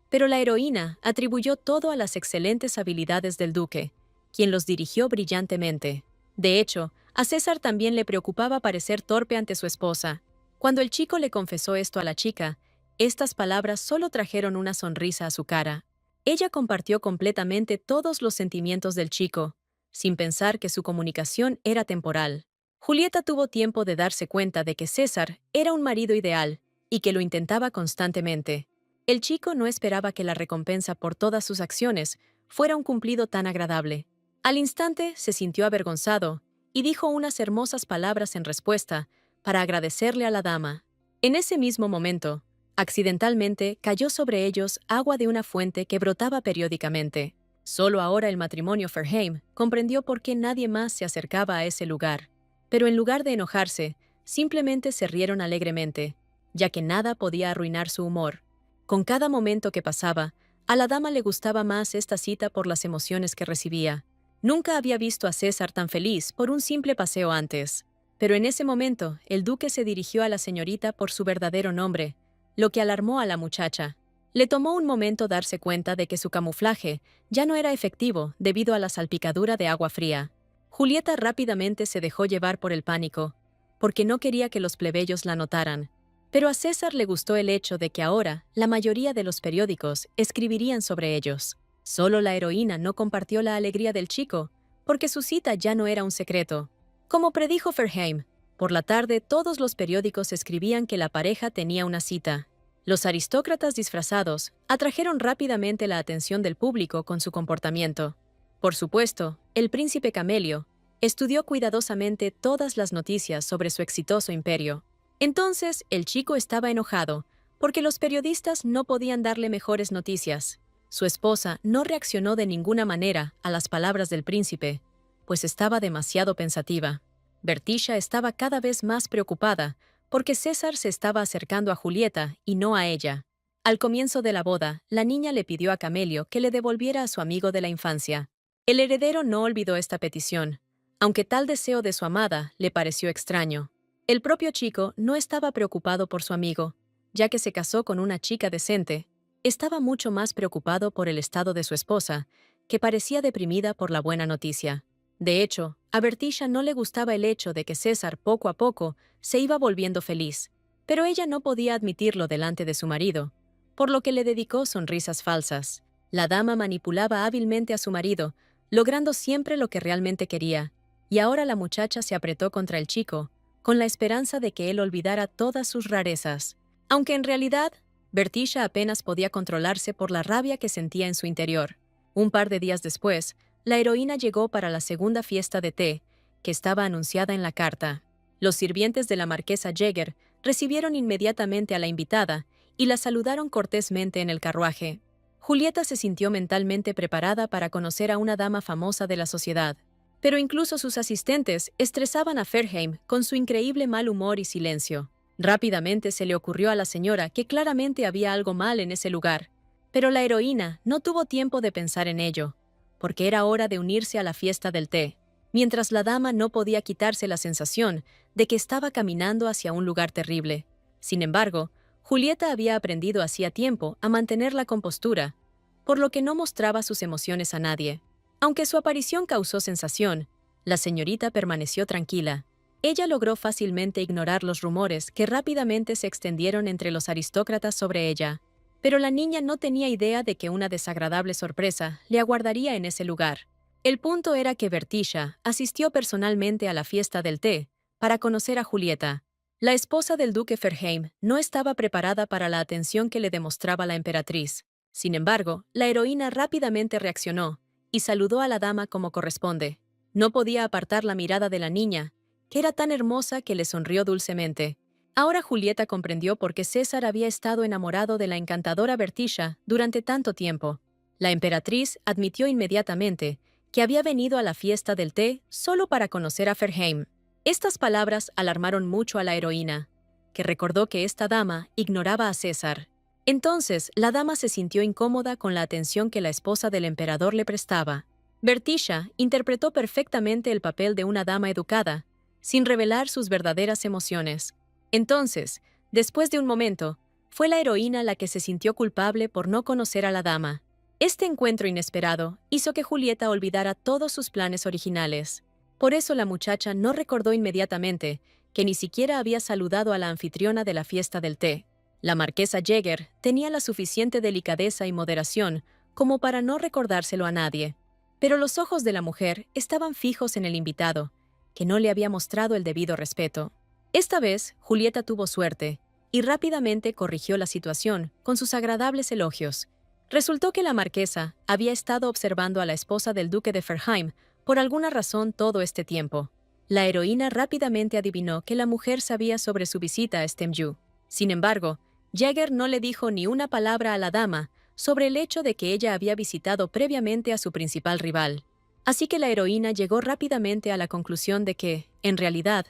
Pero la heroína atribuyó todo a las excelentes habilidades del duque, quien los dirigió brillantemente. De hecho, a César también le preocupaba parecer torpe ante su esposa. Cuando el chico le confesó esto a la chica, estas palabras solo trajeron una sonrisa a su cara. Ella compartió completamente todos los sentimientos del chico, sin pensar que su comunicación era temporal. Julieta tuvo tiempo de darse cuenta de que César era un marido ideal y que lo intentaba constantemente. El chico no esperaba que la recompensa por todas sus acciones fuera un cumplido tan agradable. Al instante se sintió avergonzado y dijo unas hermosas palabras en respuesta para agradecerle a la dama. En ese mismo momento, accidentalmente cayó sobre ellos agua de una fuente que brotaba periódicamente. Solo ahora el matrimonio Ferheim comprendió por qué nadie más se acercaba a ese lugar. Pero en lugar de enojarse, simplemente se rieron alegremente, ya que nada podía arruinar su humor. Con cada momento que pasaba, a la dama le gustaba más esta cita por las emociones que recibía. Nunca había visto a César tan feliz por un simple paseo antes. Pero en ese momento, el duque se dirigió a la señorita por su verdadero nombre, lo que alarmó a la muchacha. Le tomó un momento darse cuenta de que su camuflaje ya no era efectivo debido a la salpicadura de agua fría. Julieta rápidamente se dejó llevar por el pánico, porque no quería que los plebeyos la notaran. Pero a César le gustó el hecho de que ahora la mayoría de los periódicos escribirían sobre ellos. Solo la heroína no compartió la alegría del chico, porque su cita ya no era un secreto. Como predijo Ferheim, por la tarde todos los periódicos escribían que la pareja tenía una cita. Los aristócratas disfrazados atrajeron rápidamente la atención del público con su comportamiento. Por supuesto, el príncipe Camelio estudió cuidadosamente todas las noticias sobre su exitoso imperio. Entonces, el chico estaba enojado, porque los periodistas no podían darle mejores noticias. Su esposa no reaccionó de ninguna manera a las palabras del príncipe, pues estaba demasiado pensativa. Bertisha estaba cada vez más preocupada, porque César se estaba acercando a Julieta y no a ella. Al comienzo de la boda, la niña le pidió a Camelio que le devolviera a su amigo de la infancia. El heredero no olvidó esta petición, aunque tal deseo de su amada le pareció extraño. El propio chico no estaba preocupado por su amigo, ya que se casó con una chica decente. Estaba mucho más preocupado por el estado de su esposa, que parecía deprimida por la buena noticia. De hecho, a Bertisha no le gustaba el hecho de que César poco a poco se iba volviendo feliz, pero ella no podía admitirlo delante de su marido, por lo que le dedicó sonrisas falsas. La dama manipulaba hábilmente a su marido, logrando siempre lo que realmente quería, y ahora la muchacha se apretó contra el chico, con la esperanza de que él olvidara todas sus rarezas. Aunque en realidad, Bertisha apenas podía controlarse por la rabia que sentía en su interior. Un par de días después, la heroína llegó para la segunda fiesta de té, que estaba anunciada en la carta. Los sirvientes de la marquesa Jäger recibieron inmediatamente a la invitada y la saludaron cortésmente en el carruaje. Julieta se sintió mentalmente preparada para conocer a una dama famosa de la sociedad, pero incluso sus asistentes estresaban a Ferheim con su increíble mal humor y silencio. Rápidamente se le ocurrió a la señora que claramente había algo mal en ese lugar, pero la heroína no tuvo tiempo de pensar en ello, porque era hora de unirse a la fiesta del té, mientras la dama no podía quitarse la sensación de que estaba caminando hacia un lugar terrible. Sin embargo, Julieta había aprendido hacía tiempo a mantener la compostura, por lo que no mostraba sus emociones a nadie. Aunque su aparición causó sensación, la señorita permaneció tranquila. Ella logró fácilmente ignorar los rumores que rápidamente se extendieron entre los aristócratas sobre ella, pero la niña no tenía idea de que una desagradable sorpresa le aguardaría en ese lugar. El punto era que Bertisha asistió personalmente a la fiesta del té para conocer a Julieta. La esposa del duque Ferheim no estaba preparada para la atención que le demostraba la emperatriz. Sin embargo, la heroína rápidamente reaccionó y saludó a la dama como corresponde. No podía apartar la mirada de la niña, que era tan hermosa que le sonrió dulcemente. Ahora Julieta comprendió por qué César había estado enamorado de la encantadora Bertisha durante tanto tiempo. La emperatriz admitió inmediatamente que había venido a la fiesta del té solo para conocer a Ferheim. Estas palabras alarmaron mucho a la heroína, que recordó que esta dama ignoraba a César. Entonces, la dama se sintió incómoda con la atención que la esposa del emperador le prestaba. Bertisha interpretó perfectamente el papel de una dama educada, sin revelar sus verdaderas emociones. Entonces, después de un momento, fue la heroína la que se sintió culpable por no conocer a la dama. Este encuentro inesperado hizo que Julieta olvidara todos sus planes originales. Por eso la muchacha no recordó inmediatamente que ni siquiera había saludado a la anfitriona de la fiesta del té. La marquesa Jäger tenía la suficiente delicadeza y moderación como para no recordárselo a nadie. Pero los ojos de la mujer estaban fijos en el invitado, que no le había mostrado el debido respeto. Esta vez, Julieta tuvo suerte y rápidamente corrigió la situación con sus agradables elogios. Resultó que la marquesa había estado observando a la esposa del duque de Ferheim por alguna razón todo este tiempo. La heroína rápidamente adivinó que la mujer sabía sobre su visita a Stemju. Sin embargo, Jäger no le dijo ni una palabra a la dama sobre el hecho de que ella había visitado previamente a su principal rival. Así que la heroína llegó rápidamente a la conclusión de que, en realidad,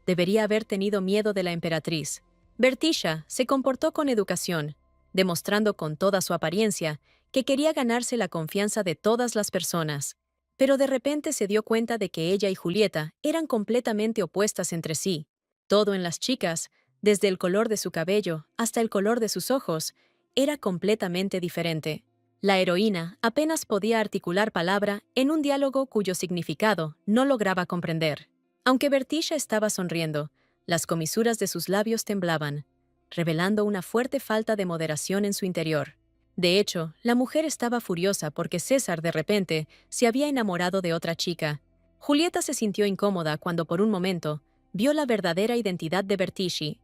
debería haber tenido miedo de la emperatriz. Bertisha se comportó con educación, demostrando con toda su apariencia que quería ganarse la confianza de todas las personas. Pero de repente se dio cuenta de que ella y Julieta eran completamente opuestas entre sí. Todo en las chicas, desde el color de su cabello hasta el color de sus ojos, era completamente diferente. La heroína apenas podía articular palabra en un diálogo cuyo significado no lograba comprender. Aunque Bertisha estaba sonriendo, las comisuras de sus labios temblaban, revelando una fuerte falta de moderación en su interior. De hecho, la mujer estaba furiosa porque César de repente se había enamorado de otra chica. Julieta se sintió incómoda cuando por un momento vio la verdadera identidad de Bertici,